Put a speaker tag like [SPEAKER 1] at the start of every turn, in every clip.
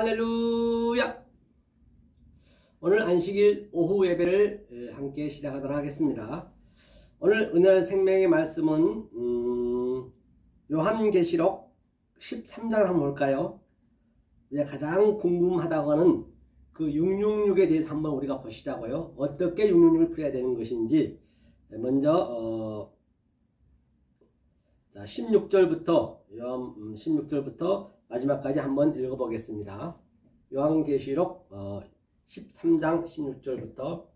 [SPEAKER 1] 할렐루야. 오늘 안식일 오후 예배를 함께 시작하도록 하겠습니다. 오늘 은혜의 생명의 말씀은 요한계시록 13장 한번 볼까요? 우리가 가장 궁금하다고 하는 그 666에 대해서 한번 우리가 보시자고요. 어떻게 666을 풀어야 되는 것인지 먼저 16절부터 16절부터 마지막까지 한번 읽어보겠습니다. 요한계시록 13장 16절부터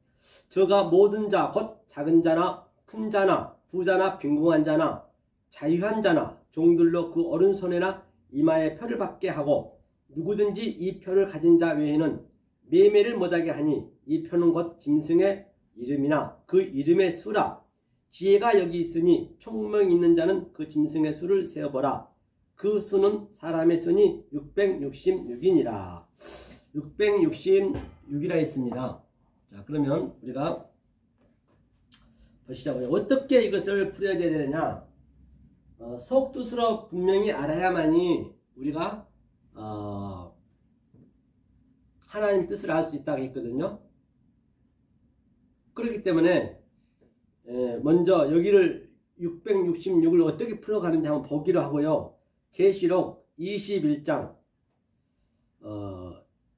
[SPEAKER 1] 저가 모든 자 곧 작은 자나 큰 자나 부자나 빈궁한 자나 자유한 자나 종들로 그 오른손에나 이마에 표를 받게 하고 누구든지 이 표를 가진 자 외에는 매매를 못하게 하니 이 표는 곧 짐승의 이름이나 그 이름의 수라. 지혜가 여기 있으니 총명 있는 자는 그 짐승의 수를 세어보라. 그 수는 사람의 수니 666이니라. 666이라 했습니다. 자, 그러면 우리가 보시자고요. 어떻게 이것을 풀어야 되느냐? 속뜻으로 분명히 알아야만이 우리가 하나님 뜻을 알 수 있다고 했거든요. 그렇기 때문에 먼저 여기를 666을 어떻게 풀어가는지 한번 보기로 하고요. 계시록 21장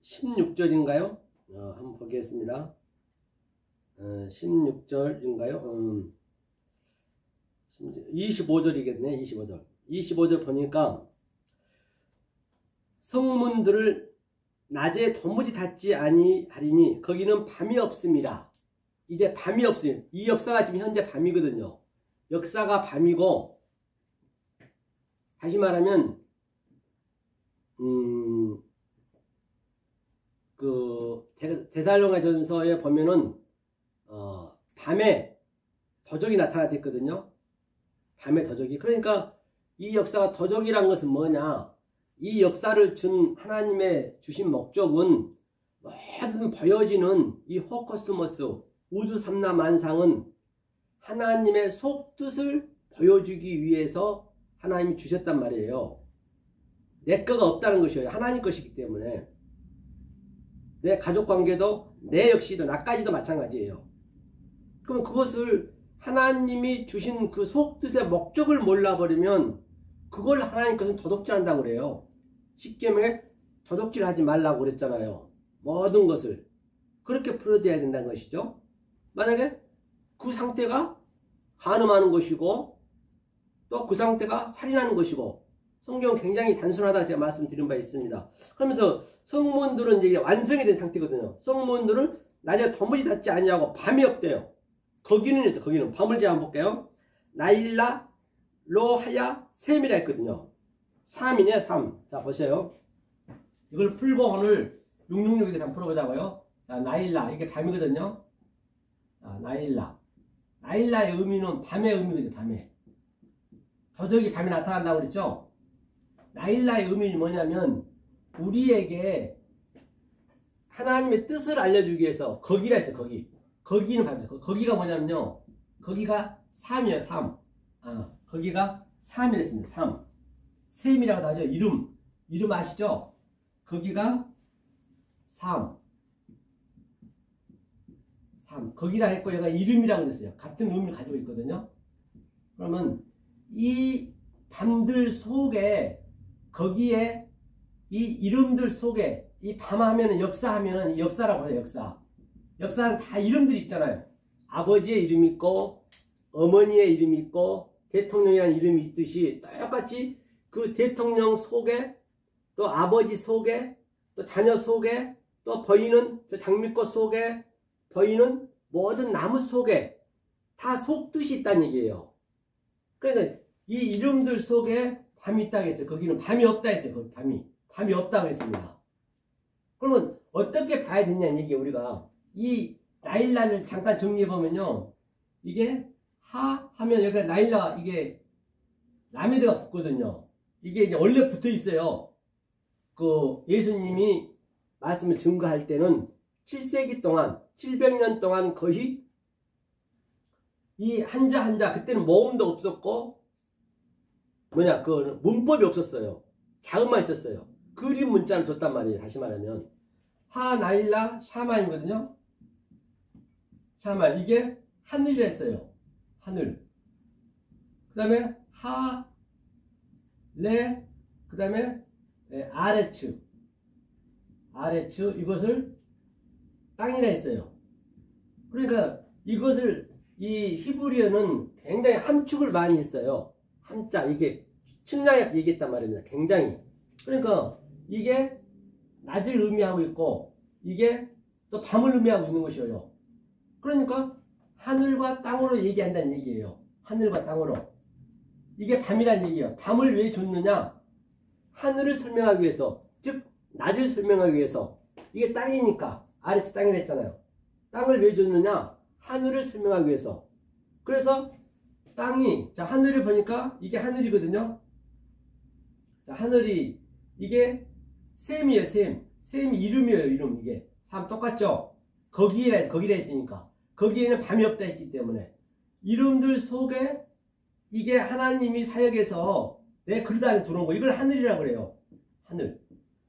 [SPEAKER 1] 16절인가요? 한번 보겠습니다. 16절인가요? 25절이겠네. 25절. 25절 보니까 성문들을 낮에 도무지 닫지 아니하리니 거기는 밤이 없습니다. 이제 밤이 없어요. 이 역사가 지금 현재 밤이거든요. 역사가 밤이고, 다시 말하면 그 데살로니가전서에 보면은 밤에 더적이 나타났거든요. 밤에 더적이. 그러니까 이 역사가 더적이란 것은 뭐냐? 이 역사를 준 하나님의 주신 목적은 모든 보여지는 이 호코스모스 우주 삼라만상은 하나님의 속뜻을 보여주기 위해서 하나님이 주셨단 말이에요. 내 거가 없다는 것이에요. 하나님 것이기 때문에. 내 가족관계도 내 역시도 나까지도 마찬가지예요. 그럼 그것을 하나님이 주신 그 속뜻의 목적을 몰라버리면 그걸 하나님 것은 도둑질한다고 그래요. 쉽게 말해 도둑질하지 말라고 그랬잖아요. 모든 것을 그렇게 풀어줘야 된다는 것이죠. 만약에 그 상태가 간음하는 것이고 또 그 상태가 살인하는 것이고, 성경은 굉장히 단순하다 제가 말씀드린 바 있습니다. 그러면서 성문들은 이제 완성이 된 상태거든요. 성문들은 낮에 도무지 닫지 아니하고 밤이 없대요. 거기는 있어. 거기는 밤을 제가 한번 볼게요. 나일라 로하야 셈이라 했거든요. 3이네 3. 자 보세요. 이걸 풀고 오늘 666에 대해서 한번 풀어보자고요. 자, 나일라 이게 밤이거든요. 자, 나일라의 의미는 밤의 의미거든요. 밤에 더적이 밤에 나타난다고 그랬죠. 나일라의 의미는 뭐냐면 우리에게 하나님의 뜻을 알려주기 위해서 거기라 했어요. 거기는 밤이죠. 거기가 뭐냐면요, 거기가 3이에요. 3. 거기가 3이라 했습니다. 3. 셈이라고 하죠. 이름 아시죠? 거기가 3. 거기라 했고 얘가 이름이라고 했어요. 같은 의미를 가지고 있거든요. 그러면 이 밤들 속에, 거기에 이 이름들 속에, 이 밤하면은 역사하면은 역사라고 해요. 역사는 다 이름들이 있잖아요. 아버지의 이름이 있고 어머니의 이름이 있고 대통령이라는 이름이 있듯이 똑같이 그 대통령 속에 또 아버지 속에 또 자녀 속에 또 보이는 저 장미꽃 속에 보이는 모든 나무 속에 다 속뜻이 있다는 얘기예요. 그러니까 이 이름들 속에 밤이 있다고 했어요. 거기는 밤이 없다 했어요. 거기 밤이 없다고 했습니다. 그러면 어떻게 봐야 되냐는 얘기예요. 우리가 이 나일라를 잠깐 정리해 보면요, 이게 하 하면 여기가 나일라, 이게 라메드가 붙거든요. 이게 이제 원래 붙어 있어요. 그 예수님이 말씀을 증거할 때는 7세기 동안 700년 동안 거의 이 한자 그때는 모음도 없었고 그 문법이 없었어요. 자음만 있었어요. 그림 문자를 줬단 말이에요. 다시 말하면 하나일라 샤만이거든요. 샤만, 이게 하늘이라 했어요. 하늘. 그 다음에 하레, 그 다음에 아레츠, 아레츠, 이것을 땅이라 했어요. 그러니까 이것을, 이 히브리어는 굉장히 함축을 많이 했어요. 함자, 이게 측량해 얘기했단 말입니다. 굉장히. 그러니까 이게 낮을 의미하고 있고 이게 또 밤을 의미하고 있는 것이에요. 그러니까 하늘과 땅으로 얘기한다는 얘기예요. 하늘과 땅으로. 이게 밤이란 얘기예요. 밤을 왜 줬느냐? 하늘을 설명하기 위해서, 즉 낮을 설명하기 위해서. 이게 땅이니까 아래치 땅이라 했잖아요. 땅을 왜 줬느냐? 하늘을 설명하기 위해서. 그래서 땅이, 자, 하늘을 보니까 이게 하늘이거든요. 자, 하늘이, 이게 샘이에요. 샘이 이름이에요. 이름. 이게 참 똑같죠? 거기라 했으니까. 거기에는 밤이 없다 했기 때문에 이름들 속에 이게 하나님이 사역해서 내 그릇 안에 들어온 거, 이걸 하늘이라고 그래요. 하늘.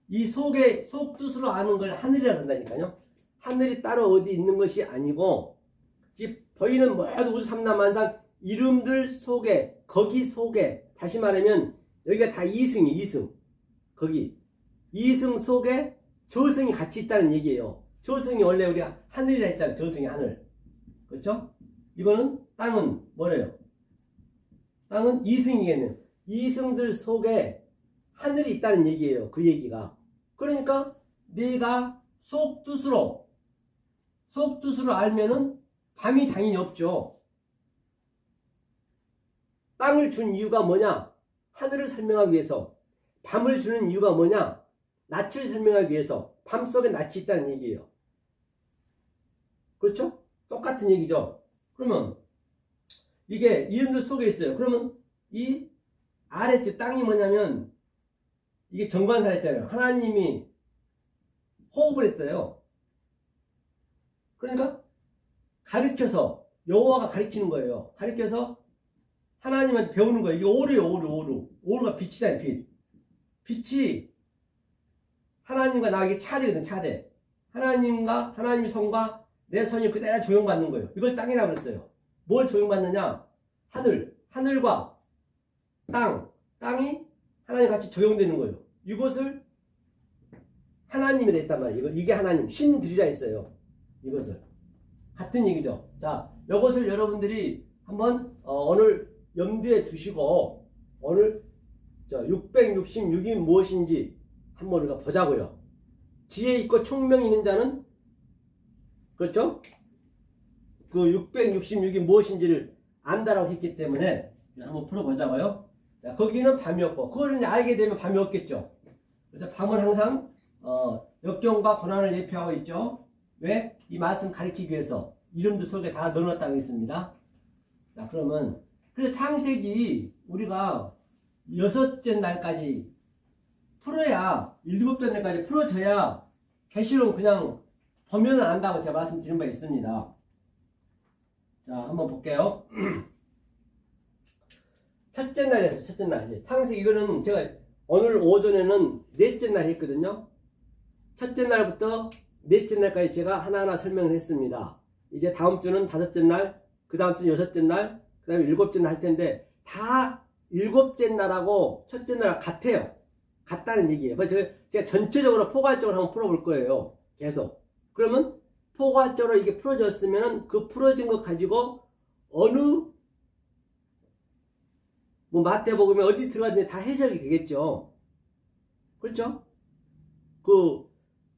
[SPEAKER 1] 이 속에, 속 뜻으로 아는 걸 하늘이라고 그런다니까요. 하늘이 따로 어디 있는 것이 아니고 지금 보이는 모든 우주 삼라만상 이름들 속에, 거기 속에, 다시 말하면 여기가 다 이승이, 이승. 거기 이승 속에 저승이 같이 있다는 얘기예요. 저승이 원래 우리가 하늘이라 했잖아요. 저승이 하늘. 그렇죠? 이거는 땅은 뭐래요? 땅은 이승이겠네요. 이승들 속에 하늘이 있다는 얘기예요. 그 얘기가. 그러니까 내가 속뜻으로 알면은 밤이 당연히 없죠. 땅을 준 이유가 뭐냐? 하늘을 설명하기 위해서. 밤을 주는 이유가 뭐냐? 낯을 설명하기 위해서. 밤 속에 낯이 있다는 얘기예요. 그렇죠? 똑같은 얘기죠. 그러면 이게 이름들 속에 있어요. 그러면 이 아래쪽 땅이 뭐냐면 이게 정관사 했잖아요. 하나님이 호흡을 했어요. 그러니까 가르쳐서, 여호와가 가르치는 거예요. 가르쳐서 하나님한테 배우는 거예요. 이게 오르예요. 오르. 오르가 빛이잖아요. 빛이 하나님과 나에게 차대거든. 차대. 하나님의 손과 내 손이 그대로 조용받는 거예요. 이걸 땅이라고 그랬어요. 뭘 조용받느냐? 하늘과 땅이 하나님 같이 조용되는 거예요. 이것을 하나님이 됐단 말이에요. 이게 하나님, 신들이라 했어요. 이것을. 같은 얘기죠. 자, 이것을 여러분들이 한번 오늘 염두에 두시고 오늘 666이 무엇인지 한번 우리가 보자고요. 지혜 있고 총명이 있는 자는, 그렇죠? 그 666이 무엇인지를 안다라고 했기 때문에 한번 풀어보자고요. 자, 거기는 밤이 없고, 그걸 이제 알게 되면 밤이 없겠죠. 그렇죠? 밤은 항상 역경과 고난을 예표하고 있죠. 왜? 이 말씀 가르치기 위해서 이름도 속에 다 넣어놨다고 했습니다. 자, 그러면 그래서 창세기 우리가 6째 날까지 풀어야, 7째 날까지 풀어져야 계시록 그냥 보면은 안다고 제가 말씀드린 바 있습니다. 자, 한번 볼게요. 첫째 날에서 첫째 날. 창세기, 이거는 제가 오늘 오전에는 넷째 날 했거든요. 첫째 날부터 넷째 날까지 제가 하나하나 설명을 했습니다. 이제 다음 주는 다섯째 날, 그 다음 주는 여섯째 날, 그 다음에 일곱째 날 할 텐데, 다 일곱째 날하고 첫째 날 같아요. 같다는 얘기예요. 그래서 제가 전체적으로 포괄적으로 한번 풀어볼 거예요. 계속. 그러면 포괄적으로 이게 풀어졌으면 그 풀어진 거 가지고 어느 마태복음에 어디 들어갔는지 다 해석이 되겠죠. 그렇죠? 그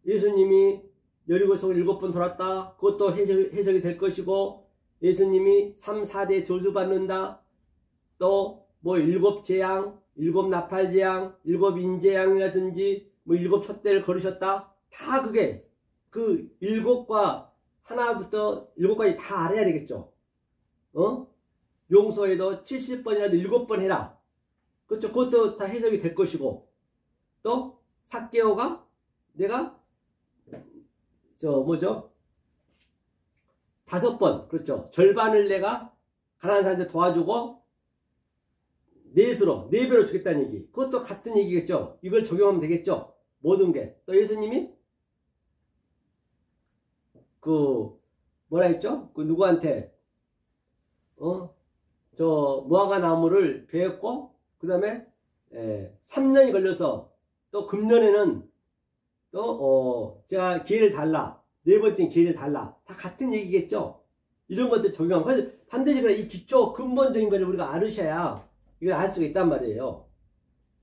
[SPEAKER 1] 예수님이 여리고성을 7번 돌았다. 그것도 해석이 될 것이고, 예수님이 3, 4대 저주받는다. 또 7재앙, 7나팔재앙, 7인재앙이라든지 7촛대를 걸으셨다. 다 그게 그 7과 하나부터 7까지 다 알아야 되겠죠. 용서에도 70번이라도 7번 해라. 그렇죠? 그것도 다 해석이 될 것이고, 또 삭개오가 내가 5번, 그렇죠? 절반을 내가 가난한 사람한테 도와주고 4배로 주겠다는 얘기. 그것도 같은 얘기겠죠? 이걸 적용하면 되겠죠? 모든 게. 또 예수님이 그 뭐라 했죠? 그 누구한테 저 무화과 나무를 베었고 그 다음에 3년이 걸려서 또 금년에는 또 제가 기회를 달라. 네 번째 기회를 달라. 다 같은 얘기겠죠? 이런 것들 적용하고. 그래서 반드시 그래, 이 기초 근본적인 거를 우리가 알으셔야 이걸 알 수가 있단 말이에요.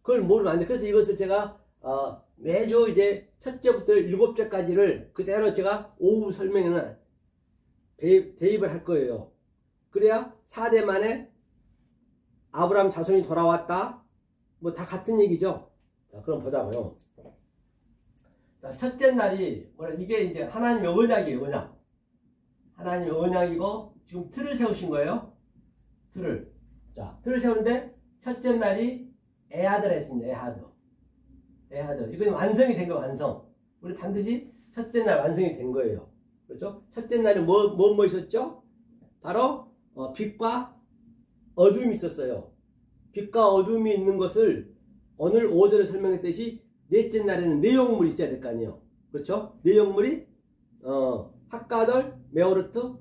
[SPEAKER 1] 그걸 모르면 안 돼. 그래서 이것을 제가 매주 이제 첫째부터 7째까지를 그대로 제가 오후 설명에는 대입을 할 거예요. 그래야 4대 만에 아브라함 자손이 돌아왔다. 뭐 다 같은 얘기죠. 자, 그럼 보자고요. 자, 첫째 날이 뭐라, 이게 이제 하나님의 언약이에요. 언약. 하나님의 언약이고 지금 틀을 세우신 거예요. 틀을. 자, 틀을 세우는데 첫째 날이 에하드라 했습니다. 에하드. 이건 완성이 된 거 완성. 우리 반드시 첫째 날 완성이 된 거예요. 그렇죠? 첫째 날에 뭐 있었죠? 바로 빛과 어둠이 있었어요. 빛과 어둠이 있는 것을 오늘 오전에 설명했듯이 넷째 날에는 내용물이 있어야 될 거 아니에요. 그렇죠? 내용물이 핫가돌, 메오르트,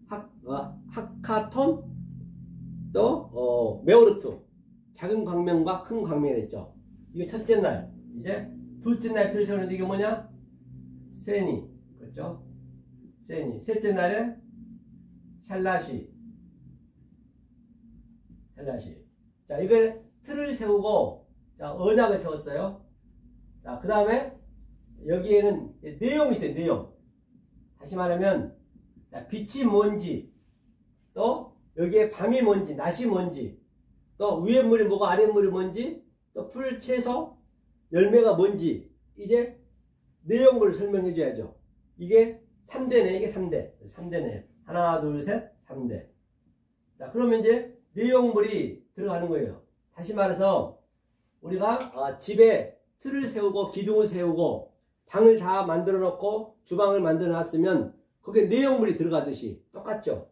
[SPEAKER 1] 하카톤, 또 메오르트. 작은 광명과 큰 광명이 있죠. 이게 첫째 날. 이제 둘째 날 틀을 세우는데 이게 뭐냐? 세니. 그렇죠? 세니. 셋째 날에 샬라시. 자, 이거 틀을 세우고, 자, 언약을 세웠어요. 자, 그 다음에 여기에는 내용이 있어요. 내용. 다시 말하면, 자, 빛이 뭔지, 또 여기에 밤이 뭔지, 낮이 뭔지, 또 위에 물이 뭐고 아래 물이 뭔지, 또 풀, 채소, 열매가 뭔지, 이제 내용물을 설명해 줘야죠. 이게 3대네, 이게 3대네. 하나, 둘, 셋, 3대. 자, 그러면 이제 내용물이 들어가는 거예요. 다시 말해서 우리가 집에 틀을 세우고 기둥을 세우고 방을 다 만들어 놓고 주방을 만들어 놨으면 거기에 내용물이 들어가듯이 똑같죠.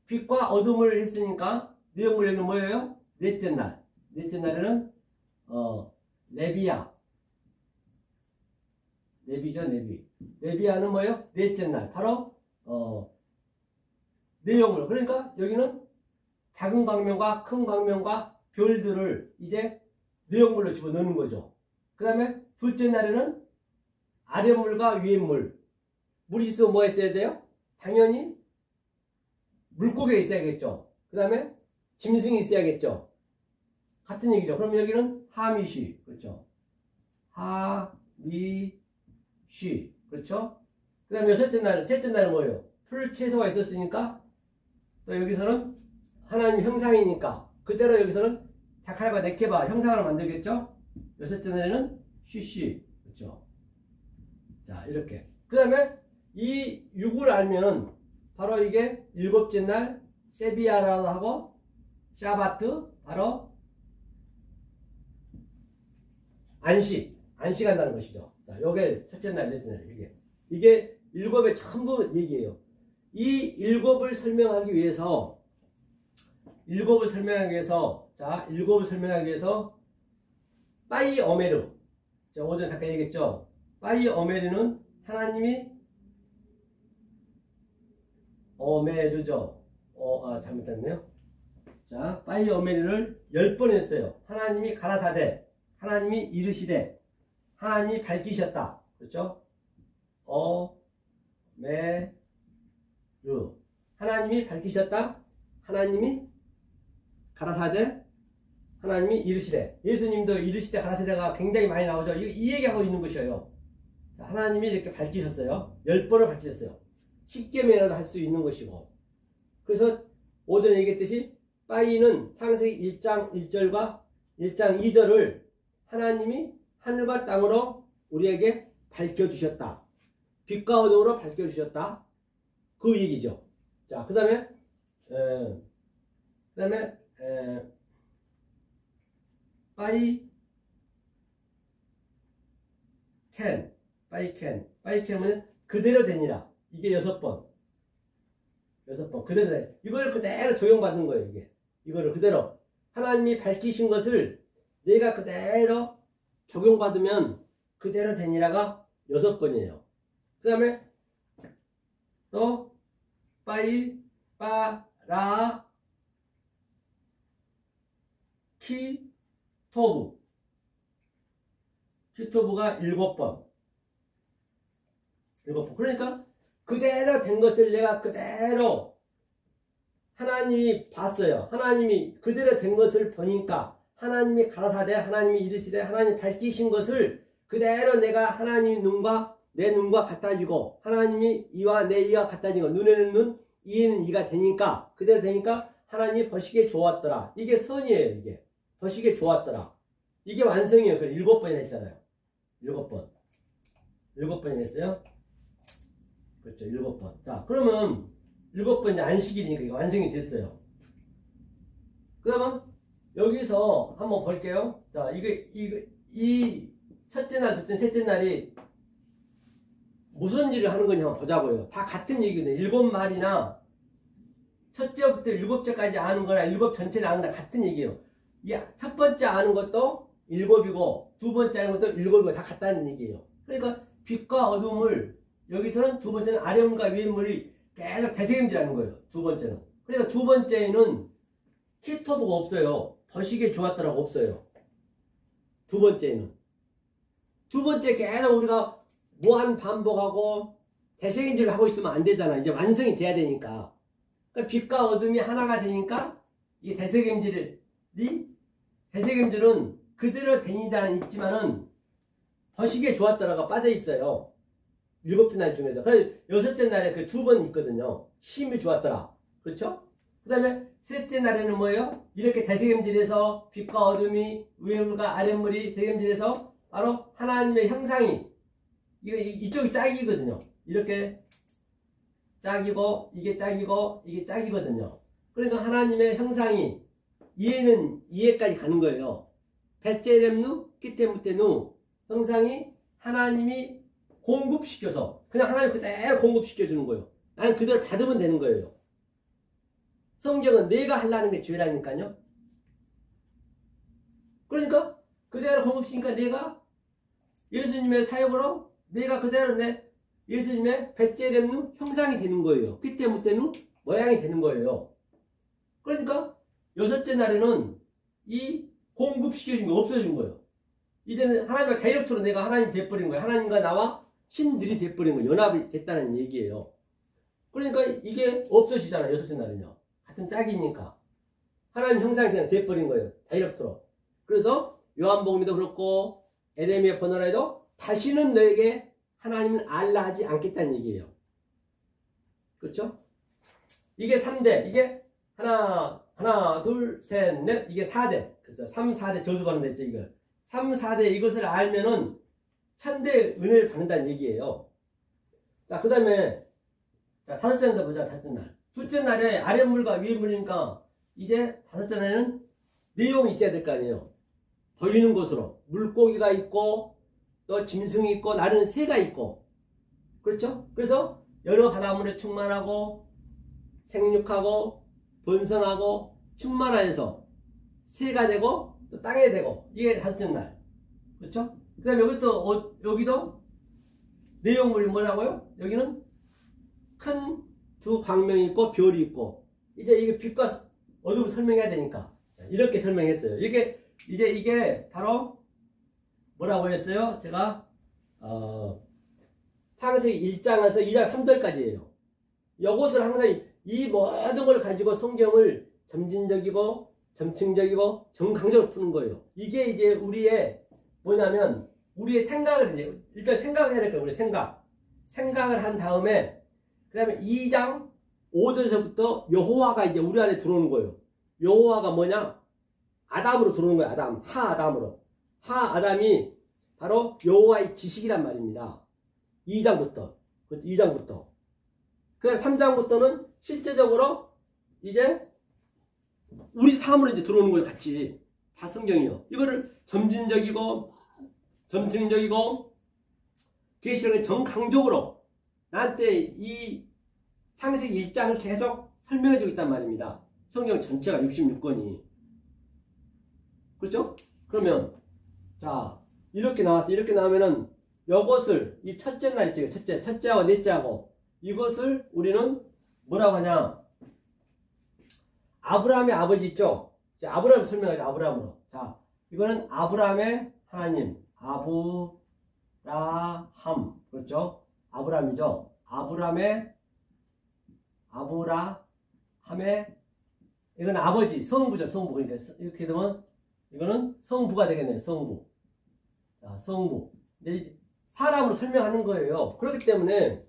[SPEAKER 1] 빛과 어둠을 했으니까 내용물에는 뭐예요? 넷째 날. 넷째 날에는 네비죠, 네비. 네비야는 뭐예요? 넷째 날. 바로 내용물. 그러니까 여기는 작은 광명과 큰 광명과 별들을 이제 내용물로 집어넣는 거죠. 그 다음에 둘째 날에는 아랫물과 위에물. 물이 있으면 뭐 했어야 돼요? 당연히 물고기가 있어야겠죠. 그 다음에 짐승이 있어야겠죠. 같은 얘기죠. 그럼 여기는 하미쉬. 그렇죠. 하미쉬. 그렇죠. 그 다음에 셋째 날은 뭐예요? 풀 채소가 있었으니까 또 여기서는 하나님 형상이니까 그대로 여기서는 자칼과 네케바 형상을 만들겠죠. 여섯째 날에는 쉬쉬. 그렇죠. 자, 이렇게. 그 다음에 이 6을 알면은 바로 이게 일곱째 날 세비야라고 하고 샤바트 바로 안식한다는 것이죠. 자, 요게 첫째 날, 넷째 날 이게 일곱의 전부 얘기예요. 이 일곱을 설명하기 위해서 빠이 어메르. 자, 오전 잠깐 얘기했죠. 빠이 어메르는 하나님이 어메르죠. 잘못했네요. 자, 빠이 어메르를 10번 했어요. 하나님이 가라사대, 하나님이 이르시되, 하나님이 밝히셨다. 그렇죠? 어메르. 하나님이 밝히셨다. 하나님이 가라사대, 하나님이 이르시되. 예수님도 이르시되 가라사대가 굉장히 많이 나오죠. 이 얘기하고 있는 것이에요. 자, 하나님이 이렇게 밝히셨어요. 10번을 밝히셨어요. 십계명이라도 할 수 있는 것이고. 그래서 오전에 얘기했듯이 빠이는 창세기 1장 1절과 1장 2절을 하나님이 하늘과 땅으로 우리에게 밝혀주셨다. 빛과 어둠으로 밝혀주셨다. 그 얘기죠. 자, 그 다음에 빠이캔은 그대로 되니라. 이게 6번. 그대로 돼. 이걸 그대로 적용받는 거예요, 이게. 이거를 그대로. 하나님이 밝히신 것을 내가 그대로 적용받으면 그대로 되니라가 6번이에요. 그 다음에 또 빠이, 빠라, 키, 토부. 키토부가 7번. 7번. 그러니까 그대로 된 것을 내가 그대로 하나님이 봤어요. 하나님이 그대로 된 것을 보니까 하나님이 가라사대, 하나님이 이르시되, 하나님이 밝히신 것을 그대로 내가 하나님 눈과 내 눈과 같아지고, 하나님이 이와 내 이가 같아지고, 눈에는 눈, 이에는 이가 되니까, 그대로 되니까 하나님이 보시기에 좋았더라. 이게 선이에요. 이게 보시기에 좋았더라. 이게 완성이에요. 그래 7번이나 했잖아요. 7번. 7번이나 했어요. 그렇죠. 7번. 자, 그러면 7번이 안식일이니까 이게 완성이 됐어요. 그 다음은 여기서 한번 볼게요. 자, 이 첫째 날, 둘째, 셋째 날이 무슨 일을 하는 건지 한번 보자고요. 다 같은 얘기거든요. 7마리나 첫째부터 7째까지 아는 거나 7 전체를 아는 거나 같은 얘기예요. 첫 번째 아는 것도 7이고 두 번째 아는 것도 7이고 다 같다는 얘기예요. 그러니까 빛과 어둠을 여기서는 두 번째는 아래물과 위물이 계속 대세임질하는 거예요. 두 번째는. 그러니까 두 번째는 키토브가 없어요. 보시기에 좋았더라고 없어요. 두 번째는. 두 번째 계속 우리가 무한 반복하고 대세임질을 하고 있으면 안 되잖아. 이제 완성이 돼야 되니까. 그러니까 빛과 어둠이 하나가 되니까 이 대세임질은 그대로 되니다는 있지만은 보시기에 좋았더라고 빠져 있어요. 7째 날 중에서. 그래서 6째 날에 그 2번 있거든요. 심히 좋았더라. 그렇죠? 그 다음에 셋째 날에는 뭐예요? 이렇게 대세겜질해서 빛과 어둠이 위물과 아랫물이 대세겜질해서 바로 하나님의 형상이 이쪽이 짝이거든요. 이렇게 짝이고 이게 짝이고 이게 짝이거든요. 그러니까 하나님의 형상이 이해는 이해까지 가는 거예요. 베째렘누 키테무테누 형상이 하나님이 공급시켜서 그냥 하나님 그대로 공급시켜주는 거예요. 나는 그대로 받으면 되는 거예요. 성경은 내가 하려는 게 죄라니까요. 그러니까 그대로 공급시키니까 내가 예수님의 사역으로 내가 그대로 예수님의 베째렘누 형상이 되는 거예요. 피테무테누 모양이 되는 거예요. 그러니까 6째 날에는 이 공급시켜준 게 없어진 거예요. 이제는 하나님과 다이렉트로 내가 하나님 돼버린 거예요. 하나님과 나와 신들이 돼버린 거예요. 연합이 됐다는 얘기예요. 그러니까 이게 없어지잖아요. 6째 날은요. 같은 짝이니까. 하나님 형상이 그냥 돼버린 거예요. 다이렉트로. 그래서 요한복음에도 그렇고 에레미야 번호라에도 다시는 너에게 하나님은 알라 하지 않겠다는 얘기예요. 그렇죠? 이게 3대. 이게 하나, 둘, 셋, 넷. 이게 4대. 그래서 3, 4대 저주 받는다 했죠. 이거. 3, 4대 이것을 알면은 천대 은혜를 받는다는 얘기예요. 자, 그 다음에, 자, 5째 날 보자, 5째 날. 둘째 날에 아랫물과 위물이니까, 이제 5째 날에는 내용이 있어야 될 거 아니에요. 보이는 곳으로. 물고기가 있고, 또 짐승이 있고, 나는 새가 있고. 그렇죠? 그래서 여러 바닷물에 충만하고, 생육하고, 번성하고, 충만하여서 새가 되고, 또 땅에 되고. 이게 5째 날. 그렇죠? 그 다음에 여기도 내용물이 뭐라고요? 여기는 큰 두 광명이 있고 별이 있고 이제 이게 빛과 어둠을 설명해야 되니까 이렇게 설명했어요. 이게 바로 뭐라고 했어요? 제가 창세기 1장에서 2장 3절까지예요. 이것을 항상 이 모든 걸 가지고 성경을 점진적이고 점층적이고 정강적으로 푸는 거예요. 이게 이제 우리의 뭐냐면 우리의 생각을 이제 일단 생각을 해야 될 거예요. 우리 생각을 한 다음에 그 다음에 2장 5절에서부터 여호와가 이제 우리 안에 들어오는 거예요. 여호와가 뭐냐? 아담으로 들어오는 거예요. 아담. 하아담으로. 하아담이 바로 여호와의 지식이란 말입니다. 2장부터. 그 다음 3장부터는 실제적으로 이제 우리 삶으로 이제 들어오는 거예요. 같이. 다 성경이요. 이거를 점진적이고 점층적이고 계시록은 정강적으로 나한테 이 창세기 1장을 계속 설명해주고 있단 말입니다. 성경 전체가 66권이. 그렇죠? 그러면 자 이렇게 나왔어. 이렇게 나오면은 이것을 이 첫째 날 있죠. 첫째하고 넷째하고 이것을 우리는 뭐라고 하냐? 아브라함의 아버지 있죠. 아브라함 설명하죠. 아브라함으로. 자, 이거는 아브라함의 하나님, 아브라함, 그렇죠? 아브라함이죠. 아브라함의 이건 아버지, 성부죠. 성부. 그러니까 이렇게 되면 이거는 성부가 되겠네요. 성부. 자, 성부. 이제 사람으로 설명하는 거예요. 그렇기 때문에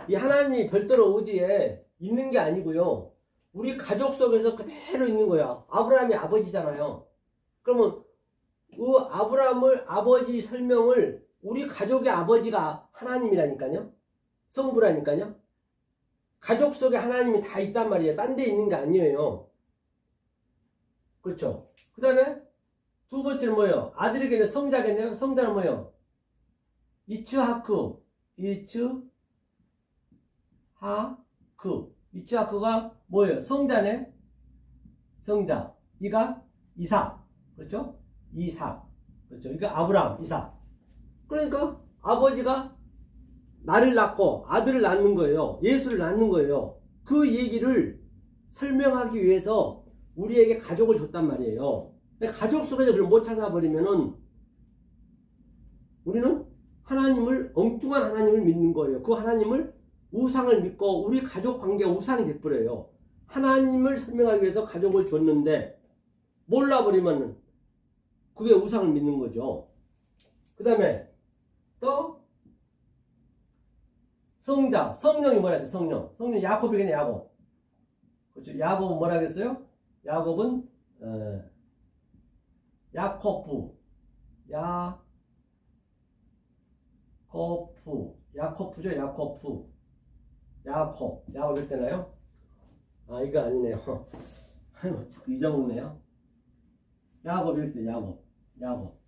[SPEAKER 1] 이 하나님이 별도로 어디에 있는 게 아니고요. 우리 가족 속에서 그대로 있는 거야. 아브라함이 아버지잖아요. 그러면 그 아브라함을 아버지 설명을 우리 가족의 아버지가 하나님이라니까요. 성부라니까요. 가족 속에 하나님이 다 있단 말이에요. 딴 데 있는 게 아니에요. 그렇죠. 그 다음에 두 번째는 뭐예요? 아들에게는 성자겠네요. 성자는 뭐예요? 이츠하크. 이츠하크가 뭐예요? 성자네. 성자. 이가 이삭. 그렇죠? 이삭. 그렇죠. 이거 아브라함, 이삭. 그러니까 아버지가 나를 낳고 아들을 낳는 거예요. 예수를 낳는 거예요. 그 얘기를 설명하기 위해서 우리에게 가족을 줬단 말이에요. 가족 속에서 그걸 못 찾아버리면은 우리는 하나님을, 엉뚱한 하나님을 믿는 거예요. 그 하나님을 우상을 믿고 우리 가족 관계가 우상이 돼버려요. 하나님을 설명하기 위해서 가족을 줬는데 몰라버리면 그게 우상을 믿는 거죠. 그 다음에 또 성자, 성령이 뭐라 했어요? 성령 야곱이겠네. 야곱. 그렇죠. 야곱은 뭐라 했어요? 야곱은 야코프죠. 야곱 이렇게 되나요? 아, 이거 아니네요. 자꾸 잊어먹네요. 야곱 이렇게 돼. 야곱.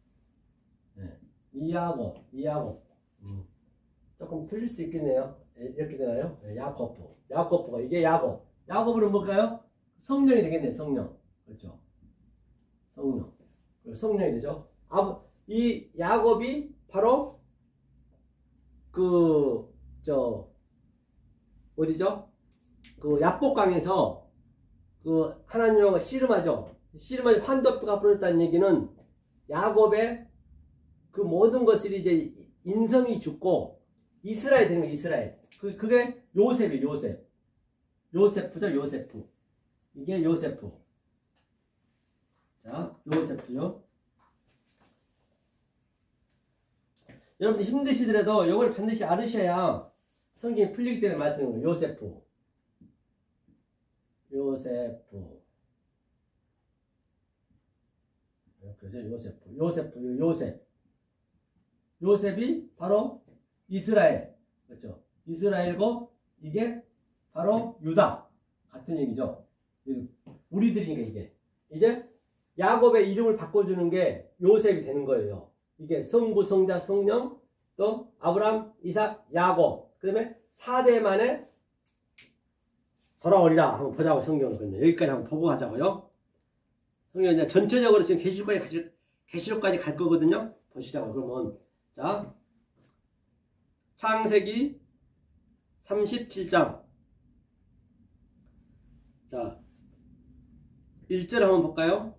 [SPEAKER 1] 네. 이 야곱. 조금 틀릴 수도 있겠네요. 이렇게 되나요? 네, 야코프가 이게 야곱. 야곱은 뭘까요? 성령이 되겠네요. 성령. 그렇죠. 성령이 되죠. 이 야곱이 바로 어디죠? 그 야복강에서 그 하나님하고 씨름하죠. 환도뼈가 부러졌다는 얘기는 야곱의 그 모든 것을 이제 인성이 죽고 이스라엘 되는 거예요. 이스라엘. 그게 요셉이에요. 요세프죠. 요세프. 이게 요세프. 자, 요세프요. 여러분이 힘드시더라도 이걸 반드시 알으셔야 성경이 풀리기 때문에 말씀드리는 거예요. 요세프. 요셉이 바로 이스라엘. 그렇죠. 이스라엘고 이게 바로 유다. 같은 얘기죠. 우리들이니까 이게. 이제 야곱의 이름을 바꿔주는 게 요셉이 되는 거예요. 이게 성부, 성자, 성령, 또 아브라함, 이삭, 야곱. 그 다음에 4대 만에 돌아오리라. 한번 보자고 성경을. 여기까지 한번 보고 가자고요. 성경 이제 전체적으로 지금 계시록까지 갈 거거든요. 보시자고. 그러면 자, 창세기 37장. 자, 1절 한번 볼까요?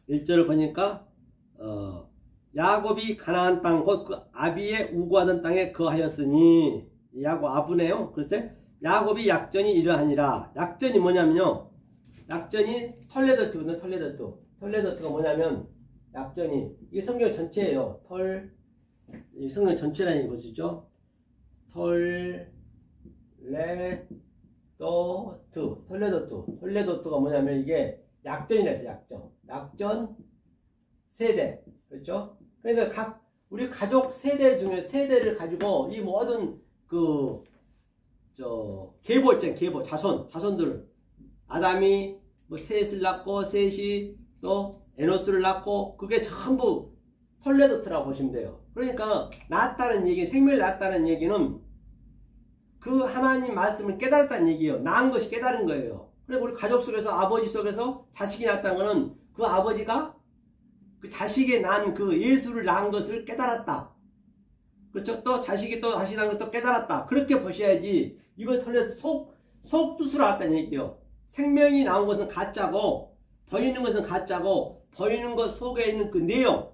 [SPEAKER 1] 1절을 보니까 야곱이 가나안 땅 곧 그 아비의 우고하던 땅에 거하였으니, 야곱 아부네요. 그럴 야곱이 약전이 이러하니라. 약전이 뭐냐면요, 약전이 털레더트거든요. 털레더트가 뭐냐면 약전이, 이게 성경 전체예요. 이 성경 전체라는 것이죠. 털레더트가 뭐냐면 이게 약전이라 했어요. 약전 세대. 그렇죠? 그러니까 우리 가족 세대 중에 세대를 가지고 이 모든 계보 있잖아요. 계보, 자손들. 아담이 뭐 셋을 낳고, 셋이 또 에노스를 낳고, 그게 전부 톨레도트라고 보시면 돼요. 그러니까 낳았다는 얘기, 생명을 낳았다는 얘기는 그 하나님 말씀을 깨달았다는 얘기예요. 낳은 것이 깨달은 거예요. 그리고 우리 가족 속에서, 아버지 속에서 자식이 낳았다는 거는 그 아버지가 그 자식이 난 그 예수를 낳은 것을 깨달았다. 그렇죠? 또 자식이 또 다시 낳은 것도 깨달았다. 그렇게 보셔야지. 이걸 털려서 속뜻으로 알았다는 얘기예요. 생명이 나온 것은 가짜고 보이는 것은 가짜고 보이는 것 속에 있는 그 내용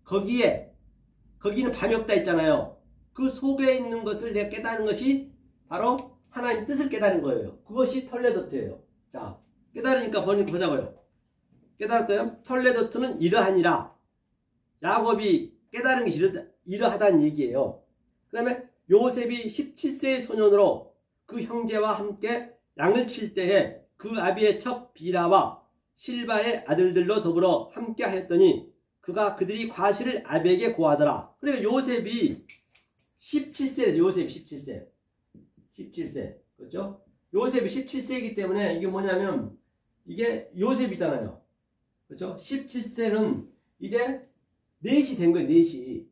[SPEAKER 1] 거기는 밤이 없다 했잖아요. 그 속에 있는 것을 내가 깨달은 것이 바로 하나님 뜻을 깨달은 거예요. 그것이 털레도트예요. 자, 깨달으니까 보자고요. 깨달았어요? 털레도트는 이러하니라. 야곱이 깨달은 것이 이러하다는 얘기예요. 그 다음에 요셉이 17세의 소년으로 그 형제와 함께 양을 칠 때에 그 아비의 첩 비라와 실바의 아들들로 더불어 함께 하였더니 그가 그들이 과실을 아비에게 고하더라. 그러니까 요셉이 17세에서 요셉이 17세. 그렇죠? 요셉이 17세이기 때문에 이게 뭐냐면 이게 요셉이잖아요. 그렇죠? 17세는 이제 넷이 된 거예요. 넷이.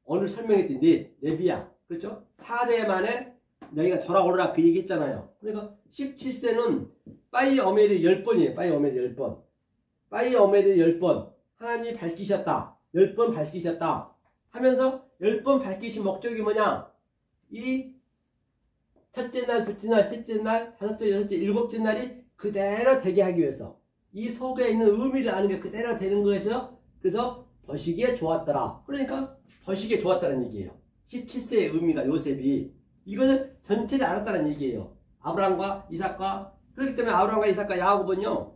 [SPEAKER 1] 오늘 설명했던 넷이야. 그렇죠? 4대 만에 너희가 돌아오라 그 얘기 했잖아요. 그러니까 17세는 빠이 어메리 10번이에요. 빠이 어메리 10번. 빠이 어메리 10번. 하나님이 밝히셨다. 10번 밝히셨다. 하면서 10번 밝히신 목적이 뭐냐? 이 첫째 날, 둘째 날, 셋째 날, 다섯째, 여섯째, 일곱째 날이 그대로 되게 하기 위해서 이 속에 있는 의미를 아는 게 그대로 되는 것에서 그래서 버시기에 좋았더라. 그러니까 버시기에 좋았다는 얘기예요. 17세의 의미가 요셉이 이거는 전체를 알았다는 얘기예요. 아브라함과 이삭과 그렇기 때문에 아브라함과 이삭과 야곱은요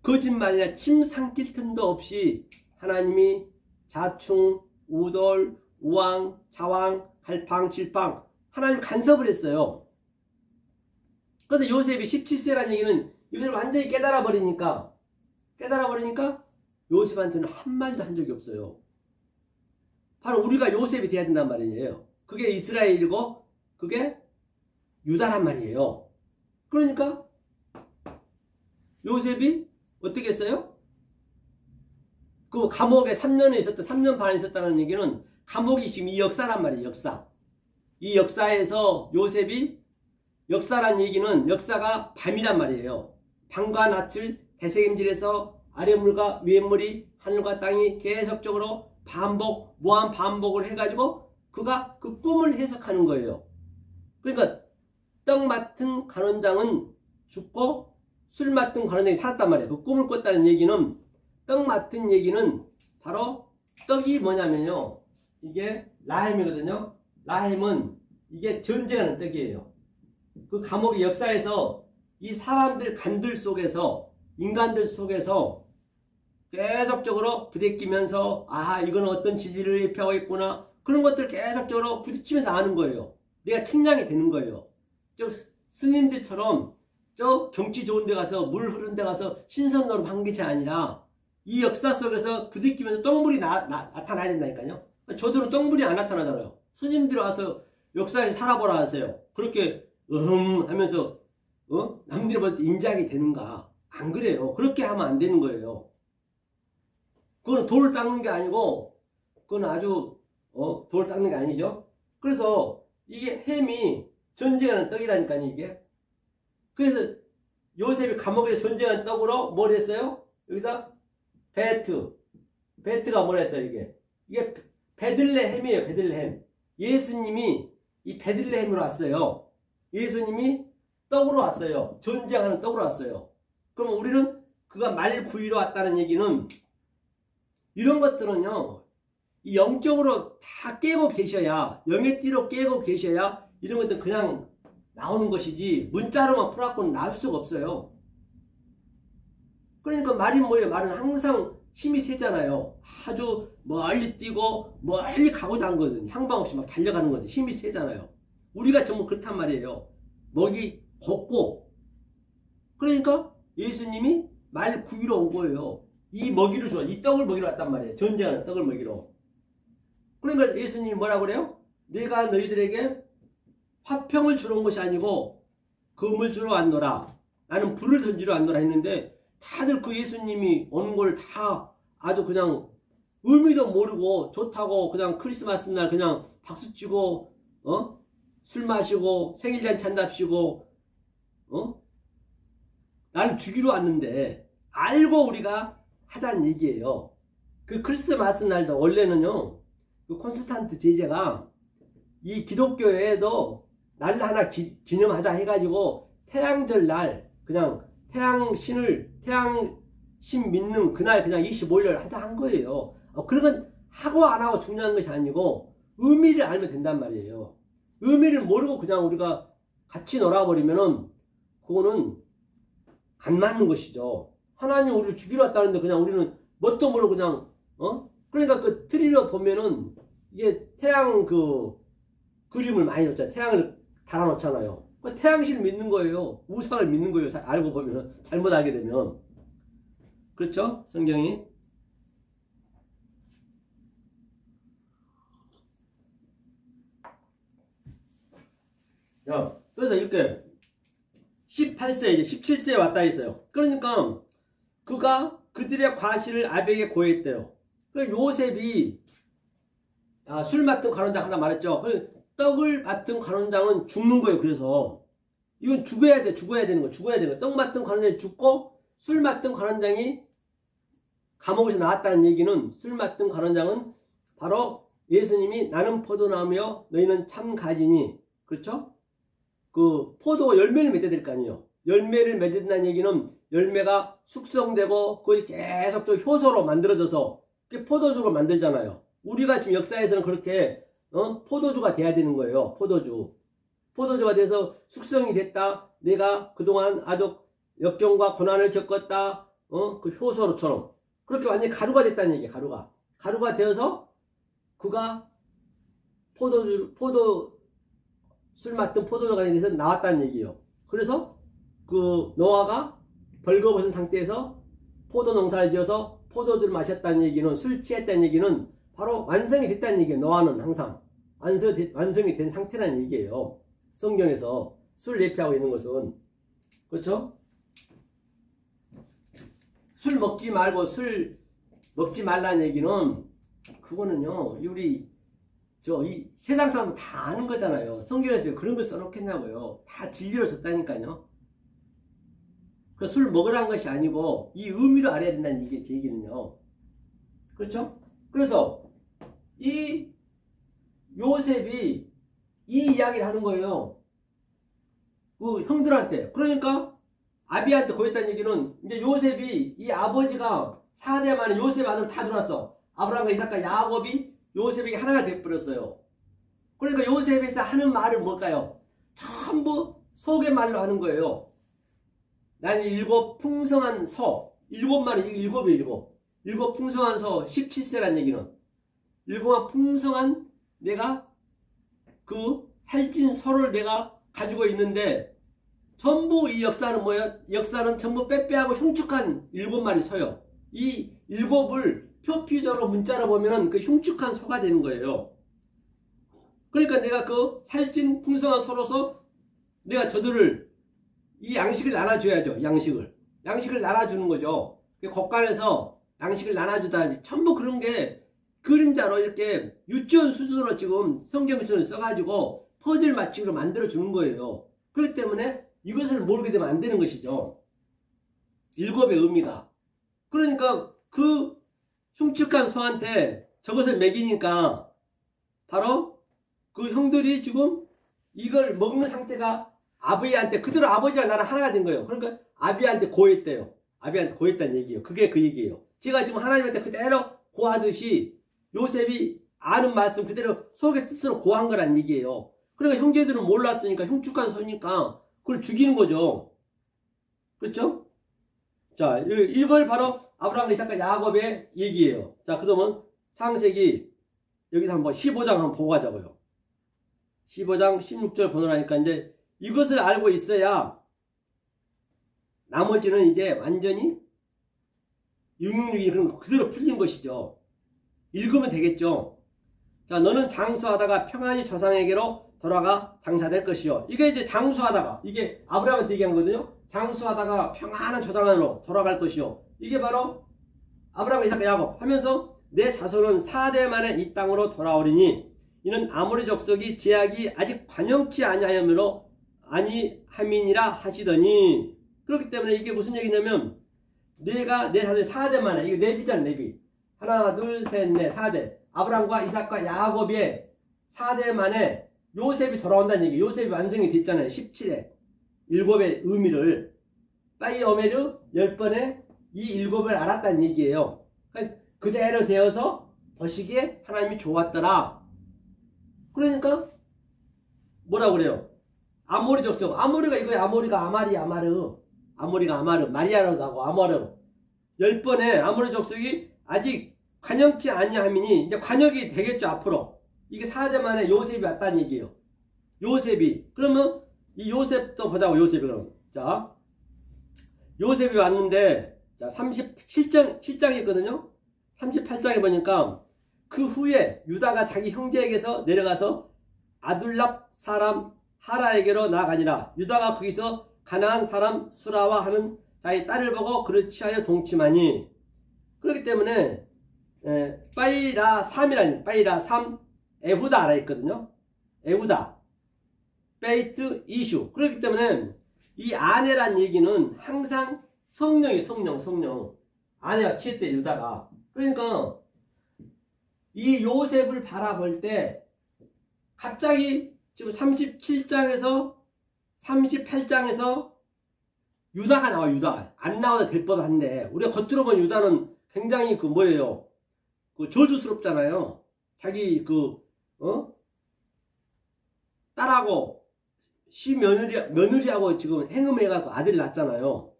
[SPEAKER 1] 거짓말이나 침 삼킬 틈도 없이 하나님이 자충, 우돌, 우왕, 자왕, 갈팡, 질팡 하나님 간섭을 했어요. 그런데 요셉이 17세라는 얘기는 이걸 완전히 깨달아 버리니까 요셉한테는 한마디도 한 적이 없어요. 바로 우리가 요셉이 돼야 된단 말이에요. 그게 이스라엘이고 그게 유다란 말이에요. 그러니까 요셉이 어떻게 했어요? 그 감옥에 3년 반에 있었다는 얘기는 감옥이 지금 이 역사란 말이에요. 역사. 이 역사에서 요셉이 역사란 얘기는 역사가 밤이란 말이에요. 밤과 낯을 대책임질에서 아랫물과 위에물이 하늘과 땅이 계속적으로 무한 반복을 해가지고 그가 그 꿈을 해석하는 거예요. 그러니까 떡 맡은 간원장은 죽고 술 맡은 간원장이 살았단 말이에요. 그 꿈을 꿨다는 얘기는 떡 맡은 얘기는 바로 떡이 뭐냐면요. 이게 라햄이거든요. 라햄은 이게 전쟁하는 떡이에요. 그 감옥의 역사에서 이 사람들 간들 속에서 인간들 속에서 계속적으로 부대끼면서 이건 어떤 진리를 예표하고 있구나 그런 것들 계속적으로 부딪히면서 아는 거예요. 내가 측량이 되는 거예요. 저 스님들처럼 저 경치 좋은 데 가서 물 흐른 데 가서 신선노름 한 것이 아니라 이 역사 속에서 부딪히면서 똥물이 나타나야 된다니까요. 저들은 똥물이 안 나타나잖아요. 스님들이 와서 역사에서 살아보라 하세요. 그렇게 하면서 남들이 볼 때 인지하게 되는가? 안 그래요. 그렇게 하면 안 되는 거예요. 그건 돌을 닦는 게 아니고 그건 아주 돌을 닦는 게 아니죠. 그래서 이게 햄이 전쟁하는 떡이라니까요. 이게. 그래서 요셉이 감옥에서 전쟁하는 떡으로 뭘 했어요? 여기서 베트가 뭘 했어요? 이게 베들레헴이에요. 베들레헴. 예수님이 이 베들레헴으로 왔어요. 예수님이 떡으로 왔어요. 전쟁하는 떡으로 왔어요. 그럼 우리는 그가 말 구이로 왔다는 얘기는 이런 것들은요. 이 영적으로 다 깨고 계셔야 영의 띠로 깨고 계셔야 이런 것들 그냥 나오는 것이지 문자로만 풀어갖고는 나올 수가 없어요. 그러니까 말이 뭐예요? 말은 항상 힘이 세잖아요. 아주 멀리 뛰고 멀리 가고자 하는 거거든요. 향방 없이 막 달려가는 거죠. 힘이 세잖아요. 우리가 전부 그렇단 말이에요. 먹이 걷고 그러니까 예수님이 말 구이로 온 거예요. 이 먹이를 줘. 이 떡을 먹이러 왔단 말이에요. 전쟁하는 떡을 먹이러. 그러니까 예수님이 뭐라고 그래요? 내가 너희들에게 화평을 주러 온 것이 아니고 금을 주러 왔노라. 나는 불을 던지러 왔노라 했는데 다들 그 예수님이 오는 걸 다 아주 그냥 의미도 모르고 좋다고 그냥 크리스마스 날 그냥 박수치고 술 마시고 생일잔치 한답시고 나를 죽이러 왔는데 알고 우리가 하자는 얘기예요. 그 크리스마스 날도 원래는요, 그 콘스탄트 제자가 이 기독교에도 날 하나 기념하자 해가지고 태양절 날 그냥 태양신 믿는 그날 그냥 25일 하자 한 거예요. 그런 건 하고 안 하고 중요한 것이 아니고 의미를 알면 된단 말이에요. 의미를 모르고 그냥 우리가 같이 놀아버리면은 그거는 안 맞는 것이죠. 하나님 우리를 죽이러 왔다는데 그냥 우리는 뭣도 모르고 그냥 그러니까 그 트리로 보면은 이게 태양 그 그림을 많이 놓잖아요. 태양을 달아놓잖아요. 태양신을 믿는 거예요. 우상을 믿는 거예요. 알고 보면 잘못 알게 되면. 그렇죠? 성경이. 자, 그래서 이렇게 18세 이제 17세에 왔다 했어요. 그러니까 그가 그들의 과실을 아벨에게 고했대요. 그래서 요셉이 술 맡은 관원장 하나 말했죠. 떡을 맡은 관원장은 죽는 거예요. 그래서 이건 죽어야 되는 거예요. 떡 맡은 관원장이 죽고 술 맡은 관원장이 감옥에서 나왔다는 얘기는 술 맡은 관원장은 바로 예수님이 나는 포도나무여 너희는 참 가지니 그렇죠? 그 포도 열매를 맺어야 될 거 아니에요. 열매를 맺어야 얘기는 열매가 숙성되고 거의 계속 또 효소로 만들어져서 포도주로 만들잖아요. 우리가 지금 역사에서는 그렇게 포도주가 돼야 되는 거예요. 포도주가 돼서 숙성이 됐다. 내가 그동안 아주 역경과 고난을 겪었다. 그 효소로처럼 그렇게 완전히 가루가 됐다는 얘기예요. 가루가 되어서 그가 술 맡은 포도주가 돼서 나왔다는 얘기예요. 그래서 그 노아가 벌거벗은 상태에서 포도 농사를 지어서 포도주를 마셨다는 얘기는 술 취했다는 얘기는 바로 완성이 됐다는 얘기예요. 노아는 항상 완성이 된 상태라는 얘기예요. 성경에서 술 예표하고 있는 것은 그렇죠? 술 먹지 말고 술 먹지 말라는 얘기는 그거는요 우리 이 세상 사람은 다 아는 거잖아요. 성경에서 그런 걸 써놓겠냐고요. 다 진리로 줬다니까요. 그 술 먹으라는 것이 아니고 이 의미를 알아야 된다는 제 얘기는요. 그렇죠? 그래서 이 요셉이 이 이야기를 하는 거예요. 그 형들한테. 그러니까 아비한테 고했다는 얘기는 이제 요셉이 이 아버지가 4대 만에 요셉 아들 다 들어왔어. 아브라함과 이삭과 야곱이 요셉에게 하나가 되어버렸어요. 그러니까 요셉에서 하는 말은 뭘까요? 전부 속의 말로 하는 거예요. 나는 일곱 풍성한 소, 일곱 풍성한 소 17세란 얘기는 일곱 풍성한 내가 그 살찐 소를 내가 가지고 있는데 전부 이 역사는 뭐예요? 역사는 전부 빼빼하고 흉측한 7마리 소요. 이 7을 표피적으로 문자로 보면은 그 흉측한 소가 되는 거예요. 그러니까 내가 그 살찐 풍성한 소로서 내가 저들을 이 양식을 나눠줘야죠. 양식을 나눠주는 거죠. 곡간에서 양식을 나눠주다니 전부 그런 게 그림자로 이렇게 유치원 수준으로 지금 성경을 써가지고 퍼즐 맞춤으로 만들어주는 거예요. 그렇기 때문에 이것을 모르게 되면 안 되는 것이죠. 7의 의미가. 그러니까 그 흉측한 소한테 저것을 먹이니까 바로 그 형들이 지금 이걸 먹는 상태가 아버지한테 그대로 아버지랑 나랑 하나가 된 거예요. 그러니까 아비한테 고했대요. 아비한테 고했다는 얘기예요. 그게 그 얘기예요. 제가 지금 하나님한테 그대로 고하듯이 요셉이 아는 말씀 그대로 속의 뜻으로 고한 거란 얘기예요. 그러니까 형제들은 몰랐으니까 흉측한 소니까 그걸 죽이는 거죠. 그렇죠? 자, 이걸 바로 아브라함, 이삭과 야곱의 얘기예요. 자, 그러면 창세기 여기서 한번 15장 한번 보고 가자고요. 15장 16절 보느라니까 이제 이것을 알고 있어야 나머지는 이제 완전히 666이 그럼 그대로 풀린 것이죠. 읽으면 되겠죠. 자, 너는 장수하다가 평안히 조상에게로 돌아가 장사될 것이요. 이게 이제 장수하다가 이게 아브라함한테 얘기한 거거든요. 장수하다가 평안한 조상으로 돌아갈 것이요. 이게 바로 아브라함, 이삭, 야곱 하면서 내 자손은 4대 만에 이 땅으로 돌아오리니 이는 아모리 족속이 제약이 아직 관영치 아니함이니라 하시더니 그렇기 때문에 이게 무슨 얘기냐면 네가 내 자손이 4대 만에, 이거 레비잖아, 레비. 하나, 둘, 셋, 넷, 4대. 아브람과 이삭과 야곱의 4대 만에 요셉이 돌아온다는 얘기. 요셉이 완성이 됐잖아요. 17에. 7의 의미를. 빠이 오메르 10번에 이 7을 알았다는 얘기예요. 그러니까 그대로 되어서 보시기에 하나님이 좋았더라. 그러니까 뭐라 그래요? 아모리 족속. 아모리가 이거예요. 아모리가 아모리가 아마르. 마리아라고 하고 아모르. 10번에 아모리 족속이 아직 관영치 아니함이니 이제 관역이 되겠죠. 앞으로. 이게 4대 만에 요셉이 왔다는 얘기예요. 요셉이. 그러면 이 요셉도 보자고. 요셉이 그럼. 자, 요셉이 왔는데 자 37장이 있거든요. 38장에 보니까 그 후에 유다가 자기 형제에게서 내려가서 아둘랍 사람 하라에게로 나아가니라. 유다가 거기서 가나안 사람 수라와 하는 자기 딸을 보고 그를 취하여 동침하니. 그렇기 때문에 빠이라 3이라니. 빠이라 3 에후다 알아 있거든요. 에후다 베이트 이슈. 그렇기 때문에 이 아내란 얘기는 항상 성령이 성령. 아내가 취했대 유다가. 그러니까 이 요셉을 바라볼 때 갑자기 지금 37장에서 38장에서 유다가 나와. 유다 안 나와도 될 법한데 우리가 겉으로 보면 유다는 굉장히 그 뭐예요, 그 저주스럽잖아요. 자기 그 딸하고 며느리하고 지금 행음해가지고 아들 낳았잖아요.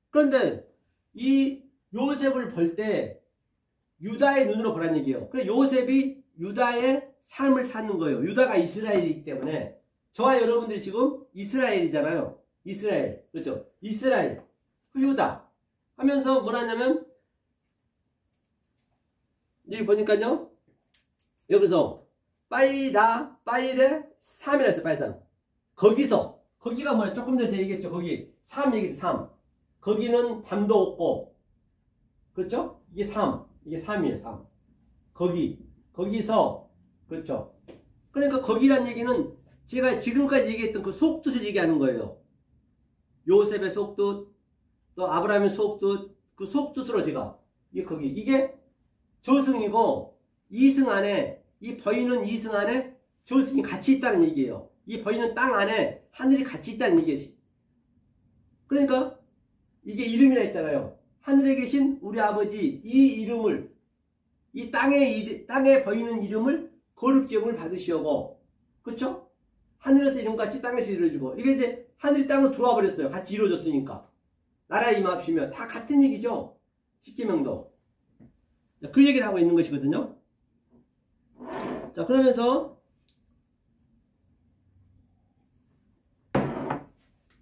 [SPEAKER 1] 그런데 이 요셉을 볼 때 유다의 눈으로 보라는 얘기예요. 그래서 요셉이 유다의 삶을 사는 거예요. 유다가 이스라엘이기 때문에. 저와 여러분들이 지금 이스라엘이잖아요. 이스라엘. 그렇죠? 이스라엘. 유다. 하면서 뭐라냐면, 여기 보니까요. 여기서, 빠이레 3이라 했어요. 빠이 3. 거기가 뭐야? 조금 전에 얘기했죠. 거기 3 얘기죠. 3. 거기는 담도 없고. 그렇죠? 이게 3. 이게 3이에요. 3. 거기서. 그렇죠? 그러니까 거기란 얘기는 제가 지금까지 얘기했던 그 속뜻을 얘기하는 거예요. 요셉의 속뜻, 또 아브라함의 속뜻, 그 속뜻으로 제가 이게 저승이고 이승 안에, 이 버이는 이승 안에 저승이 같이 있다는 얘기예요. 이 버이는 땅 안에 하늘이 같이 있다는 얘기예요. 그러니까 이게 이름이라 했잖아요. 하늘에 계신 우리 아버지, 이 이름을, 이 땅에 보이는 이름을 거룩죄음을 받으시오고, 그렇죠? 하늘에서 이름같이 땅에서 이루어지고, 이게 이제 하늘이 땅으로 들어와 버렸어요. 같이 이루어졌으니까. 나라 임합시며 다 같은 얘기죠. 십계명도. 그 얘기를 하고 있는 것이거든요. 자, 그러면서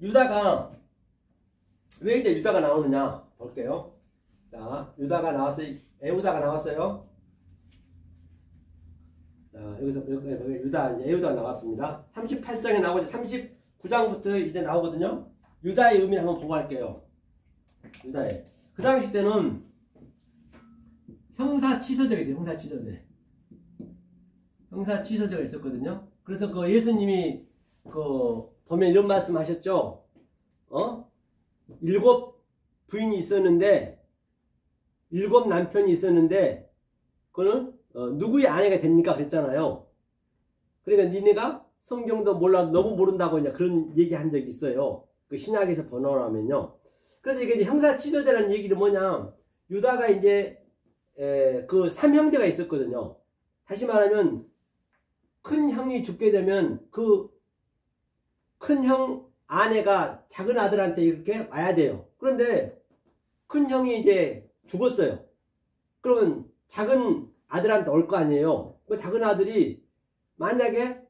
[SPEAKER 1] 유다가 왜 이제 유다가 나오느냐 볼게요. 자, 유다가 나왔어요. 에후다가 나왔어요. 자, 여기서 에후다가 나왔습니다. 38장에 나오고 39장부터 이제 나오거든요. 유다의 의미를 한번 보고 할게요. 유다의. 그 당시 때는 형사취소제가 있어요. 형사취소제가 있었거든요. 그래서 그 예수님이 보면 이런 말씀 하셨죠. 7 부인이 있었는데, 7 남편이 있었는데, 그거는 누구의 아내가 됩니까? 그랬잖아요. 그러니까 니네가 성경도 몰라도 너무 모른다고 이제 그런 얘기 한 적이 있어요. 그 신약에서 번호라면요. 그래서 이게 형사취소제라는 얘기는 뭐냐. 유다가 이제 그 3형제가 있었거든요. 다시 말하면 큰 형이 죽게 되면 그 큰 형 아내가 작은 아들한테 이렇게 와야 돼요. 그런데 큰 형이 이제 죽었어요. 그러면 작은 아들한테 올 거 아니에요. 그 작은 아들이 만약에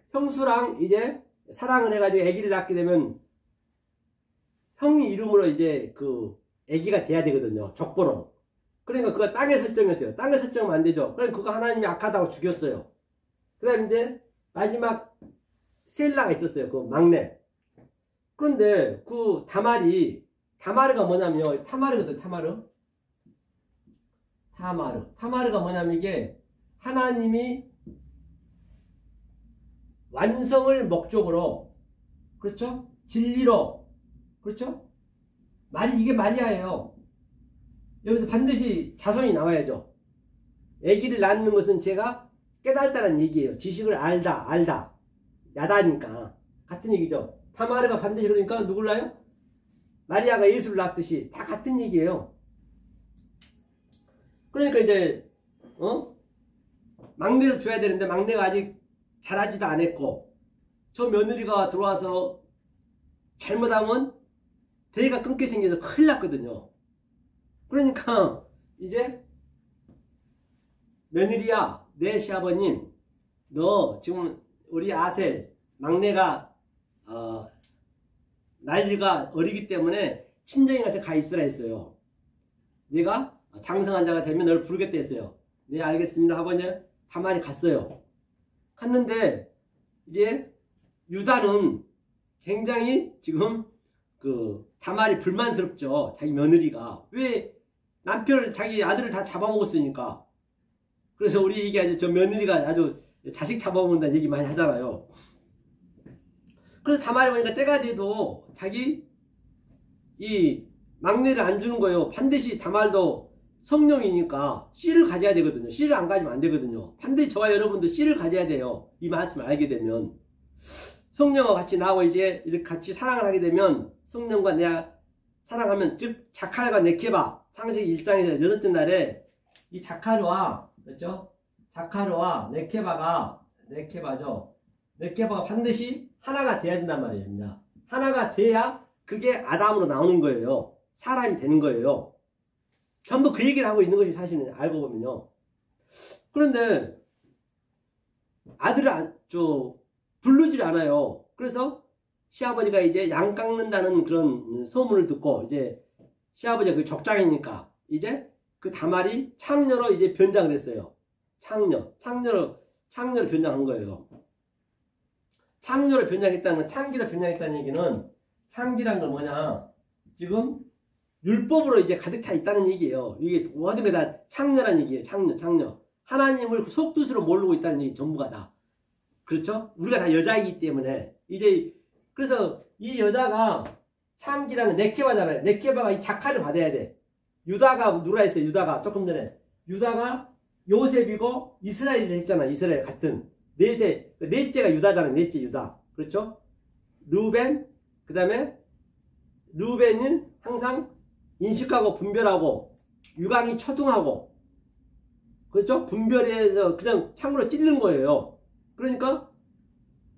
[SPEAKER 1] 형수랑 이제 사랑을 해가지고 아기를 낳게 되면 형이 이름으로 이제 그 아기가 돼야 되거든요. 족보로. 그러니까 그거 땅에 설정했어요. 땅에 설정하면 안 되죠. 그럼 그거 하나님이 악하다고 죽였어요. 그 다음에 이제 마지막 셀라가 있었어요. 그 막내. 그런데 그 다마르가 뭐냐면요. 타마르거든. 타마르가 뭐냐면 이게 하나님이 완성을 목적으로, 그렇죠? 진리로, 그렇죠? 이게 마리아예요. 여기서 반드시 자손이 나와야죠. 아기를 낳는 것은 제가 깨달다는 얘기예요. 지식을 알다. 야다니까. 같은 얘기죠. 타마르가 반드시 그러니까 누굴 낳아요? 마리아가 예수를 낳았듯이 다 같은 얘기예요. 그러니까 이제 막내를 줘야 되는데 막내가 아직 자라지도 않았고 저 며느리가 들어와서 잘못하면 대가 끊게 생겨서 큰일 났거든요. 그러니까 이제 며느리야, 내 시아버님, 너 지금 우리 아셀 막내가 나이가 어리기 때문에 친정에 가서 가 있으라 했어요. 내가 장성한 자가 되면 널 부르겠다 했어요. 네, 알겠습니다 하고 이제 다말이 갔어요. 갔는데 이제 유다는 굉장히 지금 그 다말이 불만스럽죠. 자기 며느리가 왜 남편을 자기 아들을 다 잡아먹었으니까. 그래서 우리 얘기하죠. 저 며느리가 아주 자식 잡아먹는다는 얘기 많이 하잖아요. 그래서 다말이 보니까 때가 돼도 자기 이 막내를 안 주는 거예요. 반드시 다말도 성령이니까 씨를 가져야 되거든요. 씨를 안 가지면 안 되거든요. 반드시 저와 여러분도 씨를 가져야 돼요. 이 말씀을 알게 되면. 성령과 같이 나하고 이제 이렇게 같이 사랑을 하게 되면 성령과 내가 사랑하면 즉 자칼과 네케바 창세기 1장에서 6째 날에 이 자카르와 그렇죠? 자카르와 네케바죠. 네케바가 반드시 하나가 돼야 된단 말입니다. 하나가 돼야 그게 아담으로 나오는 거예요. 사람이 되는 거예요. 전부 그 얘기를 하고 있는 것이 사실은 알고 보면요. 그런데 아들을 부르질 않아요. 그래서 시아버지가 이제 양 깎는다는 그런 소문을 듣고 이제 시아버지가 그 적장이니까 이제 그 다말이 창녀로 이제 변장을 했어요. 창녀로 변장한 거예요. 창녀로 변장했다는 건 창기로 변장했다는 얘기는 창기란 건 뭐냐? 지금 율법으로 이제 가득 차 있다는 얘기예요. 이게 모든 게 다 창녀란 얘기예요. 창녀. 하나님을 속뜻으로 모르고 있다는 얘기 전부가 다. 그렇죠? 우리가 다 여자이기 때문에 이제 그래서 이 여자가 창기라는 네케바잖아요. 네케바가 이 자카를 받아야 돼. 유다가 누가 했어요? 유다가 조금 전에 유다가 요셉이고 이스라엘을 했잖아. 이스라엘 같은 넷째가 유다잖아요. 넷째 유다. 그렇죠? 루벤 그 다음에 루벤은 항상 인식하고 분별하고 유광이 초등하고 그렇죠? 분별해서 그냥 창으로 찔른 거예요. 그러니까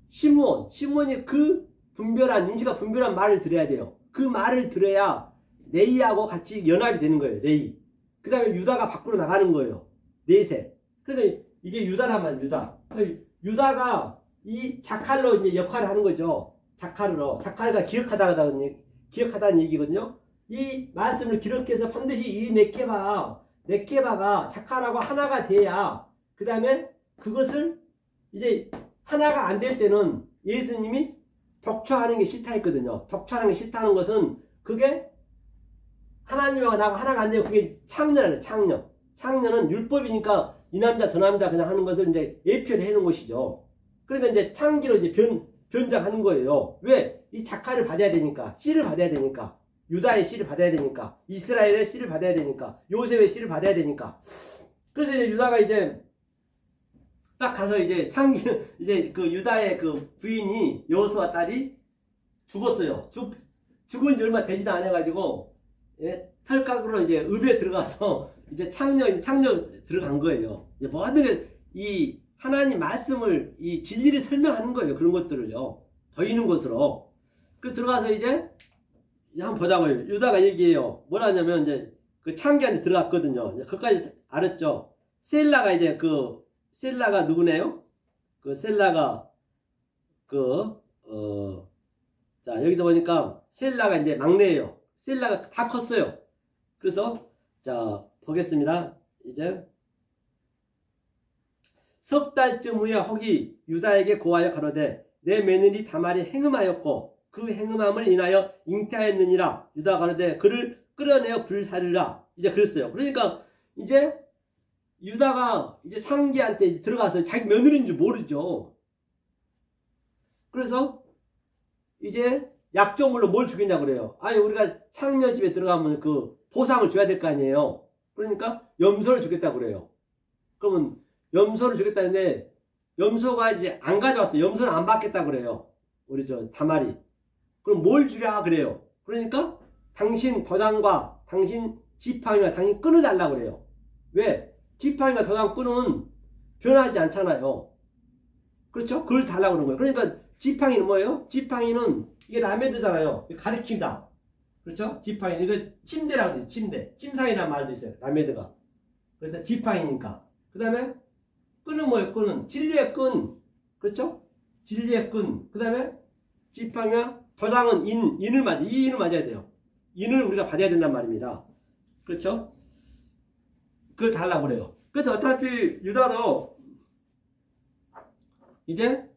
[SPEAKER 1] 시므온이 그 인식과 분별한 말을 들어야 돼요. 그 말을 들어야 레이하고 같이 연합이 되는 거예요. 레이. 그 다음에 유다가 밖으로 나가는 거예요. 넷에. 그러니까 이게 유다란 말이에요. 유다가 이 자칼로 이제 역할을 하는 거죠. 자칼가 기억하다는 얘기거든요. 이 말씀을 기록해서 반드시 이 네케바가 자칼하고 하나가 돼야 그 다음에 그것을 이제 하나가 안 될 때는 예수님이 독처하는 게 싫다 했거든요. 독처하는 게 싫다는 것은 그게 하나님하고 나하고 하나가 안 되면 그게 창녀라는 창녀. 창녀는 율법이니까 이 남자 저 남자 그냥 하는 것을 이제 예표를 해놓은 것이죠. 그러니까 이제 창기로 이제 변장하는 거예요. 왜? 이 자카를 받아야 되니까. 씨를 받아야 되니까. 유다의 씨를 받아야 되니까. 이스라엘의 씨를 받아야 되니까. 요셉의 씨를 받아야 되니까. 그래서 이제 유다가 이제 딱 가서 이제 이제 그 유다의 그 부인이 여호수아 딸이 죽었어요. 죽은 지 얼마 되지도 않아가지고, 예, 털깍으로 이제 읍에 들어가서 이제 창녀 들어간 거예요. 이제 모든 게 이 하나님 말씀을 이 진리를 설명하는 거예요. 그런 것들을요. 더 있는 곳으로. 그 들어가서 이제 한번 보자고요. 유다가 얘기해요. 뭐라 하냐면 이제 그 창기한테 들어갔거든요. 그까지 알았죠. 셀라가 누구네요? 셀라가 자 여기서 보니까 셀라가 이제 막내예요. 셀라가 다 컸어요. 그래서 자 보겠습니다. 이제 석 달쯤 후에 혹이 유다에게 고하여 가로되 내 며느리 다말이 행음하였고 그 행음함을 인하여 잉태하였느니라. 유다가 가로되 그를 끌어내어 불사르라. 이제 그랬어요. 그러니까 이제 유다가 이제 창기한테 들어가서 자기 며느리인 줄 모르죠. 그래서 이제 약조물로 뭘 주겠냐 그래요. 아니 우리가 창녀 집에 들어가면 그 보상을 줘야 될 거 아니에요. 그러니까 염소를 주겠다고 그래요. 그러면 염소를 주겠다는데 염소가 이제 안 가져왔어요. 염소는 안 받겠다고 그래요. 우리 저 다말이. 그럼 뭘 주랴 그래요. 그러니까 당신 도장과 당신 지팡이와 당신 끈을 달라고 그래요. 왜? 지팡이가 도장 끈은 변하지 않잖아요. 그렇죠? 그걸 달라고 그러는 거예요. 그러니까 지팡이는 뭐예요? 지팡이는 이게 라메드잖아요. 가리킨다. 그렇죠? 지팡이. 이거 침대라고 해요. 침대. 침상이라는 말도 있어요. 라메드가. 그렇죠? 지팡이니까. 그 다음에 끈은 뭐예요? 끈은 진리의 끈. 그렇죠? 진리의 끈. 그 다음에 지팡이와 도장은 인을 맞아요. 이 인을 맞아야 돼요. 인을 우리가 받아야 된단 말입니다. 그렇죠? 그걸 달라고 그래요. 그래서 어차피 유다도 이제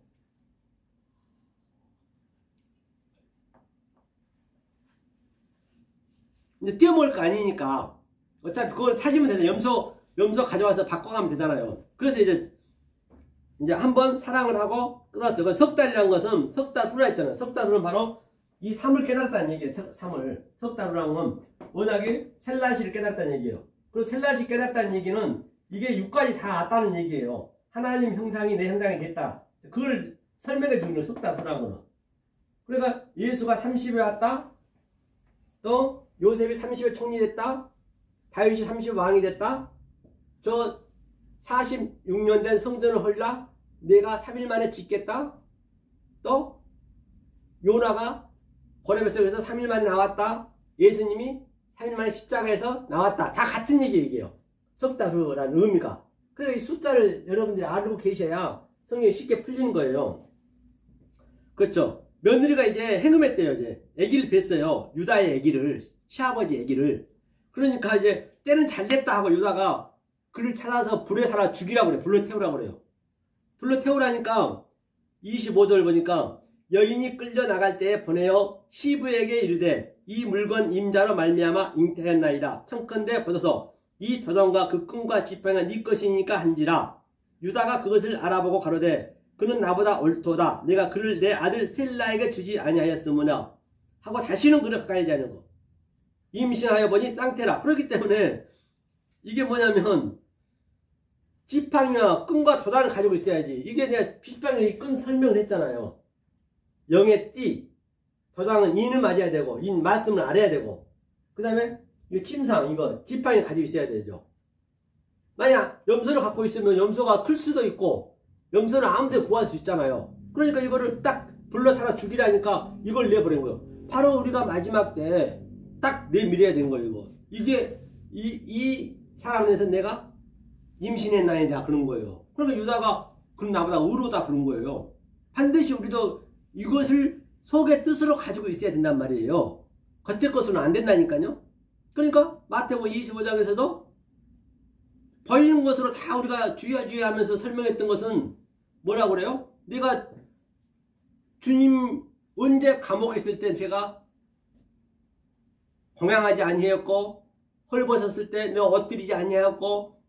[SPEAKER 1] 떼어먹을 거 아니니까 어차피 그걸 찾으면 되잖아요. 염소 가져와서 바꿔가면 되잖아요. 그래서 이제 한번 사랑을 하고 끊었어요. 그 석 달이라는 것은 석 달 후라 했잖아요. 석 달 후는 바로 이 삶을 깨달았다는 얘기예요. 삶을. 석 달 후라는 건 워낙에 셀라시를 깨달았다는 얘기예요. 그리고 셀라시 깨달았다는 얘기는 이게 6까지 다 왔다는 얘기예요. 하나님 형상이 내 형상이 됐다. 그걸 설명해 주는 석 달 후라는 거는. 그러니까 예수가 30에 왔다. 또 요셉이 30에 총리 됐다. 다윗이 30에 왕이 됐다. 저 46년 된 성전을 헐라 내가 3일 만에 짓겠다. 또 요나가 고레베스에서 3일 만에 나왔다. 예수님이 3일 만에 십자가에서 나왔다. 다 같은 얘기예요. 석달후라는 의미가. 그래서 이 숫자를 여러분들이 알고 계셔야 성경이 쉽게 풀리는 거예요. 그렇죠. 며느리가 이제 행음했대요. 이제 아기를 뵀어요. 유다의 아기를, 시아버지 아기를. 그러니까 이제 때는 잘 됐다 하고 유다가 그를 찾아서 불에 살아 죽이라고 그래요. 불로 태우라고 그래요. 불로 태우라니까 25절 보니까 여인이 끌려 나갈 때에 보내어 시부에게 이르되 이 물건 임자로 말미암아 잉태했나이다. 청컨대 보소서 이 도장과 그 끈과 지팡이가 네 것이니까 한지라. 유다가 그것을 알아보고 가로되 그는 나보다 옳도다. 내가 그를 내 아들 셀라에게 주지 아니하였으므나 하고 다시는 그를 가까이 하지 않고 임신하여 보니 쌍태라. 그렇기 때문에 이게 뭐냐면 지팡이와 끈과 도장을 가지고 있어야지. 이게 내가 지팡이 끈 설명을 했잖아요. 영의 띠, 도장은 인을 맞아야 되고 인 말씀을 알아야 되고 그 다음에 이 침상 이거 지팡이 가지고 있어야 되죠. 만약 염소를 갖고 있으면 염소가 클 수도 있고 염소는 아무 데 구할 수 있잖아요. 그러니까 이거를 딱 불러 살아 죽이라니까 이걸 내버린 거예요. 바로 우리가 마지막 때 딱 내밀어야 되는 거예요. 이거. 이게 이 사람에서 내가 임신했나이다 그런 거예요. 그러니까 유다가 그럼 나보다 의로다 그런 거예요. 반드시 우리도 이것을 속의 뜻으로 가지고 있어야 된단 말이에요. 겉의 것으로는 안 된다니까요. 그러니까 마태복음 25장에서도 보이는 것으로 다 우리가 주여 하면서 설명했던 것은 뭐라고 그래요? 내가 주님 언제 감옥에 있을 때 제가 공양하지 아니하였고 헐벗었을 때 내가 엎드리지 아니하였고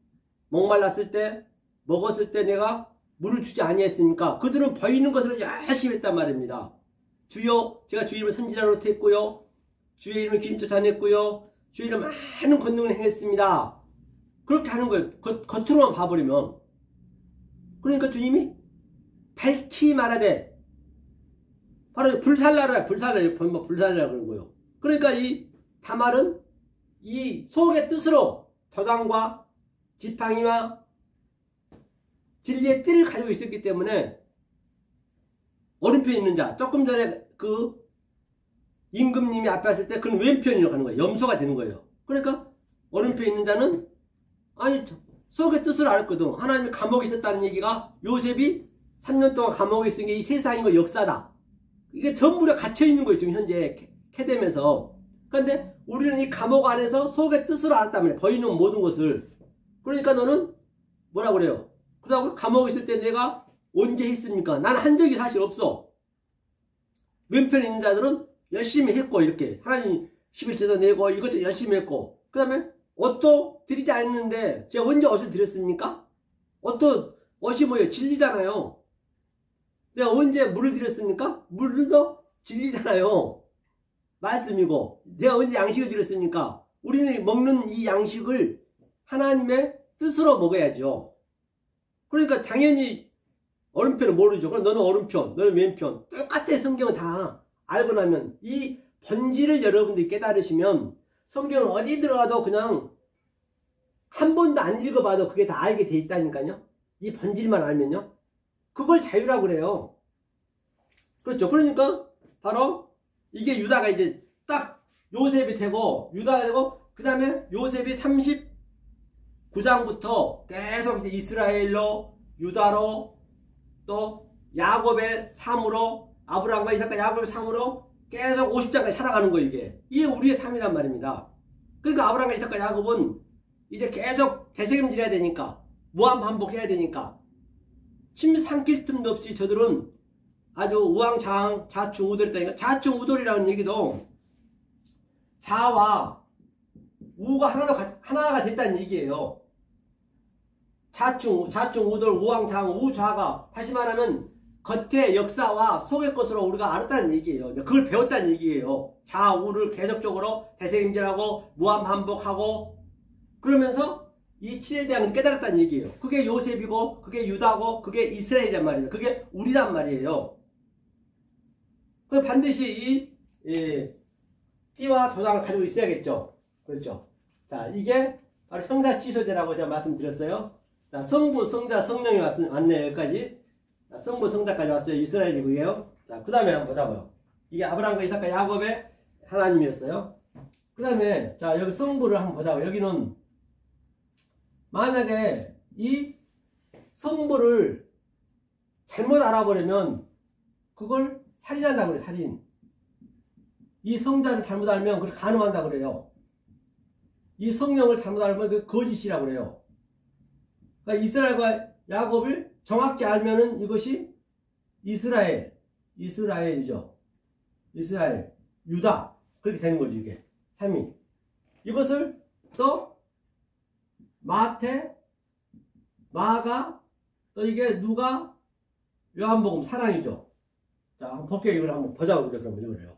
[SPEAKER 1] 목말랐을 때 먹었을 때 내가 물을 주지 아니했으니까 그들은 보이는 것으로 열심히 했단 말입니다. 주여 제가 주의 이름을 선지자로 했고요. 주의 이름을 기름 쫓아냈고요. 주의 이름 많은 권능을 행했습니다. 그렇게 하는 거예요. 겉으로만 봐버리면. 그러니까 주님이 밝히 말하되 바로 불살라라 불살라라고 그런 거예요. 그러니까 이 다말은 이 속의 뜻으로 도장과 지팡이와 진리의 띠를 가지고 있었기 때문에 오른편에 있는 자 조금 전에 그 임금님이 앞에 왔을 때 그는 왼편이라고 하는 거예요. 염소가 되는 거예요. 그러니까 오른편에 있는 자는 아니 속의 뜻을 알거든. 하나님이 감옥에 있었다는 얘기가 요셉이 3년 동안 감옥에 있은 게 이 세상이고 역사다. 이게 전부 다 갇혀있는 거예요. 지금 현재 캐되면서. 그런데 우리는 이 감옥 안에서 속의 뜻으로 알았단 말이에요. 보이는 모든 것을. 그러니까 너는 뭐라 그래요? 그다음 감옥에 있을 때 내가 언제 했습니까? 나는 한 적이 사실 없어. 왼편에 있는 자들은 열심히 했고 이렇게 하나님 11조도 내고 이것저것 열심히 했고 그 다음에 옷도 드리지 않았는데 제가 언제 옷을 드렸습니까? 옷이 뭐예요? 진리잖아요. 내가 언제 물을 드렸습니까? 물도 진리잖아요. 말씀이고 내가 언제 양식을 드렸습니까? 우리는 먹는 이 양식을 하나님의 뜻으로 먹어야죠. 그러니까 당연히 오른편은 모르죠. 그럼 너는 오른편, 너는 왼편. 똑같아. 성경은 다 알고 나면 이 본질을 여러분들이 깨달으시면 성경은 어디 들어가도 그냥 한 번도 안 읽어봐도 그게 다 알게 돼 있다니까요. 이 본질만 알면요. 그걸 자유라고 그래요. 그렇죠. 그러니까 바로 이게 유다가 이제 딱 요셉이 되고 유다가 되고 그 다음에 요셉이 39장부터 계속 이제 이스라엘로 유다로 또 야곱의 삶으로 아브라함과 이삭과 야곱의 삶으로 계속 50장까지 살아가는 거예요. 이게 우리의 삶이란 말입니다. 그러니까 아브라함과 이삭과 야곱은 이제 계속 되새김질해야 되니까 무한 반복해야 되니까 침 삼킬 틈도 없이 저들은 아주 우왕좌왕 좌충우돌했다니까. 좌충우돌이라는 얘기도 자와 우가 하나가 됐다는 얘기예요. 좌충우돌 우왕좌왕 우좌가 다시 말하면 겉의 역사와 속의 것으로 우리가 알았다는 얘기예요. 그걸 배웠다는 얘기예요. 좌우를 계속적으로 되새김질하고 무한 반복하고 그러면서 이치에 대한 깨달았다는 얘기예요. 그게 요셉이고 그게 유다고 그게 이스라엘이란 말이에요. 그게 우리란 말이에요. 그럼 반드시 이 띠와 도장을 가지고 있어야겠죠. 그렇죠. 자, 이게 바로 형사취소제라고 제가 말씀드렸어요. 자, 성부, 성자, 성령이 왔네요. 여기까지. 자, 성부, 성자까지 왔어요. 이스라엘이고요. 자, 그 다음에 한번 보자고요. 이게 아브라함과 이삭과 야곱의 하나님이었어요. 그 다음에 자, 여기 성부를 한번 보자고요. 여기는 만약에 이 성부를 잘못 알아버리면 그걸 살인한다고 그래요. 살인. 이 성자를 잘못 알면 그걸 간음한다고 그래요. 이 성령을 잘못 알면 그 거짓이라고 그래요. 그러니까 이스라엘과 야곱을 정확히 알면은 이것이 이스라엘이죠. 이스라엘, 유다. 그렇게 되는 거죠, 이게. 3위. 이것을 또 마태, 마가, 또 이게 누가, 요한복음, 사랑이죠. 자, 한번 볼게요. 이걸 한번 보자고 그래. 그러면 이거래요.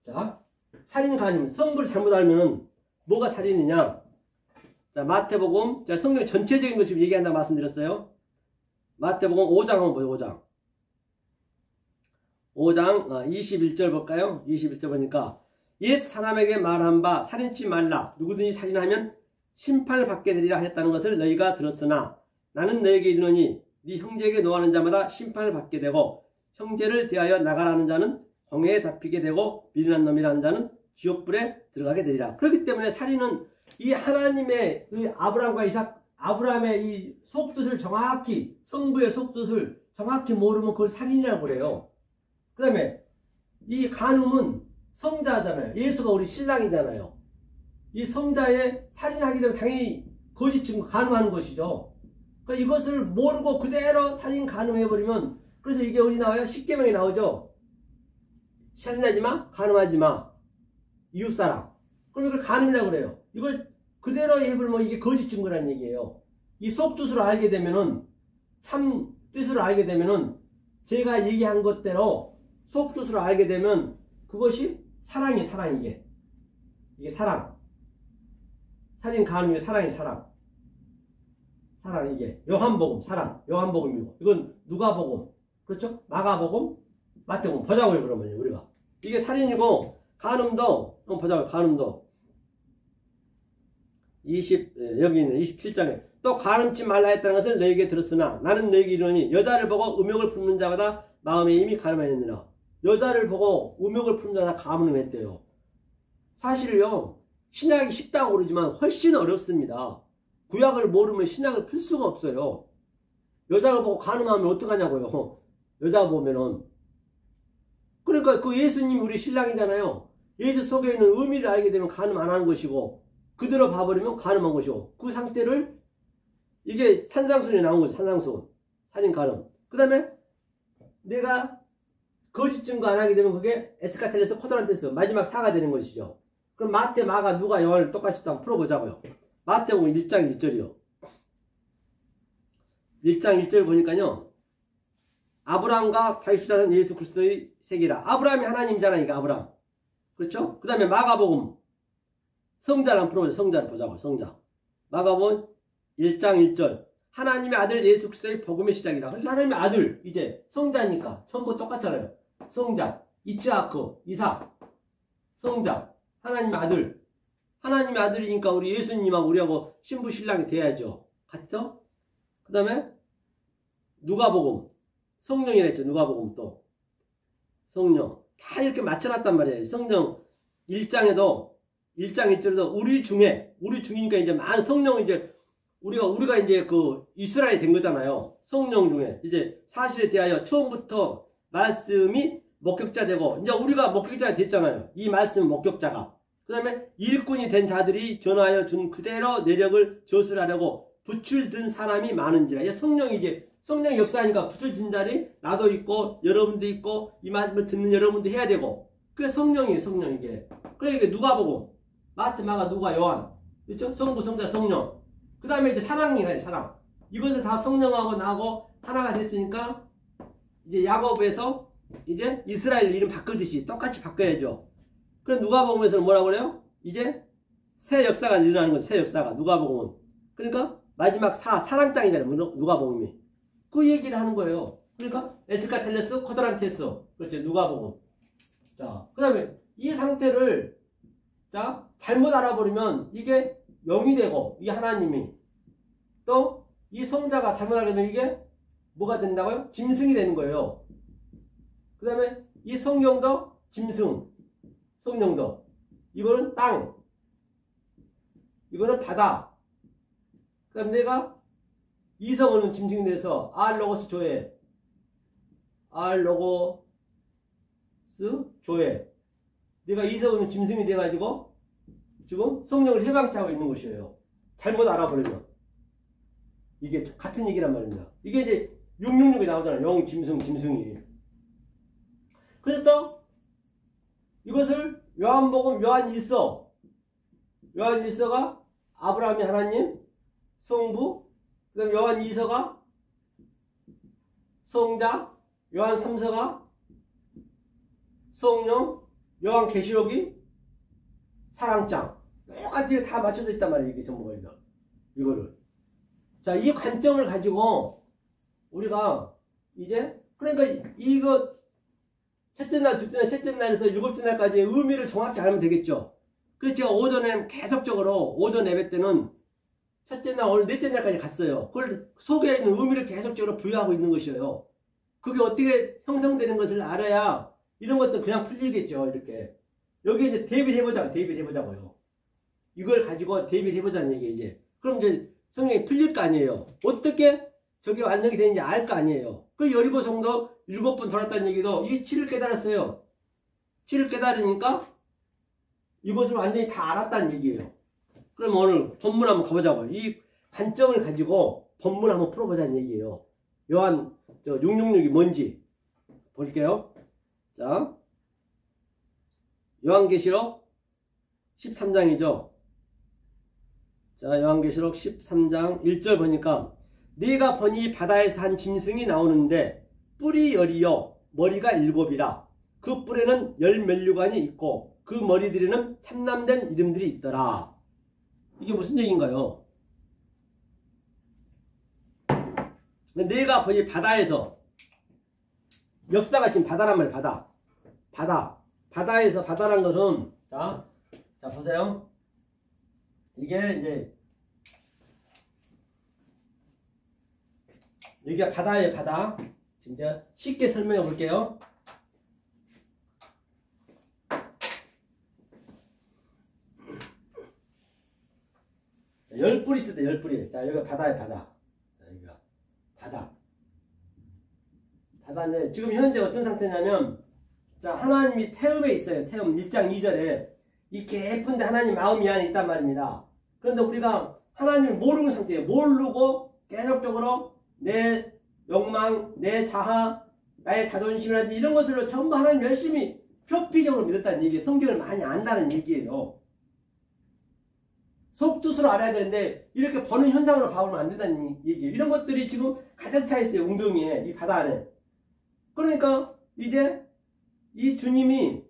[SPEAKER 1] 자, 살인 간음, 성부를 잘못 알면은 뭐가 살인이냐? 자, 마태복음, 자, 성경 전체적인 걸 지금 얘기한다고 말씀드렸어요. 마태복음 5장 한번 보죠, 5장. 5장 21절 볼까요? 21절 보니까 옛 사람에게 말한 바 살인치 말라. 누구든지 살인하면 심판을 받게 되리라 했다는 것을 너희가 들었으나 나는 너희에게 이르노니 네 형제에게 노하는 자마다 심판을 받게 되고 형제를 대하여 나가라는 자는 공회에 잡히게 되고 미련한 놈이라는 자는 지옥불에 들어가게 되리라. 그렇기 때문에 살인은 이 하나님의 이 아브라함과 이삭, 아브라함의 이 속뜻을 정확히, 성부의 속뜻을 정확히 모르면 그걸 살인이라고 그래요. 그 다음에 이 간음은 성자잖아요. 예수가 우리 신랑이잖아요. 이 성자의 살인하게 되면 당연히 거짓 증거, 간음하는 것이죠. 그러니까 이것을 모르고 그대로 살인 간음해버리면, 그래서 이게 어디 나와요? 십계명에 나오죠. 살인하지 마, 간음하지 마, 이웃사랑. 그럼 이걸 간음이라고 그래요. 이걸 그대로 해버리면 이게 거짓 증거라는 얘기예요. 이 속뜻으로 알게 되면은, 참 뜻으로 알게 되면은, 제가 얘기한 것대로 속뜻으로 알게 되면 그것이 사랑이에요. 사랑. 이게 사랑. 살인 간음이 사랑이 사랑. 사랑. 이게 요한복음 사랑. 요한복음이고, 이건 누가복음, 그렇죠? 마가복음, 마태복음. 보자고요. 그러면 우리가 이게 살인이고, 간음도 한번 보자고요. 간음도 여기 있는 27장에 또 간음치 말라 했다는 것을 너에게 들었으나 나는 너에게 이르노니 여자를 보고 음욕을 품는 자마다 마음에 이미 간음하였느니라. 여자를 보고 음욕을 품는 자가 간음을 했대요. 사실요, 신약이 쉽다고 그러지만 훨씬 어렵습니다. 구약을 모르면 신약을 풀 수가 없어요. 여자를 보고 간음하면 어떡하냐고요. 여자 보면은. 그러니까 그 예수님이 우리 신랑이잖아요. 예수 속에 있는 의미를 알게 되면 간음 안 하는 것이고, 그대로 봐버리면 간음한 것이고, 그 상태를, 이게 산상순이 나온 거죠. 산상순. 살인 간음. 그 다음에 내가 거짓 증거 안 하게 되면 그게 에스카텔레스 코드란테스, 마지막 사가 되는 것이죠. 그럼 마태, 마가, 누가, 요한을 똑같이 또 한번 풀어보자고요. 마태복음 1장 1절이요. 1장 1절 보니까요, 아브라함과 다윗이라는 예수 그리스도의 세계라. 아브라함이 하나님이잖아요. 이게 아브라함. 그렇죠? 그 다음에 마가복음 성자를 한번 풀어보자. 성자를 보자고. 성자. 마가복음 1장 1절. 하나님의 아들 예수 그리스도의 복음의 시작이라. 그러니까 하나님의 아들, 이제 성자니까 전부 똑같잖아요. 성자, 이츠하크, 이삭, 성자, 하나님의 아들. 하나님의 아들이니까 우리 예수님하고 우리하고 신부 신랑이 돼야죠. 같죠? 그 다음에 누가복음, 성령이라 했죠. 누가복음 또 성령 다 이렇게 맞춰놨단 말이에요. 성령 1장에도 1장 1절에도 우리 중이니까 이제 많은 성령, 이제 우리가 이제 그 이스라엘이 된 거잖아요. 성령 중에 이제 사실에 대하여 처음부터 말씀이 목격자 되고, 이제 우리가 목격자가 됐잖아요. 이 말씀 목격자가. 그 다음에 일꾼이 된 자들이 전하여 준 그대로 내력을 저술하려고 붓을 든 사람이 많은지라. 이제 성령이 역사하니까 붓을 든 자리 나도 있고 여러분도 있고 이 말씀을 듣는 여러분도 해야 되고, 그게 성령이에요. 성령. 이게 그러니까 누가복음, 마태, 마가, 누가, 요한, 그렇죠? 성부, 성자, 성령. 그 다음에 이제 사랑이에요. 사랑. 이것을 다 성령하고 나하고 하나가 됐으니까 이제 야곱에서 이제 이스라엘 이름 바꾸듯이 똑같이 바꿔야죠. 그래서 누가복음에서는 뭐라고 그래요? 이제 새 역사가 일어나는 거죠. 새 역사가. 누가복음은. 그러니까 마지막 사랑장이잖아요. 누가복음이. 그 얘기를 하는 거예요. 그러니까 에스카텔레스, 코드란테스. 그렇죠. 누가복음. 자, 그 다음에 이 상태를 자 잘못 알아버리면 이게 영이 되고, 이 하나님이 또 이 성자가 잘못 알게 되면 이게 뭐가 된다고요? 짐승이 되는 거예요. 그 다음에 이 성령도 짐승, 성령도. 이거는 땅, 이거는 바다. 그 다음에 내가 이성은 짐승이 돼서 알로고스 조회, 알로고스 조회. 내가 이성은 짐승이 돼가지고 지금 성령을 해방치하고 있는 것이에요. 잘못 알아버리면. 이게 같은 얘기란 말입니다. 이게 이제 666이 나오잖아요. 영, 짐승, 짐승이. 그래서 또 이것을 요한복음, 요한일서가 아브라함이 하나님, 성부, 그 다음에 요한이서가 성자, 요한3서가 성령, 요한계시록이 사랑장. 똑같이 다 맞춰져 있단 말이에요. 이게 전부가 이거를. 자, 이 관점을 가지고 우리가 이제, 그러니까 이거 첫째 날, 둘째 날, 셋째 날에서 일곱째 날까지의 의미를 정확히 알면 되겠죠. 그래서 제가 오전에 계속적으로, 오전 예배 때는 첫째 날, 오늘 넷째 날까지 갔어요. 그걸 속에 있는 의미를 계속적으로 부여하고 있는 것이에요. 그게 어떻게 형성되는 것을 알아야 이런 것도 그냥 풀리겠죠. 이렇게. 여기 이제 대비해보자고요. 이걸 가지고 대비해보자는 얘기예요, 이제. 그럼 이제 성령이 풀릴 거 아니에요. 어떻게 저게 완성이 되는지 알 거 아니에요. 그 여리고성도 7번 돌았다는 얘기도 이 7을 깨달았어요. 7을 깨달으니까 이것을 완전히 다 알았다는 얘기예요. 그럼 오늘 본문 한번 가보자고요. 이 관점을 가지고 본문 한번 풀어보자는 얘기예요. 요한 666이 뭔지 볼게요. 자, 요한계시록 13장이죠. 자, 요한계시록 13장 1절 보니까 네가 보니 바다에서 한 짐승이 나오는데 뿔이 10이요 머리가 7이라. 그 뿔에는 10면류관이 있고 그 머리들에는 탐남된 이름들이 있더라. 이게 무슨 얘기인가요? 내가 보니 바다에서, 역사가 지금 바다란 말이에요. 바다에서, 바다란 것은 자 보세요. 이게 이제 여기가 바다예요. 바다. 지금 제가 쉽게 설명해 볼게요. 열 뿔이 있을 때, 10뿔이. 자, 여기가 바다예요. 바다. 자, 여기가 바다. 바다인데 지금 현재 어떤 상태냐면, 자, 하나님이 태음에 있어요. 태음 1장 2절에 이 깊은데 하나님 마음이 안에 있단 말입니다. 그런데 우리가 하나님을 모르는 상태예요. 모르고 계속적으로 내 욕망, 내 자아, 나의 자존심이라든지 이런 것으로 전부 하나님 열심히 표피적으로 믿었다는 얘기예요. 성경을 많이 안다는 얘기예요. 속뜻으로 알아야 되는데 이렇게 보는 현상으로 봐오면 안 된다는 얘기예요. 이런 것들이 지금 가득 차 있어요. 웅덩이에, 이 바다 안에. 그러니까 이제 이 주님이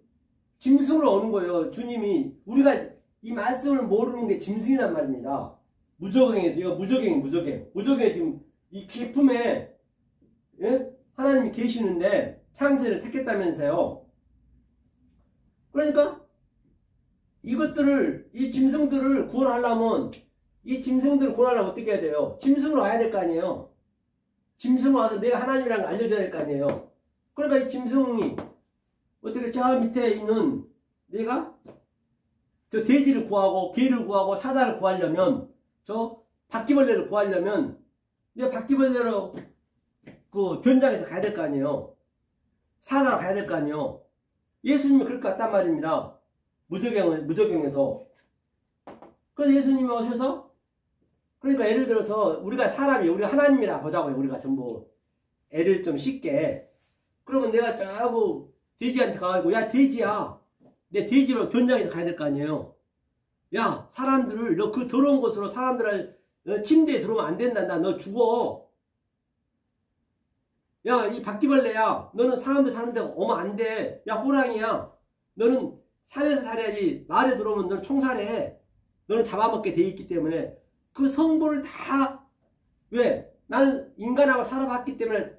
[SPEAKER 1] 짐승으로 오는 거예요. 주님이, 우리가 이 말씀을 모르는 게 짐승이란 말입니다. 무적행에서 이거 무적행. 무적행 지금 이 기품에 예? 하나님이 계시는데 창세를 택했다면서요. 그러니까 이것들을 이 짐승들을 구원하려면 어떻게 해야 돼요? 짐승으로 와야 될 거 아니에요. 짐승으로 와서 내가 하나님이라는 걸 알려줘야 될 거 아니에요. 그러니까 이 짐승이 어떻게 저 밑에 있는 내가 저 돼지를 구하고 개를 구하고 사자를 구하려면 저 바퀴벌레를 구하려면 내가 바퀴벌레로 그 변장해서 가야 될 거 아니에요. 사자로 가야 될 거 아니에요. 예수님이 그럴 것 같단 말입니다. 무적행에서. 그래서 예수님이 오셔서 그러니까 예를 들어서 우리가 하나님이라 보자고요. 우리가 전부 애를 좀 쉽게. 그러면 내가 저하고 돼지한테 가가지고 야 돼지야 내 돼지로 변장해서 가야 될 거 아니에요. 야 사람들을 너 그 더러운 곳으로 사람들을 침대에 들어오면 안 된다. 너 죽어. 야 이 바퀴벌레야 너는 사람들 사는 데 오면 안 돼. 야 호랑이야 너는 산에서 살아야지. 마을에 들어오면 너는 총살해. 너는 잡아먹게 돼 있기 때문에 그 성분을 다 왜? 나는 인간하고 살아봤기 때문에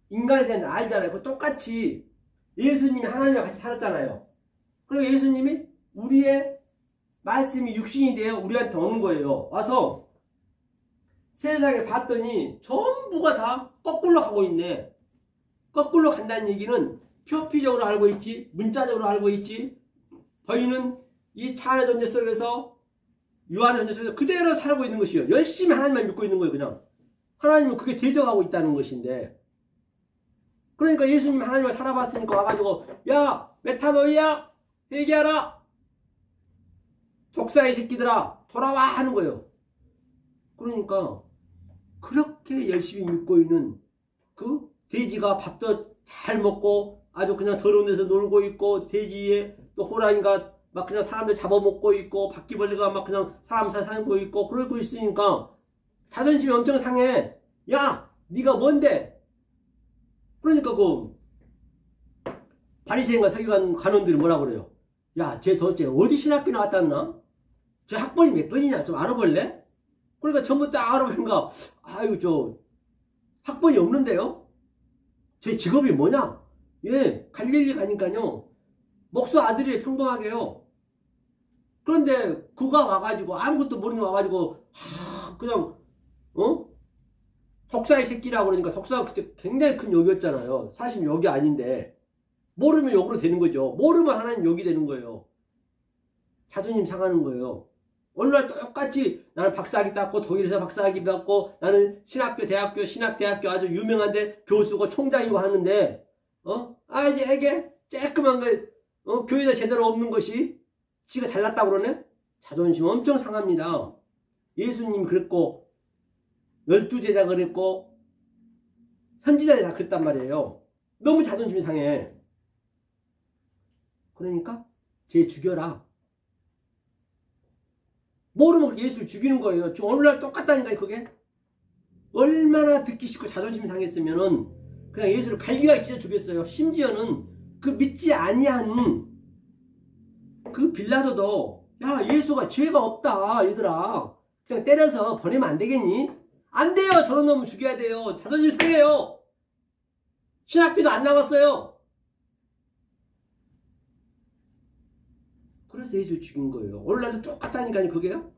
[SPEAKER 1] 인간에 대한 알잖아요. 그 똑같이 예수님이 하나님과 같이 살았잖아요. 그리고 예수님이 우리의 말씀이 육신이 되어 우리한테 오는 거예요. 와서 세상에 봤더니 전부가 다 거꾸로 가고 있네. 거꾸로 간다는 얘기는 표피적으로 알고 있지, 문자적으로 알고 있지. 저희는 이 차례 존재 속에서 유한의 존재 속에서 그대로 살고 있는 것이요. 열심히 하나님만 믿고 있는 거예요. 그냥 하나님은 그게 대적하고 있다는 것인데. 그러니까 예수님이 하나님을 살아봤으니까 와가지고 야 메타노이야 회개하라 독사의 새끼들아 돌아와 하는 거예요. 그러니까 그렇게 열심히 믿고 있는 그 돼지가 밥도 잘 먹고 아주 그냥 더러운 데서 놀고 있고 돼지에 또 호랑이가 막 그냥 사람들 잡아먹고 있고 바퀴벌레가 막 그냥 사람 살고 있고 그러고 있으니까 자존심이 엄청 상해. 야 네가 뭔데? 그러니까 그 바리새인과 서기관 관원들이 뭐라고 그래요? 야 쟤 도대체 어디 신학교 나왔다나? 쟤 학번이 몇 번이냐? 좀 알아볼래? 그러니까 전부 다 알아보니까 아유 저 학번이 없는데요? 제 직업이 뭐냐? 예 갈릴리 가니까요 목수 아들이 평범하게요. 그런데 그가 와가지고 아무것도 모르는 거 와가지고 그냥 독사의 새끼라고 그러니까 독사가 그때 굉장히 큰 욕이었잖아요. 사실 욕이 아닌데 모르면 욕으로 되는 거죠. 모르면 하나님 욕이 되는 거예요. 자존심 상하는 거예요. 오늘날 똑같이 나는 박사학위 땄고 독일에서 박사학위 땄고 나는 신학교 신학대학교 아주 유명한데 교수고 총장이고 하는데 이게 쬐끄만 거 교회에서 제대로 없는 것이 지가 잘났다고 그러네? 자존심 엄청 상합니다. 예수님이 그랬고 12제자 그랬고 선지자들이 다 그랬단 말이에요. 너무 자존심이 상해. 그러니까 쟤 죽여라. 모르면 그렇게 예수를 죽이는 거예요. 오늘날 똑같다니까요. 그게 얼마나 듣기 싫고 자존심이 상했으면은 그냥 예수를 갈기갈기 찢어 죽였어요. 심지어는 그 믿지 아니한 그 빌라도도 야 예수가 죄가 없다 얘들아 그냥 때려서 보내면 안 되겠니? 안 돼요. 저런 놈은 죽여야 돼요. 자존심 상해요. 신학비도 안 나왔어요. 그래서 예수를 죽인 거예요. 오늘날도 똑같다니까요. 그게요.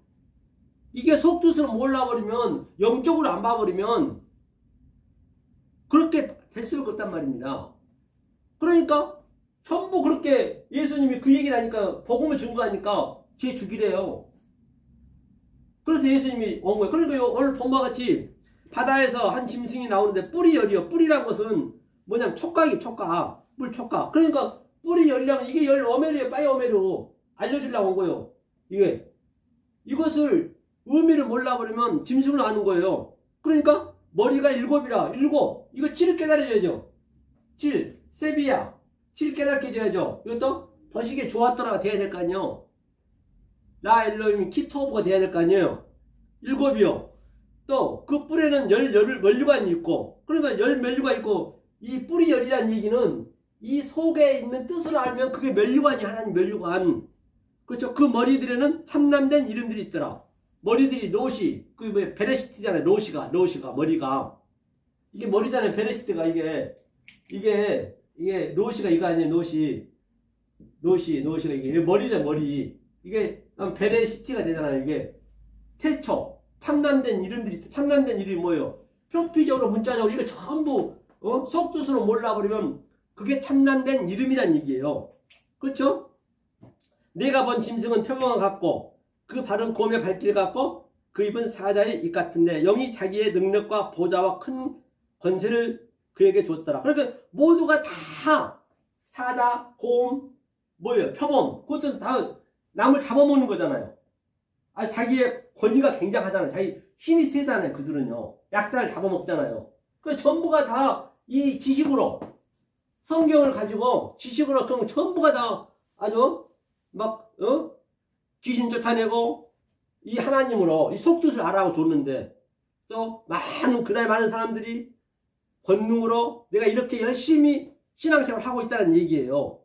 [SPEAKER 1] 이게 속뜻으로 몰라버리면 영적으로 안 봐버리면 그렇게 될 수밖에 없단 말입니다. 그러니까 전부 그렇게 예수님이 그 얘기를 하니까 복음을 증거하니까 쟤 죽이래요. 그래서 예수님이 온 거예요. 그러니까 오늘 본 바와 같이 바다에서 한 짐승이 나오는데 뿌리 열이요. 뿌리란 것은 뭐냐면 촉각이 촉각. 물 촉각. 그러니까 뿌리 열이라면 이게 열 오메르예요. 빠이 오메르. 알려주려고 온 거예요. 이것을 의미를 몰라버리면 짐승을 아는 거예요. 그러니까 머리가 7이라 7. 이거 7을 깨달아줘야죠. 7. 세비야. 7 깨닫게 해줘야죠. 이것도 버시게 좋았더라가 돼야 될 거 아니에요. 라 엘로힘 키토브가 돼야 될 거 아니에요. 7이요. 또 그 뿔에는 열 면류관이 있고 그러니까 열 면류가 있고 이 뿌리 열이라는 얘기는 이 속에 있는 뜻을 알면 그게 면류관이 하나님 면류관. 그렇죠? 그 머리들에는 참남된 이름들이 있더라. 머리들이 노시, 그 뭐 베레시트잖아요. 노시가 머리가 이게 머리잖아요. 베레시트가 이게 노시가 이거 아니에요. 노시가 이게 머리죠. 머리 이게 베레시티가 되잖아요. 이게 태초 참남된 이름들이 참남된 이름이 뭐예요? 표피적으로 문자적으로 이거 전부 속뜻으로 몰라버리면 그게 참남된 이름이란 얘기예요. 그렇죠? 내가 본 짐승은 표범과 같고 그 발은 곰의 발길 같고 그 입은 사자의 입 같은데 영이 자기의 능력과 보좌와 큰 권세를 그에게 줬더라. 그러니까 모두가 다 사자, 곰, 뭐예요? 표범. 그것은 다 남을 잡아먹는 거잖아요. 자기의 권위가 굉장하잖아요. 자기 힘이 세잖아요. 그들은요. 약자를 잡아먹잖아요. 그 전부가 다 이 지식으로 성경을 가지고 지식으로 그럼 전부가 다 아주 막 귀신 쫓아내고 이 하나님으로 이 속뜻을 알아고 줬는데 또 그날 많은 사람들이 권능으로 내가 이렇게 열심히 신앙생활을 하고 있다는 얘기예요.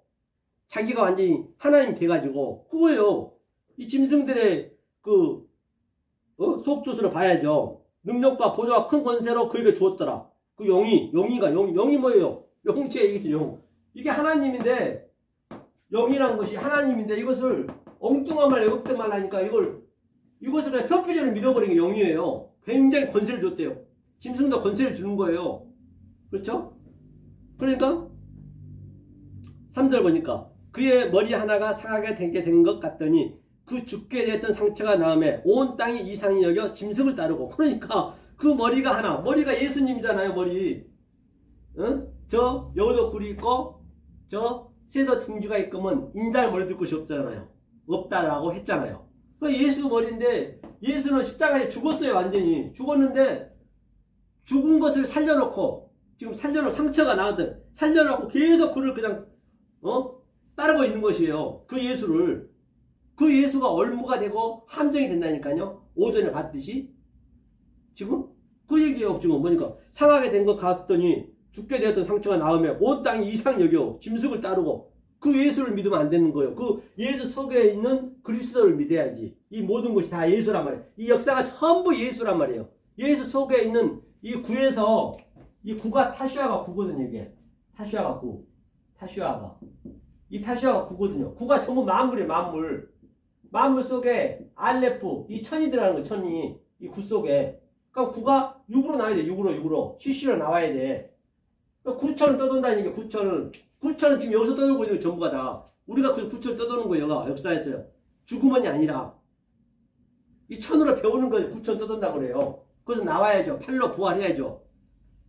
[SPEAKER 1] 자기가 완전히 하나님 돼가지고 그거예요. 이 짐승들의 그 속뜻으로 봐야죠. 능력과 보좌와 큰 권세로 그에게 주었더라. 그 영이 뭐예요? 영체 이게 영. 이게 하나님인데 영이란 것이 하나님인데 이것을 엉뚱한 말 외국된 말 하니까 이것을 그냥 표피적으로 믿어버린 게 영이에요. 굉장히 권세를 줬대요. 짐승도 권세를 주는 거예요. 그렇죠? 그러니까 3절 보니까 그의 머리 하나가 상하게 되게 된 것 같더니 그 죽게 되었던 상처가 나음에 온 땅이 이상히 여겨 짐승을 따르고 그러니까 그 머리가 하나 머리가 예수님이잖아요. 머리 저 여우도 굴이 있고 저 새도 등주가 있으면 인자를 머리 들 곳이 없잖아요. 없다라고 했잖아요. 예수 머리인데 예수는 십자가에 죽었어요. 완전히 죽었는데 죽은 것을 살려놓고 지금 살려놓고 상처가 나거든. 살려놓고 계속 그를 그냥 따르고 있는 것이에요. 그 예수를. 그 예수가 얼무가 되고 함정이 된다니까요. 오전에 봤듯이. 지금 그 얘기예요. 지금 뭐니까 상하게 된 것 같더니 죽게 되었던 상처가 나오면 온 땅이 이상 여겨 짐승을 따르고 그 예수를 믿으면 안 되는 거예요. 그 예수 속에 있는 그리스도를 믿어야지. 이 모든 것이 다 예수란 말이에요. 이 역사가 전부 예수란 말이에요. 예수 속에 있는 이 구에서 이 구가 타슈아가 구거든요. 이게 타슈아가 구. 이 타슈아가 구거든요. 구가 전부 만물이에요. 만물 속에 알레프 이 천이 들어가는 거 천이 이 구 속에 그러니까 구가 6으로 나와야 돼. 6으로 CC로 나와야 돼. 그러니까 9천을 떠돈다는 게 9천은 지금 여기서 떠돌고 있는 게 전부가 다 우리가 그 9천을 떠도는 거예요. 역사에서요. 죽으면이 아니라 이 천으로 배우는 걸 9천 떠돈다고 그래요. 그래서 나와야죠. 팔로 부활해야죠.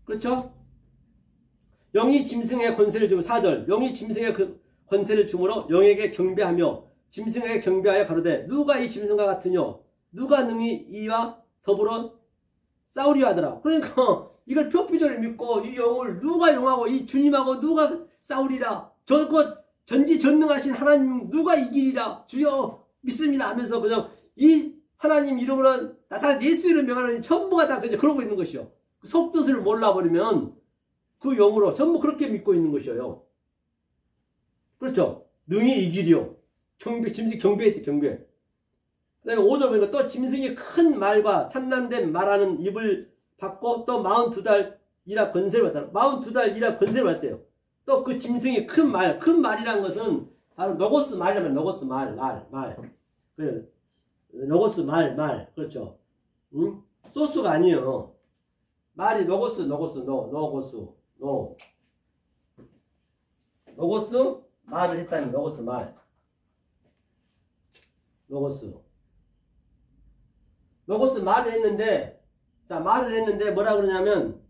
[SPEAKER 1] 그렇죠? 영이 짐승의 권세를 주고 4절 영이 짐승의 그 권세를 주므로 영에게 경배하며 짐승에게 경배하여 가로되 누가 이 짐승과 같으뇨 누가 능히 이와 더불어 싸우려 하더라. 그러니까 이걸 표피적으로 믿고 이 영을 누가 용하고 이 주님하고 누가 싸우리라. 저것 전지전능하신 하나님 누가 이기리라. 주여 믿습니다 하면서 그냥 이 하나님 이름으로 나사렛 예수 이름 명하는 전부가 다 그냥 그러고 있는 것이요. 그 속뜻을 몰라버리면 그 영으로 전부 그렇게 믿고 있는 것이에요. 그렇죠? 능히 이기리요. 짐승 경배했대. 경배. 그 다음에 5절 보니까 또 짐승이 큰 말과 탐난된 말하는 입을 받고 또 42달이라 권세를 받았다. 42달이라 권세를 받았대요. 또 그 짐승이 큰 말이란 것은 바로 노고스 말이라면 노고스 말. 그래. 노고스 말. 그렇죠. 응? 소스가 아니에요. 말이 노고스 말을 했다니 노고스 말. 노고스 말을 했는데 뭐라 그러냐면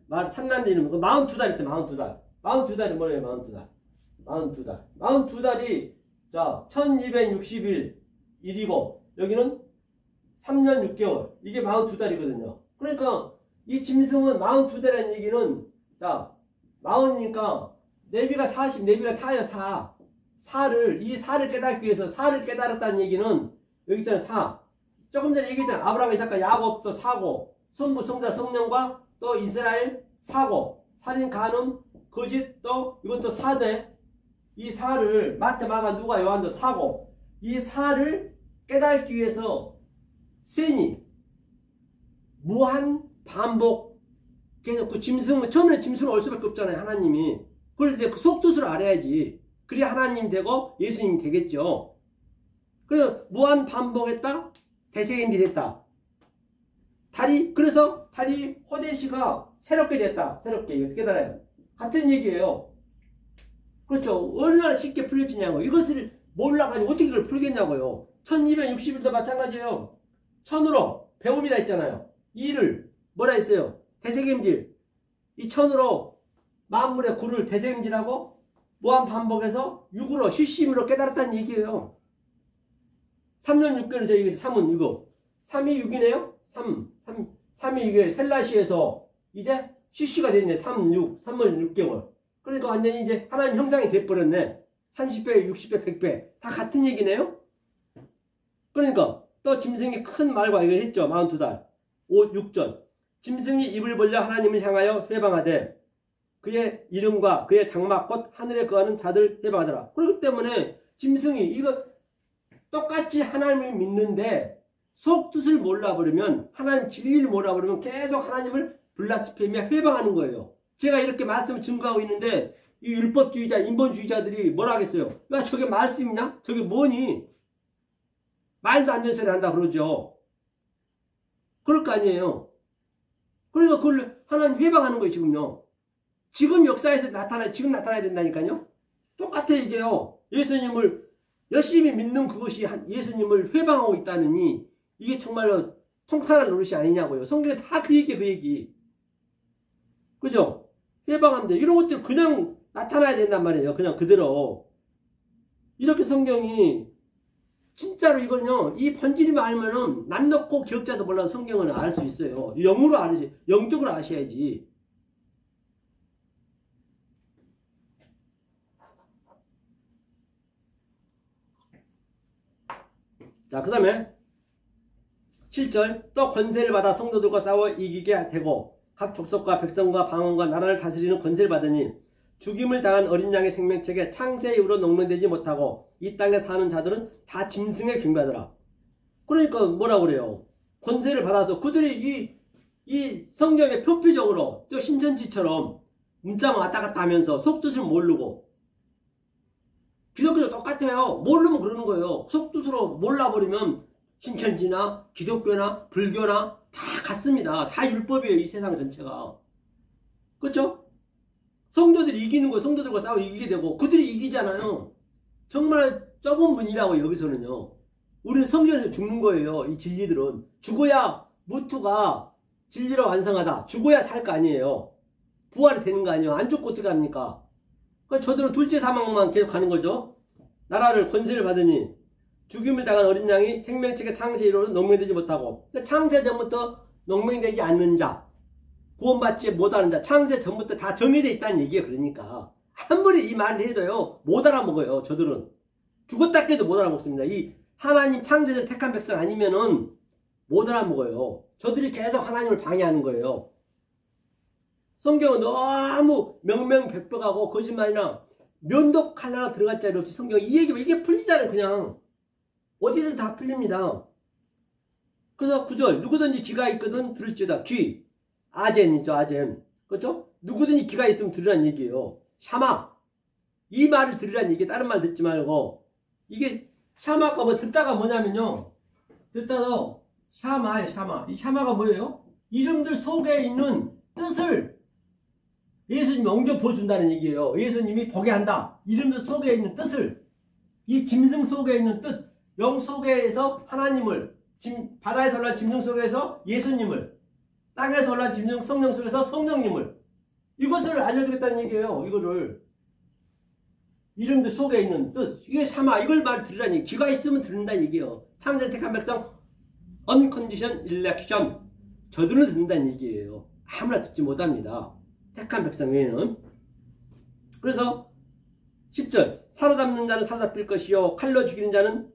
[SPEAKER 1] 말 탐난데 이름 42달 있대. 42달이 뭐예요? 42달이 자 1260일이고 여기는 3년 6개월 이게 42달이거든요. 그러니까 이 짐승은 42달이라는 얘기는 자 40이니까 내비가 40 내비가 4예요. 4를 깨닫기 위해서 4를 깨달았다는 얘기는 여기 있잖아요. 4 조금 전에 얘기했잖아요. 아브라함 이삭과 야곱도 4고 성부 성자 성령과 또 이스라엘 4고 살인 간음 거짓 또 이건 또 4대 이 사를 마태, 마가, 누가, 요한도 사고 이 사를 깨닫기 위해서 쇠니 무한 반복 계속 그 짐승은 처음에 짐승은 올 수밖에 없잖아요. 하나님이. 그걸 이제 그 속뜻을 알아야지. 그래야 하나님 되고 예수님이 되겠죠. 그래서 무한 반복했다. 대세임이 됐다. 그래서 다리 호데시가 새롭게 됐다. 새롭게 이거 깨달아요. 같은 얘기예요. 그렇죠. 얼마나 쉽게 풀려지냐고. 이것을 몰라가지고 어떻게 이걸 풀겠냐고요. 1260일도 마찬가지예요. 천으로 배움이라 했잖아요. 이를 뭐라 했어요? 대세임질. 이 천으로 만물의 구를 대세임질하고 무한 반복해서 육으로 실심으로 깨달았다는 얘기예요. 3년 6개월 저희 3은 이거 3이 6이네요. 3이 6에 셀라시에서 이제 CC가 됐네. 3은 6개월. 그러니까 완전히 이제 하나님 형상이 돼버렸네. 30배, 60배, 100배. 다 같은 얘기네요. 그러니까 또 짐승이 큰 말과 이거 했죠. 42달. 6절. 짐승이 입을 벌려 하나님을 향하여 회방하되 그의 이름과 그의 장막 곧 하늘에 거하는 자들 회방하더라. 그렇기 때문에 짐승이 이거 똑같이 하나님을 믿는데 속뜻을 몰라버리면 하나님 진리를 몰라버리면 계속 하나님을 블라스페미아 회방하는 거예요. 제가 이렇게 말씀을 증거하고 있는데 이 율법주의자, 인본주의자들이 뭐라 하겠어요? 야 저게 말씀이냐? 저게 뭐니? 말도 안 되는 소리 한다 그러죠. 그럴 거 아니에요. 그러니까 그걸 하나님 회방하는 거예요. 지금요. 지금 역사에서 지금 나타나야 된다니까요. 똑같아 이게요. 예수님을 열심히 믿는 그것이 예수님을 회방하고 있다느니 이게 정말로 통탄한 노릇이 아니냐고요. 성경에 다 그 얘기. 그죠? 회방하는데 이런 것들 그냥 나타나야 된단 말이에요. 그냥 그대로. 이렇게 성경이 진짜로 이거는요. 이 본질이만 알면은 난 넣고 기억자도 몰라도 성경은 알 수 있어요. 영으로 알으시, 영적으로 아셔야지. 자, 그 다음에 7절 또 권세를 받아 성도들과 싸워 이기게 되고 각 족속과 백성과 방언과 나라를 다스리는 권세를 받으니 죽임을 당한 어린 양의 생명책에 창세 이후로 농면되지 못하고 이 땅에 사는 자들은 다 짐승에 경배하더라. 그러니까 뭐라 그래요? 권세를 받아서 그들이 이 성경에 표피적으로 또 신천지처럼 문자만 왔다 갔다 하면서 속뜻을 모르고 기독교도 똑같아요. 모르면 그러는 거예요. 속뜻으로 몰라버리면 신천지나 기독교나 불교나 다 같습니다. 다 율법이에요. 이 세상 전체가. 그렇죠? 성도들이 이기는 거예요. 성도들과 싸워 이기게 되고 그들이 이기잖아요. 정말 좁은 문이라고 여기서는요. 우리는 성전에서 죽는 거예요. 이 진리들은. 죽어야 무투가 진리로 완성하다. 죽어야 살 거 아니에요. 부활이 되는 거 아니에요. 안 죽고 어떻게 합니까? 그러니까 저들은 둘째 사망만 계속 가는 거죠. 나라를 권세를 받으니 죽임을 당한 어린 양이 생명책의 창세 이후로는 농명되지 못하고 그러니까 창세 전부터 농명되지 않는 자 구원받지 못하는 자 창세 전부터 다 정해져 있다는 얘기예요. 그러니까 아무리 이 말을 해도요 못 알아먹어요. 저들은 죽었다 깨도 못 알아먹습니다. 이 하나님 창세전 택한 백성 아니면은 못 알아먹어요. 저들이 계속 하나님을 방해하는 거예요. 성경은 너무 명명백백하고 거짓말이나 면도 칼 하나 들어갈 자리 없이 성경 이 얘기면 이게 풀리잖아요. 그냥 어디든 다 풀립니다. 그래서 9절 누구든지 귀가 있거든 들을지어다. 귀 아젠이죠. 아젠. 그렇죠? 누구든지 귀가 있으면 들으란 얘기예요. 샤마 이 말을 들으란 얘기 다른 말 듣지 말고 이게 샤마가 뭐 듣다가 뭐냐면요. 듣다가 샤마예요. 샤마. 이 샤마가 뭐예요? 이름들 속에 있는 뜻을 예수님이 옮겨 보여준다는 얘기예요. 예수님이 보게 한다. 이름들 속에 있는 뜻을 이 짐승 속에 있는 뜻 영 속에서 하나님을 바다에서 올라온 짐승 속에서 예수님을 땅에서 올라온 짐승 성령 속에서 성령님을 이것을 알려주겠다는 얘기예요. 이거를 이름들 속에 있는 뜻 이게 샤마 이걸 말 들으라는 얘기. 귀가 있으면 듣는다는 얘기예요. 창세 택한 백성 uncondition election 저들은 듣는다는 얘기예요. 아무나 듣지 못합니다. 택한 백성 외에는. 그래서 10절 사로잡는 자는 사로잡힐 것이요 칼로 죽이는 자는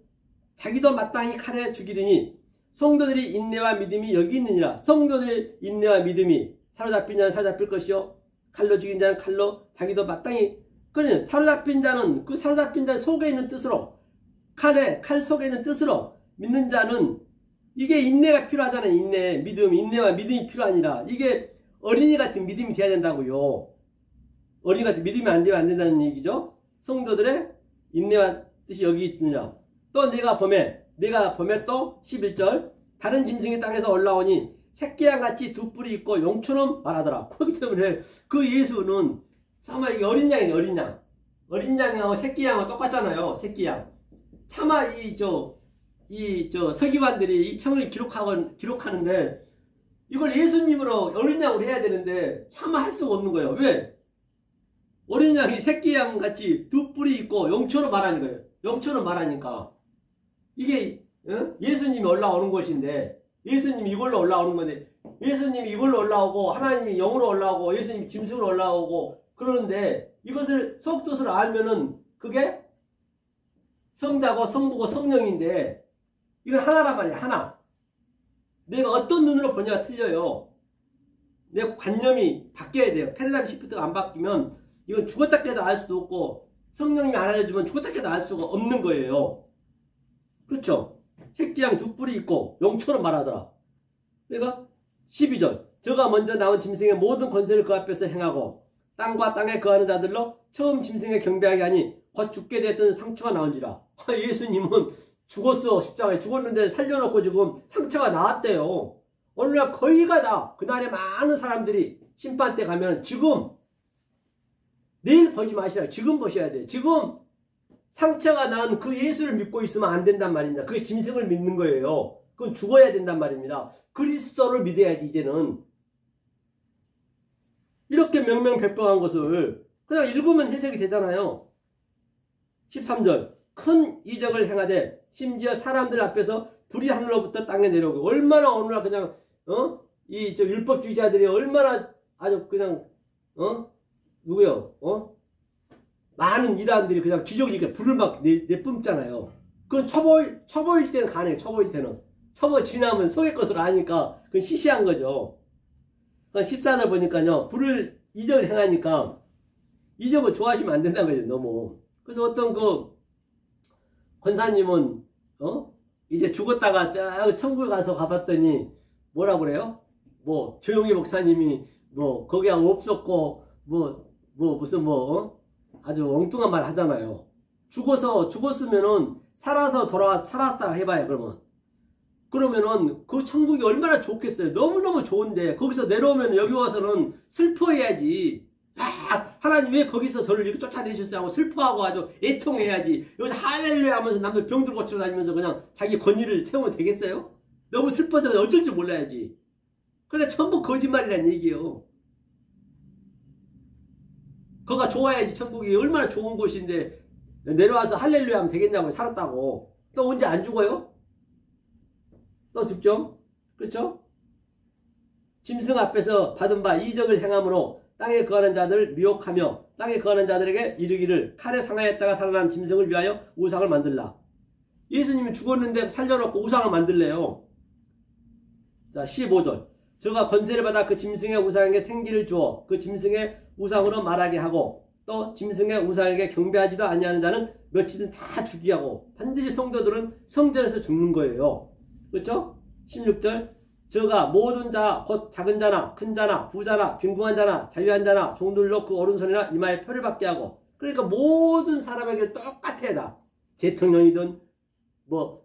[SPEAKER 1] 자기도 마땅히 칼에 죽이리니 성도들이 인내와 믿음이 여기 있느니라. 성도들의 인내와 믿음이 사로잡힌 자는 사로잡힐 것이요 칼로 죽인 자는 칼로 자기도 마땅히 그러니 사로잡힌 자는 그 사로잡힌 자 속에 있는 뜻으로 칼 속에 있는 뜻으로 믿는 자는 이게 인내가 필요하잖아요. 인내, 믿음, 인내와 믿음이 필요하니라. 이게 어린이 같은 믿음이 돼야 된다고요. 어린이 같은 믿음이 안 되면 안 된다는 얘기죠. 성도들의 인내와 뜻이 여기 있느니라. 또 내가 범에 또 11절 다른 짐승이 땅에서 올라오니 새끼양같이 두 뿔이 있고 용처럼 말하더라. 그렇기 때문에 그 예수는 차마 이게 어린 양이에요. 어린 양. 어린 양하고 새끼 양하고 똑같잖아요. 새끼 양. 차마 서기관들이 이 청을 기록하는데 이걸 예수님으로 어린 양으로 해야 되는데 차마 할 수가 없는 거예요. 왜? 어린 양이 새끼 양 같이 두 뿔이 있고 용처럼 말하는 거예요. 용처럼 말하니까 이게 예수님이 올라오는 것인데 예수님이 이걸로 올라오는 건데 예수님이 이걸로 올라오고 하나님이 영으로 올라오고 예수님이 짐승으로 올라오고 그러는데 이것을 속뜻으로 알면은 그게 성자고 성부고 성령인데 이건 하나란 말이야. 하나. 내가 어떤 눈으로 보냐가 틀려요. 내 관념이 바뀌어야 돼요. 패러다임 시프트가 안 바뀌면 이건 죽었다 깨도 알 수도 없고 성령님이 안 알려주면 죽었다 깨도 알 수가 없는 거예요. 그렇죠? 새끼양 두 뿔이 있고 용처럼 말하더라. 그러니까 12절 저가 먼저 나온 짐승의 모든 권세를 그 앞에서 행하고 땅과 땅에 거하는 자들로 처음 짐승에 경배하게 하니 곧 죽게 되었던 상처가 나온지라. 예수님은 죽었어. 십자가에 죽었는데 살려놓고 지금 상처가 나왔대요. 오늘날 거의가 다 그날에 많은 사람들이 심판 때 가면 지금 내일 보지 마시라. 지금 보셔야 돼요. 지금 상처가 난 그 예수를 믿고 있으면 안 된단 말입니다. 그게 짐승을 믿는 거예요. 그건 죽어야 된단 말입니다. 그리스도를 믿어야지 이제는. 이렇게 명명백백한 것을 그냥 읽으면 해석이 되잖아요. 13절 큰 이적을 행하되 심지어 사람들 앞에서 불이 하늘로부터 땅에 내려오고 얼마나 오늘날 그냥 율법주의자들이 얼마나 아주 그냥 누구요? 많은 이단들이 그냥 기적이니까 불을 막 내뿜잖아요. 그건 초보일 때는 가능해요. 초보일 때는. 초보 지나면 속의 것을 아니까 그건 시시한 거죠. 14절 보니까요. 불을 이적을 행하니까 이적을 좋아하시면 안 된다는 거죠. 너무. 그래서 어떤 그 권사님은 이제 죽었다가 쫙 천국에 가서 가봤더니 뭐라 그래요? 뭐 조용히 목사님이 뭐 거기가 없었고 무슨 아주 엉뚱한 말 하잖아요. 죽었으면은 살았다 해봐요. 그러면은 그 천국이 얼마나 좋겠어요. 너무너무 좋은데 거기서 내려오면 여기 와서는 슬퍼해야지. 하나님 왜 거기서 저를 이렇게 쫓아내셨어요 하고 슬퍼하고 아주 애통해야지. 여기서 할렐루야 하면서 남들 병들 고치러 다니면서 그냥 자기 권위를 세우면 되겠어요? 너무 슬퍼서 어쩔 줄 몰라야지. 그러니까 전부 거짓말이란 얘기예요. 거가 좋아야지. 천국이 얼마나 좋은 곳인데 내려와서 할렐루야 하면 되겠냐고. 살았다고. 또 언제 안 죽어요? 또 죽죠? 그렇죠? 짐승 앞에서 받은 바 이적을 행함으로 땅에 거하는 자들을 미혹하며 땅에 거하는 자들에게 이르기를 칼에 상하였다가 살아난 짐승을 위하여 우상을 만들라. 예수님이 죽었는데 살려놓고 우상을 만들래요. 자 15절 저가 권세를 받아 그 짐승의 우상에게 생기를 주어 그 짐승의 우상으로 말하게 하고 또 짐승의 우상에게 경배하지도 아니하는 자는 며칠은 다 죽게 하고 반드시 성도들은 성전에서 죽는 거예요. 그렇죠? 16절 저가 모든 자 곧 작은 자나 큰 자나 부자나 빈궁한 자나 자유한 자나 종들로 그 오른손이나 이마에 표를 받게 하고 그러니까 모든 사람에게 똑같아야 다. 대통령이든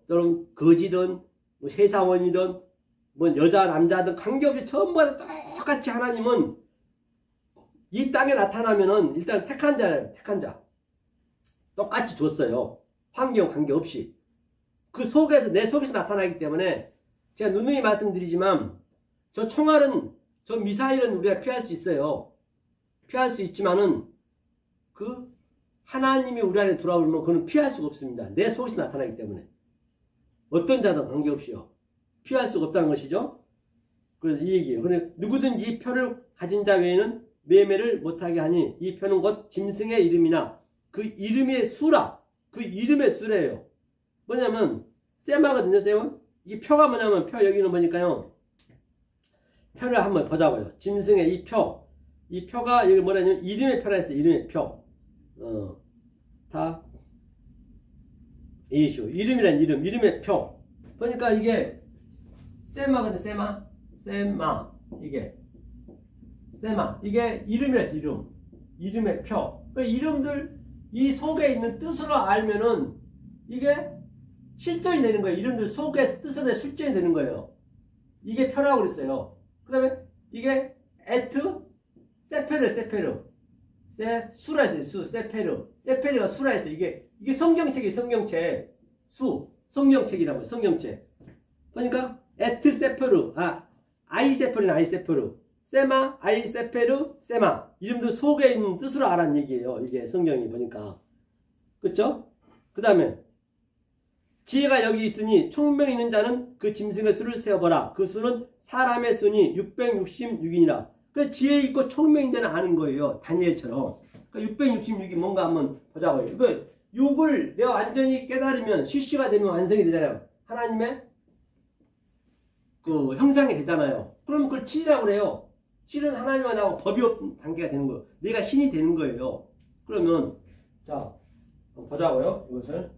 [SPEAKER 1] 좀 거지든 회사원이든 여자 남자든 관계없이 전부 다 똑같이 하나님은 이 땅에 나타나면은 일단 택한 자예요. 택한 자. 똑같이 줬어요. 환경 관계없이. 그 속에서 내 속에서 나타나기 때문에 제가 누누이 말씀드리지만 저 총알은 저 미사일은 우리가 피할 수 있어요. 피할 수 있지만은 그 하나님이 우리 안에 들어오면 그건 피할 수가 없습니다. 내 속에서 나타나기 때문에. 어떤 자든 관계없이요. 피할 수가 없다는 것이죠. 그래서 이 얘기예요. 그런데 누구든지 이 표를 가진 자 외에는 매매를 못하게 하니 이 표는 곧 짐승의 이름이나 그 이름의 수라. 그 이름의 수래요. 뭐냐면 세마거든요. 세마. 이 표가 뭐냐면 표 여기는 보니까요. 표를 한번 보자고요. 짐승의 이 표. 이 표가 여기 뭐냐면 이름의 표라 했어요. 이름의 표. 다 이슈. 이름이란 이름의 표. 그러니까 이게 세마거든. 세마. 이게 세마. 이게 이름이랬어. 이름의 표. 그 이름들 이 속에 있는 뜻으로 알면은 이게 실존이 되는 거예요. 이름들 속에 뜻으로 실존이 되는 거예요. 이게 표라고 그랬어요. 그 다음에 이게 에트 세페르. 수라 했어요. 세페르가 수라 했어요. 이게 성경책이에요. 성경책. 성경책이라고 해요. 성경책. 그러니까 에트 세페르. 아이세페르. 세마, 아이세페르, 세마. 이름들 속에 있는 뜻으로 알아는 얘기예요. 이게 성경이 보니까. 그쵸? 그 다음에 지혜가 여기 있으니 총명 있는 자는 그 짐승의 수를 세어보라. 그 수는 사람의 수니 666이니라. 그 지혜 있고 총명 있는 자는 아는 거예요. 다니엘처럼. 그러니까 666이 뭔가 한번 보자고요. 그 6을 내가 완전히 깨달으면 실시가 되면 완성이 되잖아요. 하나님의 그 형상이 되잖아요. 그럼 그걸 7이라고 그래요. 7은 하나님과 나하고 법이 없는 단계가 되는 거예요. 내가 신이 되는 거예요. 그러면 자 한번 보자고요. 이것을.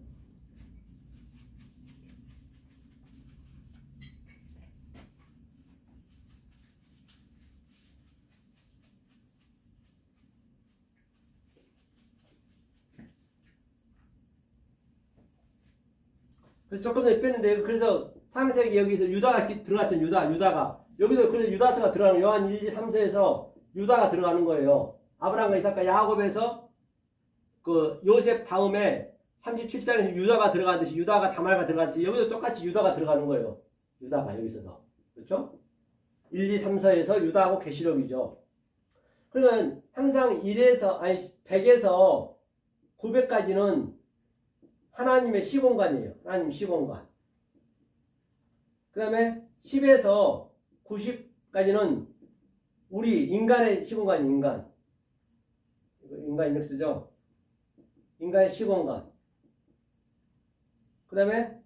[SPEAKER 1] 그래서 조금 전에 뺐는데, 그래서 창세기 여기서 유다가 들어갔죠. 유다가 여기서 그래서 유다서가 들어가는 요한 1, 2, 3서에서 유다가 들어가는 거예요. 아브라함과 이삭과 야곱에서 그 요셉 다음에 37장에서 유다가 들어가듯이, 유다가 다말과 들어가듯이 여기도 똑같이 유다가 들어가는 거예요. 유다가 여기서도. 그렇죠? 1, 2, 3서에서 유다하고 계시록이죠. 그러면 항상 100에서 900까지는 하나님의 시공간이에요. 하나님 시공간. 그 다음에 10에서 90까지는 우리 인간의 시공간이 인간. 인간 이렇게 쓰죠. 인간의 시공간. 그 다음에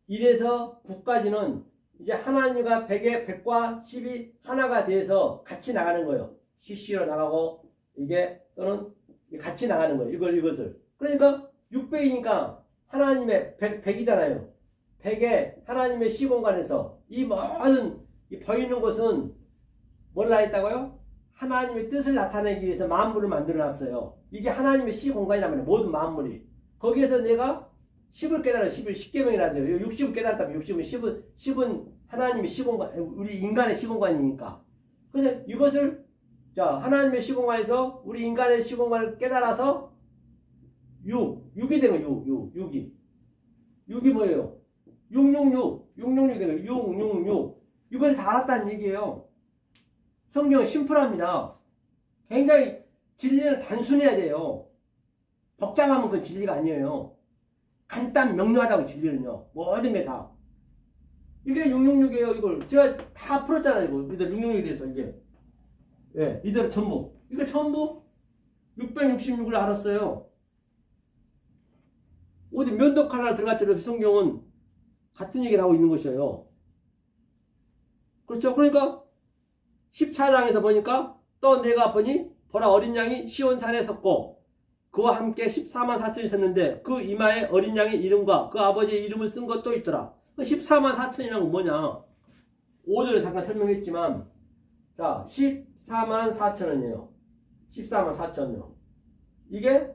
[SPEAKER 1] 1에서 9까지는 이제 하나님과 100과 10이 하나가 돼서 같이 나가는 거예요. CC로 나가고 이게 또는 같이 나가는 거예요. 이것을. 그러니까 600이니까 하나님의 100이잖아요. 100에 하나님의 시공간에서 이 모든 이 보이는 것은 뭘 했다고요? 하나님의 뜻을 나타내기 위해서 만물을 만들어 놨어요. 이게 하나님의 시공간이란 말이에요. 모든 만물이. 거기에서 내가 10을 깨달아. 10을 10계명이라죠. 60을 깨달았다면 10은 하나님의 시공간, 우리 인간의 시공간이니까. 그래서 이것을 자 하나님의 시공간에서 우리 인간의 시공간을 깨달아서 6이 되는 거예요. 6이 뭐예요? 666이 되는 거예요. 666. 이걸 다 알았다는 얘기예요. 성경은 심플합니다. 굉장히 진리는 단순해야 돼요. 복잡하면 그건 진리가 아니에요. 간단 명료하다고 진리는요. 모든 게 다. 이게 666이에요. 이걸 제가 다 풀었잖아요. 이거 이들 666에 대해서 이게. 예, 이들 전부. 이거 전부 666을 알았어요. 어디 면도칼 하나 들어갔죠. 성경은 같은 얘기를 하고 있는 것이에요. 그렇죠? 그러니까 14장에서 보니까 또 내가 보니 보라 어린 양이 시온산에 섰고 그와 함께 14만 4천이 섰는데 그 이마에 어린 양의 이름과 그 아버지의 이름을 쓴 것도 있더라. 14만 4천이라는 건 뭐냐? 5절에 잠깐 설명했지만 자 14만 4천원이에요. 14만 4천요. 이게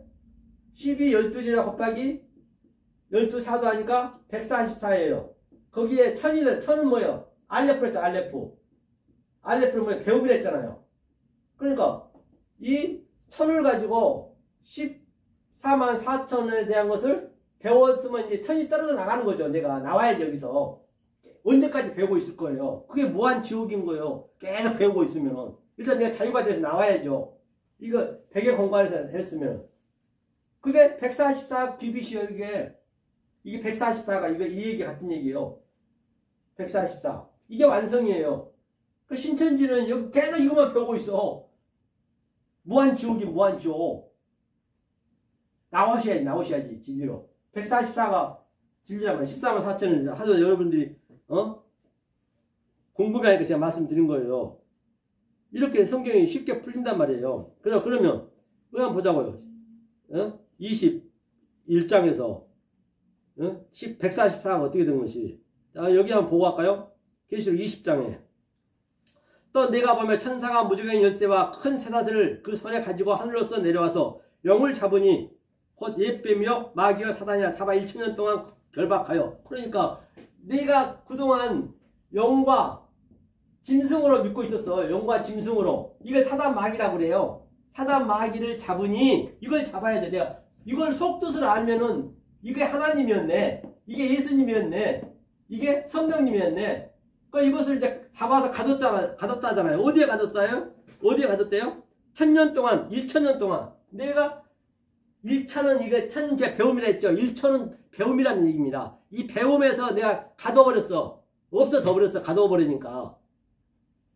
[SPEAKER 1] 12, 12제자 곱하기 12사도 하니까 144예요. 거기에 천은 뭐예요? 알레프랬죠. 알레프를 뭐예요? 배우기로 했잖아요. 그러니까 이 천을 가지고 14만 4천에 대한 것을 배웠으면 이제 천이 떨어져 나가는 거죠. 내가 나와야지 여기서. 언제까지 배우고 있을 거예요. 그게 무한 지옥인 거예요. 계속 배우고 있으면은. 일단 내가 자유가 돼서 나와야죠. 이거 100의 공부해서 했으면. 그게 144 큐빗이요. 이게 144가 이 얘기 같은 얘기예요. 144. 이게 완성이에요. 그 신천지는 여기 계속 이것만 배우고 있어. 무한 지옥이 무한 지옥. 나오셔야지 진리로. 144가 진리란 말이에요. 14만 4천은 하도 여러분들이 궁금해하니까 제가 말씀드린 거예요. 이렇게 성경이 쉽게 풀린단 말이에요. 그러면 우리 한번 보자고요. 21장에서 144가 어떻게 된 것이. 자, 여기 한번 보고 갈까요? 계시록 20장에 또 내가 보며 천사가 무지개의 열쇠와 큰 쇠사슬을 그 손에 가지고 하늘로서 내려와서 영을 잡으니 곧 옛뱀이요 마귀와 사단이라 다바 1000년 동안 결박하여. 그러니까 내가 그동안 영과 짐승으로 믿고 있었어. 영과 짐승으로. 이걸 사단 마귀라고 그래요. 사단 마귀를 잡으니 이걸 잡아야죠. 내가 이걸 속뜻을 알면은 이게 하나님이었네. 이게 예수님이었네. 이게 성령님이었네. 그러니까 이것을 이제 잡아서 가뒀다잖아요. 어디에 가뒀어요? 어디에 가뒀대요? 1000년 동안, 1000년 동안. 내가 1천은 이게 천재 배움이라 했죠. 1천은 배움이라는 얘기입니다. 이 배움에서 내가 가둬버렸어. 없어져 버렸어. 가둬버리니까.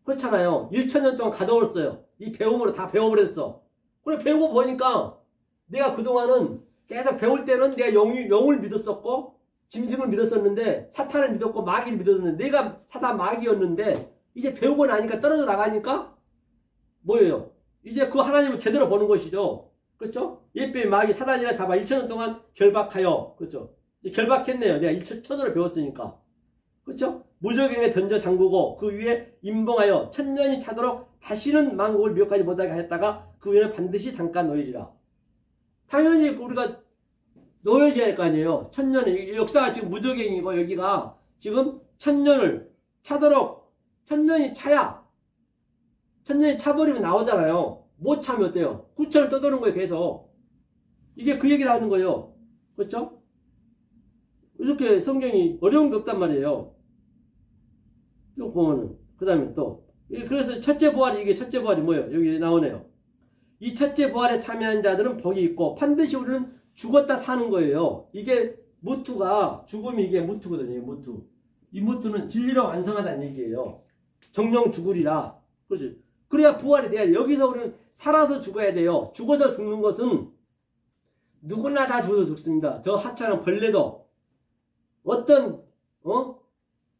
[SPEAKER 1] 그렇잖아요. 1000년 동안 가둬버렸어요. 이 배움으로 다 배워버렸어. 그래 배우고 보니까 내가 그동안은 계속 배울 때는 내가 영을 믿었었고 짐승을 믿었었는데 사탄을 믿었고 마귀를 믿었는데 내가 사탄 마귀였는데 이제 배우고 나니까 떨어져 나가니까 뭐예요? 이제 그 하나님을 제대로 보는 것이죠. 그렇죠? 옛뱀 마귀 사단이라 잡아 1000년 동안 결박하여. 그렇죠? 결박했네요. 내가 1000년을 배웠으니까. 그렇죠? 무적행에 던져 잠그고 그 위에 임봉하여 1000년이 차도록 다시는 만국을 미혹하지 못하게 하였다가 그 위에는 반드시 잠깐 놓여지라. 당연히 우리가 놓여져야 할 거 아니에요. 1000년이 역사가 지금 무적행이고 여기가 지금 1000년을 차도록 1000년이 차야 1000년이 차버리면 나오잖아요. 못 차면 어때요? 9천을 떠도는 거예요. 계속. 이게 그 얘기를 하는 거예요. 그렇죠? 이렇게 성경이 어려운 게 없단 말이에요. 또 보면은 그 다음에 또 그래서 첫째 부활이 이게 첫째 부활이 뭐예요? 여기 나오네요. 이 첫째 부활에 참여한 자들은 복이 있고 반드시 우리는 죽었다 사는 거예요. 이게 무투가 죽음이 이게 무투거든요. 무투. 이 무투는 진리로 완성하다는 얘기예요. 정령 죽으리라. 그렇지. 그래야 부활이 돼야 돼. 여기서 우리는 살아서 죽어야 돼요. 죽어서 죽는 것은 누구나 다 죽어서 죽습니다. 저 하찮은 벌레도 어떤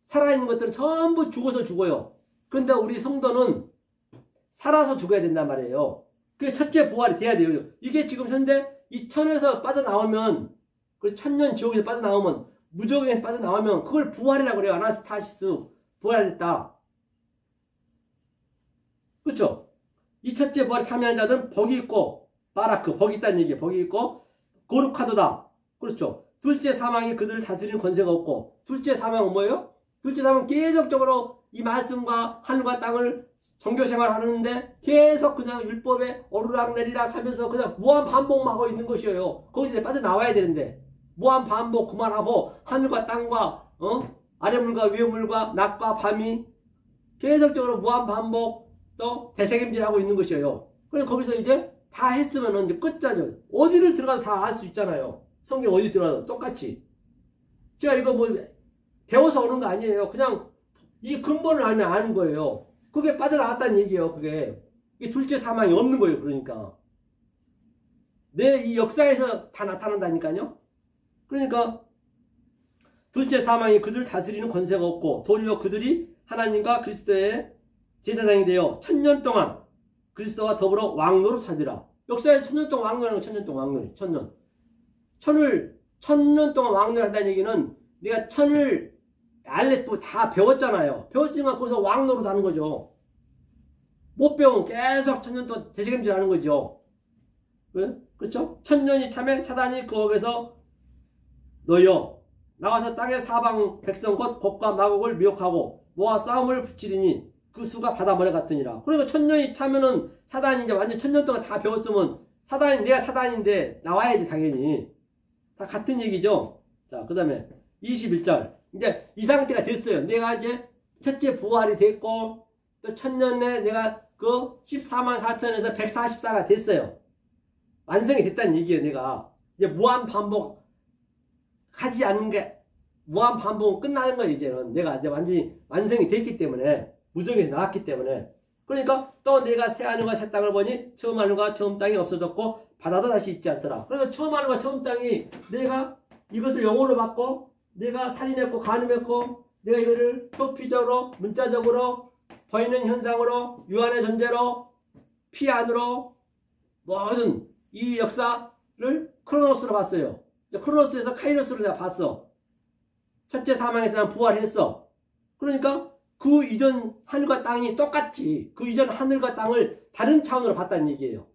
[SPEAKER 1] 살아있는 것들은 전부 죽어서 죽어요. 그런데 우리 성도는 살아서 죽어야 된단 말이에요. 그게 첫째 부활이 돼야 돼요. 이게 지금 현재 이 천에서 빠져나오면 그 천년 지옥에서 빠져나오면 무적에서 빠져나오면 그걸 부활이라고 그래요. 아나스타시스 부활했다. 그렇죠? 이 첫째 부활에 참여한 자들은 복이 있고 바라크 복이 있다는 얘기예요. 복이 있고 거룩하도다. 그렇죠? 둘째 사망이 그들을 다스리는 권세가 없고 둘째 사망은 뭐예요? 둘째 사망은 계속적으로 이 말씀과 하늘과 땅을 종교생활을 하는데 계속 그냥 율법에 오르락내리락 하면서 그냥 무한 반복만 하고 있는 것이에요. 거기서 빠져나와야 되는데 무한 반복 그만하고 하늘과 땅과 아래물과 위에물과 낮과 밤이 계속적으로 무한 반복 또 대책임질하고 있는 것이에요. 그래서 거기서 이제 다 했으면 이제 끝자죠. 어디를 들어가도 다 알 수 있잖아요. 성경 어디 들어가도 똑같이. 제가 이거 뭐 배워서 오는 거 아니에요. 그냥 이 근본을 알면 아는 거예요. 그게 빠져나갔다는 얘기예요. 그게. 이게 둘째 사망이 없는 거예요. 그러니까. 내 이 역사에서 다 나타난다니까요. 그러니까 둘째 사망이 그들을 다스리는 권세가 없고 도리어 그들이 하나님과 그리스도의 제사장이 되어 1000년 동안 그리스도와 더불어 왕노릇하리라. 역사에 1000년 동안 왕노릇하는 거 1000년 동안 왕노릇. 1000년. 1000년 동안 왕노릇한다는 얘기는 내가 천을 알레프 다 배웠잖아요. 배웠으니까 거기서 왕노릇 하는 거죠. 못 배우면 계속 1000년 동안 대책임질 하는 거죠. 왜? 그렇죠? 1000년이 참에 사단이 거기서 놓여 나와서 땅의 사방 백성 곧 곡과 마곡을 미혹하고 모아 싸움을 붙이리니 그 수가 바다모래 같으니라. 그러니까 1000년이 차면은 사단이 이제 완전 1000년 동안 다 배웠으면 사단이 내가 사단인데 나와야지 당연히. 다 같은 얘기죠. 자, 그 다음에 21절. 이제 이 상태가 됐어요. 내가 이제 첫째 부활이 됐고 또 1000년에 내가 그 14만 4천에서 144가 됐어요. 완성이 됐다는 얘기예요. 내가 이제 무한 반복 하지 않는 게 무한 반복은 끝나는 거예요. 이제는 내가 이제 완전히 완성이 됐기 때문에 무정에서 나왔기 때문에. 그러니까 또 내가 새 하늘과 새 땅을 보니 처음 하늘과 처음 땅이 없어졌고 바다도 다시 있지 않더라. 그러니까 처음 하늘과 처음 땅이 내가 이것을 영어로 받고 내가 살인했고 간음했고 내가 이거를 표피적으로 문자적으로 보이는 현상으로 유한의 존재로 피 안으로 모든 이 역사 크로노스로 봤어요. 크로노스에서 카이로스로 내가 봤어. 첫째 사망에서 난 부활했어. 그러니까 그 이전 하늘과 땅이 똑같지. 그 이전 하늘과 땅을 다른 차원으로 봤다는 얘기예요.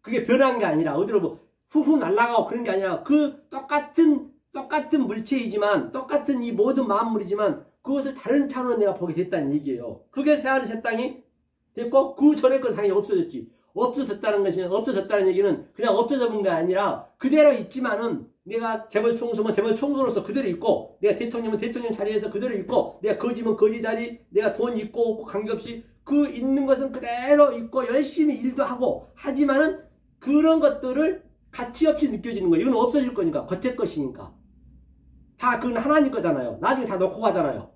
[SPEAKER 1] 그게 변한 게 아니라 어디로 뭐 후후 날아가고 그런 게 아니라 그 똑같은 물체이지만 똑같은 이 모든 만물이지만 그것을 다른 차원으로 내가 보게 됐다는 얘기예요. 그게 새하늘 새 땅이 됐고 그 전에 건 당연히 없어졌지. 없어졌다는 얘기는 그냥 없어져 본 게 아니라 그대로 있지만은 내가 재벌 총수면 재벌 총수로서 그대로 있고 내가 대통령이면 대통령 자리에서 그대로 있고 내가 거지면 거지 자리 내가 돈 있고 없고 관계없이 그 있는 것은 그대로 있고 열심히 일도 하고 하지만은 그런 것들을 가치 없이 느껴지는 거예요. 이건 없어질 거니까 겉의 것이니까 다 그건 하나님 거잖아요. 나중에 다 놓고 가잖아요.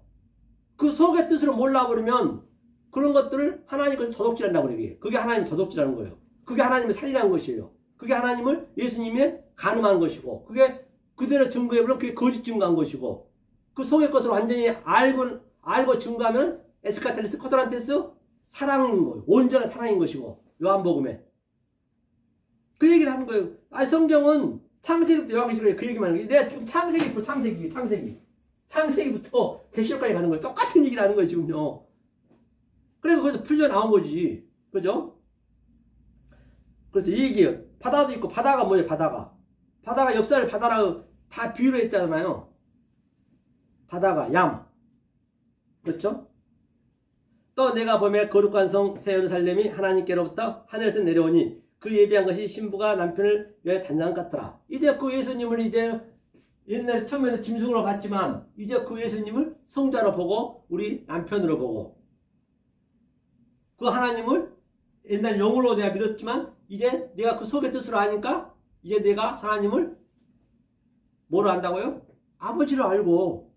[SPEAKER 1] 그 속의 뜻으로 몰라버리면 그런 것들을 하나님 것을 도둑질한다고 그래요. 그게 하나님을 도둑질하는 거예요. 그게 하나님을 살인한 것이에요. 그게 하나님을 예수님의 간음한 것이고 그게 그대로 증거해버리면 그게 거짓 증거한 것이고 그 속의 것을 완전히 알고 증거하면 에스카텔리스 코토란테스 사랑인 거예요. 온전한 사랑인 것이고 요한복음에 그 얘기를 하는 거예요. 성경은 창세기부터 요한계시록에 그 얘기만 하는 거예요. 내가 지금 창세기부터 계시록까지 가는 거예요. 똑같은 얘기를 하는 거예요 지금요. 그래서 거기서 풀려 나온 거지. 그죠? 그렇죠. 이 얘기예요. 바다도 있고, 바다가 뭐예요, 바다가 역사를 바다라고 다 비유로 했잖아요. 바다가, 얌. 그렇죠? 또 내가 보매 거룩한 성 새 예루살렘이 하나님께로부터 하늘에서 내려오니 그 예비한 것이 신부가 남편을 위하여 단장 같더라. 이제 그 예수님을 이제 옛날에 처음에는 짐승으로 봤지만 이제 그 예수님을 성자로 보고 우리 남편으로 보고 그 하나님을 옛날 영으로 내가 믿었지만 이제 내가 그 속의 뜻으로 아니까 이제 내가 하나님을 뭐로 안다고요? 아버지로 알고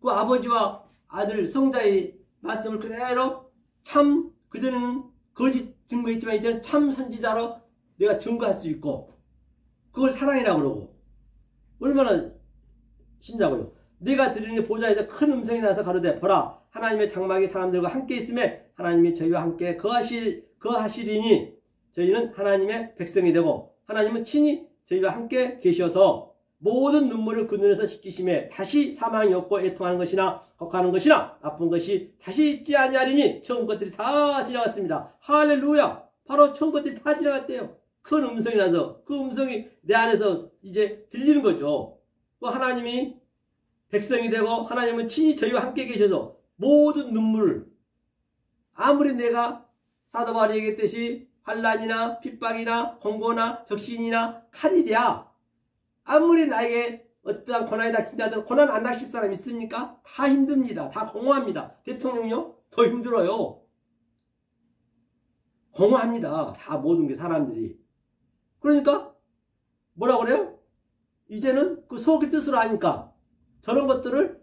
[SPEAKER 1] 그 아버지와 아들 성자의 말씀을 그대로 참 그전에는 거짓 증거했지만 이제는 참 선지자로 내가 증거할 수 있고 그걸 사랑이라고 그러고 얼마나 신자고요. 내가 들으니 보좌에서 큰 음성이 나서 가로되 보라 하나님의 장막이 사람들과 함께 있음에 하나님이 저희와 함께 거하시리니 저희는 하나님의 백성이 되고 하나님은 친히 저희와 함께 계셔서 모든 눈물을 그 눈에서 씻기심에 다시 사망이 없고 애통하는 것이나 걱하는 것이나 아픈 것이 다시 있지 아니하리니 처음 것들이 다 지나갔습니다. 할렐루야. 바로 처음 것들이 다 지나갔대요. 큰 음성이 나서 그 음성이 내 안에서 이제 들리는 거죠. 그 하나님이 백성이 되고 하나님은 친히 저희와 함께 계셔서 모든 눈물 아무리 내가 사도 바울이 얘기했듯이 환난이나 핍박이나 공고나 적신이나 칼이랴 아무리 나에게 어떠한 고난이 닥친다든 고난 안 닥칠 사람 있습니까? 다 힘듭니다. 다 공허합니다. 대통령요? 더 힘들어요. 공허합니다. 다 모든 게 사람들이. 그러니까 뭐라고 그래요? 이제는 그 속의 뜻으로 아니까 저런 것들을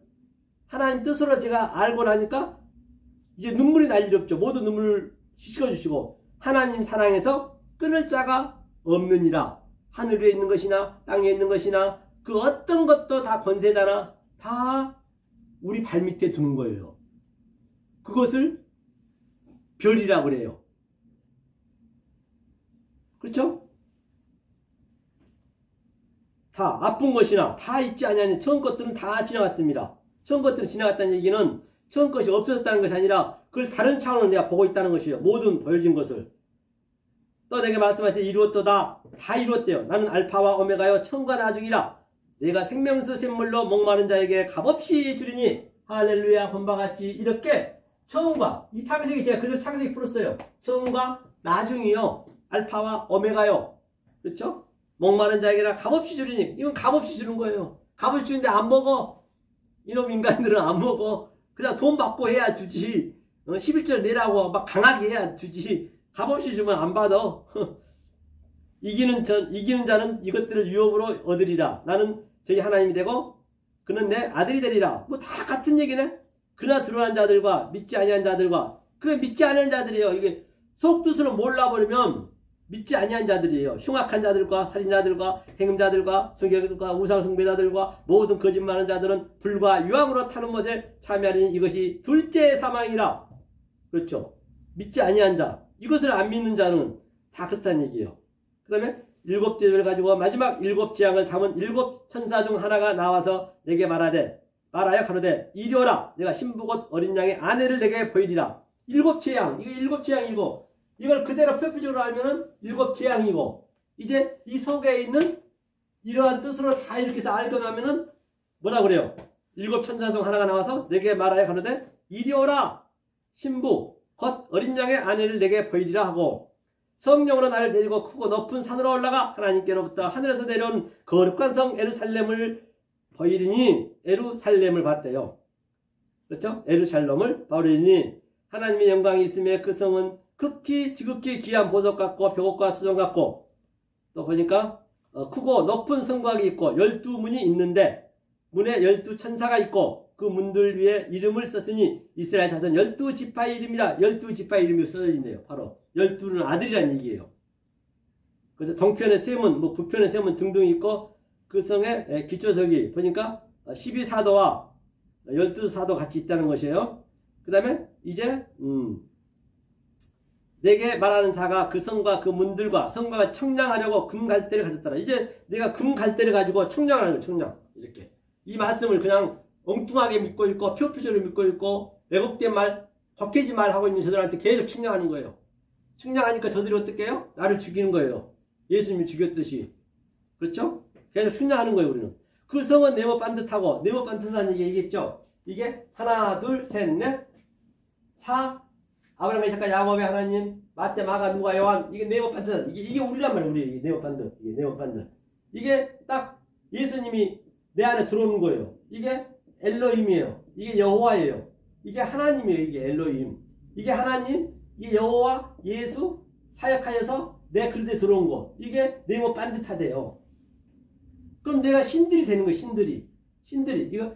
[SPEAKER 1] 하나님 뜻으로 제가 알고 나니까 이제 눈물이 날 일이 없죠. 모든 눈물을 씻어주시고 하나님 사랑에서 끊을 자가 없느니라. 하늘 위에 있는 것이나 땅에 있는 것이나 그 어떤 것도 다 권세자나 다 우리 발밑에 두는 거예요. 그것을 별이라고 그래요. 그렇죠? 다 아픈 것이나 다 있지 아니하니 처음 것들은 다 지나갔습니다. 처음 것들은 지나갔다는 얘기는 처음 것이 없어졌다는 것이 아니라 그걸 다른 차원으로 내가 보고 있다는 것이에요. 모든 보여진 것을. 또 내게 말씀하시되 이루었도다. 다 이루었대요. 나는 알파와 오메가요 처음과 나중이라. 내가 생명수 샘물로 목마른 자에게 값없이 주리니 할렐루야 본바같이 이렇게 처음과 이 창세기 제가 그대로 창세기 풀었어요. 처음과 나중이요. 알파와 오메가요. 그렇죠? 목마른 자에게나 값없이 주리니 이건 값없이 주는 거예요. 값없이 주는데 안 먹어. 이놈 인간들은 안 먹어. 그냥 돈 받고 해야 주지. 11절 내라고 막 강하게 해야 주지. 값없이 주면 안 받아. 이기는 자는 이것들을 유업으로 얻으리라. 나는 저희 하나님이 되고 그는 내 아들이 되리라. 뭐 다 같은 얘기네. 그러나 들어간 자들과 믿지 아니한 자들과 그게 믿지 아니한 자들이에요. 이게 속뜻으로 몰라버리면 믿지 아니한 자들이에요. 흉악한 자들과 살인자들과 행음자들과 성경들과 우상숭배자들과 모든 거짓말하는 자들은 불과 유황으로 타는 것에 참여하니 이것이 둘째 사망이라. 그렇죠. 믿지 아니한 자 이것을 안 믿는 자는 다 그렇다는 얘기예요. 그 다음에 일곱 대접을 가지고 마지막 일곱 재앙을 담은 일곱 천사 중 하나가 나와서 내게 말하여 가로되 이리 오라. 내가 신부 곧 어린 양의 아내를 내게 보이리라. 일곱 재앙, 이거 일곱 재앙이고, 이걸 그대로 표피적으로 알면은 일곱 재앙이고, 이제 이 속에 있는 이러한 뜻으로 다 이렇게 해서 알고 나면은 뭐라 그래요? 일곱 천사 중 하나가 나와서 내게 말하여 가로되 이리 오라. 신부 곧 어린 양의 아내를 내게 보이리라 하고, 성령으로 나를 데리고 크고 높은 산으로 올라가 하나님께로부터 하늘에서 내려온 거룩한 성 에루살렘을 보이리니, 에루살렘을 봤대요. 그렇죠? 에루살렘을 보이리니 하나님의 영광이 있으며 그 성은 지극히 귀한 보석 같고 벽옥과 수정 같고, 또 보니까 크고 높은 성곽이 있고 12문이 있는데 문에 12천사가 있고 그 문들 위에 이름을 썼으니 이스라엘 자손 12지파의 이름이라. 12지파의 이름이 써져 있네요. 바로 12는 아들이라는 얘기예요. 그래서 동편의 세문, 북편의 세문 등등 있고, 그 성의 기초석이 보니까 12사도와 12사도 같이 있다는 것이에요. 그 다음에 이제 내게 말하는 자가 그 성과 그 문들과 성곽을 청량하려고 금갈대를 가졌더라. 이제 내가 금갈대를 가지고 청량하는 거예요. 청량. 이렇게 이 말씀을 그냥 엉뚱하게 믿고 있고 표피적으로 믿고 있고 왜곡된 말, 겉해지 말 하고 있는 저들한테 계속 측량하는 거예요. 측량하니까 저들이 어떻게 해요? 나를 죽이는 거예요. 예수님이 죽였듯이. 그렇죠? 계속 측량하는 거예요. 우리는. 그 성은 네모 반듯하고, 네모 반듯하다는 얘기 얘기했죠. 이게 하나, 둘, 셋, 넷, 사, 아브라함, 이삭과 야곱의 하나님, 마태, 마가, 누가, 요한. 이게 네모 반듯하다. 이게 우리란 말이에요. 우리 이게 네모 반듯. 이게 네모 반듯. 이게 딱 예수님이 내 안에 들어오는 거예요. 이게 엘로힘이에요. 이게 여호와예요. 이게 하나님이에요. 이게 엘로힘. 이게 하나님, 이게 여호와, 예수 사역하여서 내 그릇에 들어온 거. 이게 네모 반듯하대요. 그럼 내가 신들이 되는 거예요. 신들이. 이거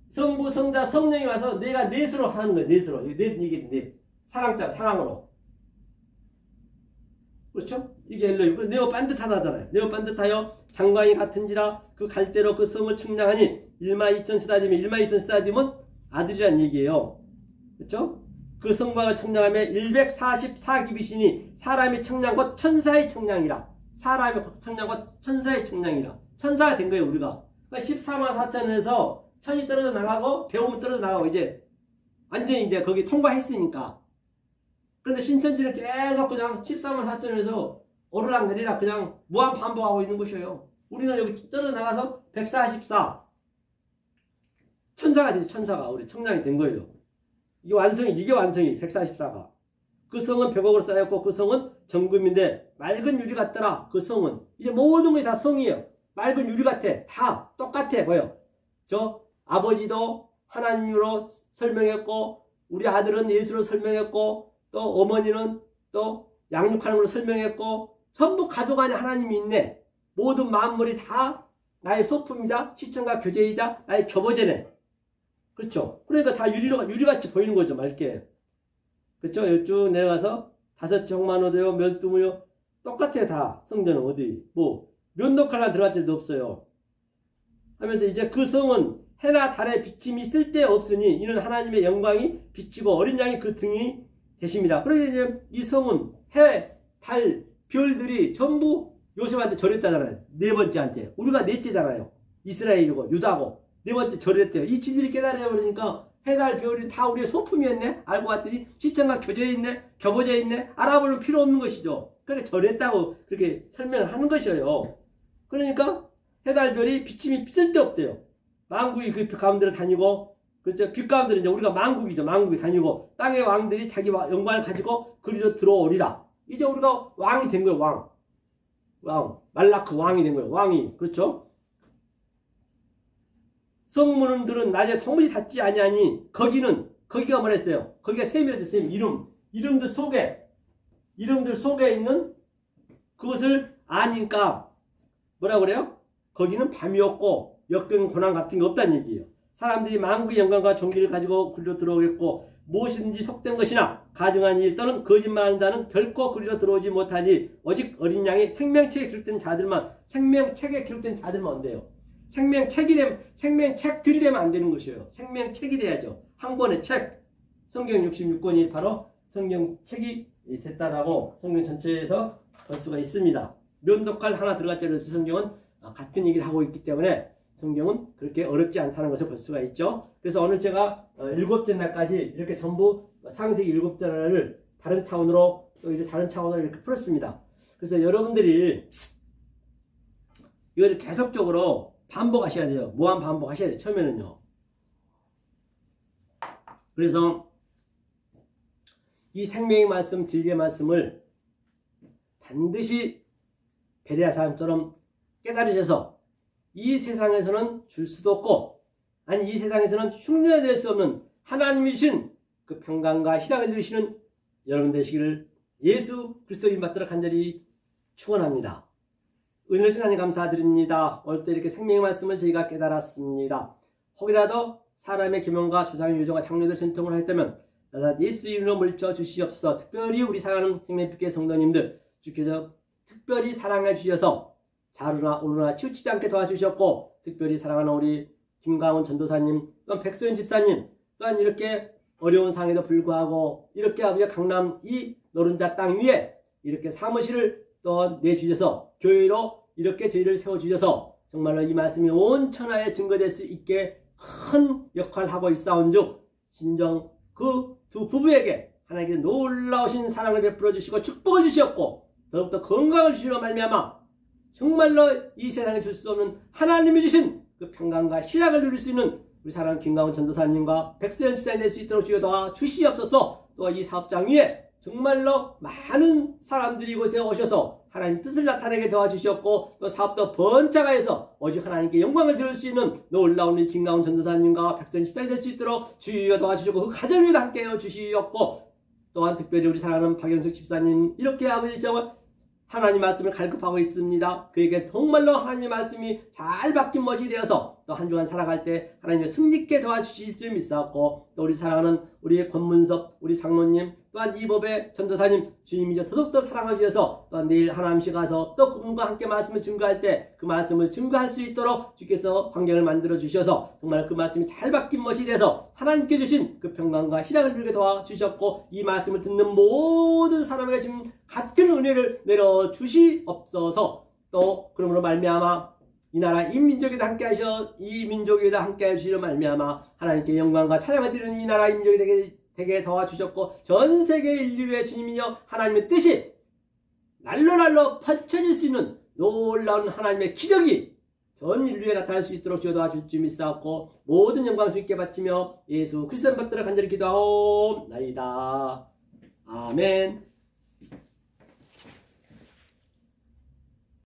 [SPEAKER 1] 성부, 성자, 성령이 와서 내가 넷으로 하는 거예요. 넷으로. 이게 넷. 사랑으로. 그렇죠? 이게 엘로힘. 네모 반듯하다잖아요. 네모 반듯하여 장광이 같은지라 그 갈대로 그 성을 측량하니 1마 2천 스타디움이 1마 2천 스타디움은 아들이란 얘기예요. 그렇죠? 그 성곽을 청량하며 144기비시니 사람의 청량 곧 천사의 청량이라. 사람의 청량 곧 천사의 청량이라. 천사가 된 거예요. 우리가. 그러니까 14만 4천에서 천이 떨어져 나가고 배움은 떨어져 나가고 이제 완전히 이제 거기 통과했으니까. 그런데 신천지는 계속 그냥 14만 4천에서 오르락 내리락 그냥 무한 반복하고 있는 것이에요. 우리는 여기 떨어져 나가서 144 천사가 되죠. 천사가 우리 청량이 된 거예요. 이게 완성이 144가. 그 성은 벽옥으로 쌓였고 그 성은 정금인데 맑은 유리 같더라. 그 성은 이제 모든 것이 다 성이에요. 맑은 유리 같아. 다 똑같아 보여. 저 아버지도 하나님으로 설명했고 우리 아들은 예수로 설명했고 또 어머니는 또 양육하는 걸로 설명했고 전부 가족 안에 하나님이 있네. 모든 만물이 다 나의 소품이다. 시청과 교제이다. 나의 교보제네. 그렇죠? 그러니까 다 유리같이 보이는 거죠. 맑게. 그렇죠? 쭉 내려가서 다섯 정만호되어 멸두무요. 똑같아요. 다 성전은 어디 면도칼 하나 들어갈 줄도 없어요. 하면서 이제 그 성은 해나 달의 비침이 쓸데없으니 이는 하나님의 영광이 비치고 어린 양이 그 등이 되십니다. 그러니 이제 이 성은 해, 달, 별들이 전부 요셉한테 절했다잖아요. 네 번째한테. 우리가 넷째잖아요. 이스라엘이고 유다고. 네 번째 절했대요. 이 진리를 깨달아 버리니까 해달, 별이 다 우리의 소품이었네. 알고 봤더니 시청과 교제에 있네. 교보제에 있네. 알아볼 필요 없는 것이죠. 그러니까 절했다고 그렇게 설명을 하는 것이에요. 그러니까 해달, 별이 비침이 쓸데없대요. 만국이 그 가운데를 다니고, 그렇죠? 빛 가운데는 이제 우리가 만국이죠. 만국이 다니고, 땅의 왕들이 자기 영광을 가지고 그리로 들어오리라. 이제 우리가 왕이 된 거예요. 왕. 말라크 왕이 된 거예요. 왕이. 그렇죠? 성문들은 낮에 통물이 닿지 아니하니 거기가 뭐랬어요? 거기가 셈이랬어요. 셈. 이름들 속에 있는 그것을 아니까 뭐라 그래요? 거기는 밤이었고 역경 고난 같은 게 없다는 얘기예요. 사람들이 만국의 영광과 존귀를 가지고 그리로 들어오겠고 무엇이든지 속된 것이나 가증한 일 또는 거짓말하는 자는 결코 그리로 들어오지 못하니 오직 어린 양의 생명책에 기록된 자들만 온대요. 생명책들이 되면 안 되는 것이에요. 생명책이 돼야죠. 한 권의 책. 성경 66권이 바로 성경책이 됐다라고 성경 전체에서 볼 수가 있습니다. 면도칼 하나 들어갔지 않아도 성경은 같은 얘기를 하고 있기 때문에 성경은 그렇게 어렵지 않다는 것을 볼 수가 있죠. 그래서 오늘 제가 일곱째 날까지 이렇게 전부 창세기 일곱째 날을 다른 차원으로 또 이제 다른 차원으로 이렇게 풀었습니다. 그래서 여러분들이 이걸 계속적으로 반복하셔야 돼요. 무한 반복하셔야 돼요. 처음에는요. 그래서 이 생명의 말씀, 진리의 말씀을 반드시 베레아 사람처럼 깨달으셔서 이 세상에서는 줄 수도 없고, 아니 이 세상에서는 흉내낼 수 없는 하나님이 주신 그 평강과 희락을 주시는 여러분 되시기를 예수 그리스도 이름 받들어 간절히 축원합니다. 은혜를 하나님 감사드립니다. 오늘도 이렇게 생명의 말씀을 저희가 깨달았습니다. 혹이라도 사람의 기명과 조상의 유정과 장로들 전통을 했다면 나사 예수 이름으로 물쳐 주시옵소서. 특별히 우리 사랑하는 생명빛의 성도님들 주께서 특별히 사랑해 주셔서 자루나 오르나 치우치지 않게 도와주셨고, 특별히 사랑하는 우리 김강훈 전도사님, 또한 백소연 집사님, 또한 이렇게 어려운 상황에도 불구하고 이렇게 아버지 강남 이 노른자 땅 위에 이렇게 사무실을 또 내주셔서 교회로 이렇게 저희를 세워주셔서 정말로 이 말씀이 온 천하에 증거될 수 있게 큰 역할을 하고 있사온즉 진정 그 두 부부에게 하나님께 놀라우신 사랑을 베풀어 주시고 축복을 주셨고 더욱더 건강을 주시려 말미암아 정말로 이 세상에 줄 수 없는 하나님이 주신 그 평강과 희락을 누릴 수 있는 우리 사랑하는 김강훈 전도사님과 백소연 집사님 될 수 있도록 주여 도와 주시옵소서. 또 이 사업장 위에 정말로 많은 사람들이 이곳에 오셔서 하나님 뜻을 나타내게 도와주셨고 또 사업도 번창하여서 오직 하나님께 영광을 드릴 수 있는 놀라운 이 김강훈 전도사님과 백선 집사님 될 수 있도록 주여 도와주셨고 그 가정 위에도 함께해 주시었고 또한 특별히 우리 사랑하는 박영석 집사님 이렇게 아버지 정말 하나님 말씀을 갈급하고 있습니다. 그에게 정말로 하나님의 말씀이 잘 박힌 못이 되어서 또 한 주간 살아갈 때 하나님의 승리케 도와주실 줄 믿사옵고 또 우리 사랑하는 우리 권문섭 우리 장로님 또한 이법의 전도사님 주님이 더욱더 사랑해 주셔서 또 내일 하나님께 가서 또 그분과 함께 말씀을 증거할 때 그 말씀을 증거할 수 있도록 주께서 환경을 만들어 주셔서 정말 그 말씀이 잘 박힌 못이 돼서 하나님께 주신 그 평강과 희락을 누리게 도와주셨고 이 말씀을 듣는 모든 사람에게 지금 같은 은혜를 내려 주시옵소서. 또 그러므로 말미암아 이 나라 이 민족에도 함께 하셔 이 민족에도 함께 하시려 말미암아 하나님께 영광과 찬양을 드리는 이 나라 이 민족이 되게 도와주셨고 전 세계 인류의 주님이여 하나님의 뜻이 날로 펼쳐질 수 있는 놀라운 하나님의 기적이 전 인류에 나타날 수 있도록 주여 도와줄 줄 믿사옵고 모든 영광 주께 바치며 예수 그리스도를 받들어 간절히 기도하옵나이다. 아멘.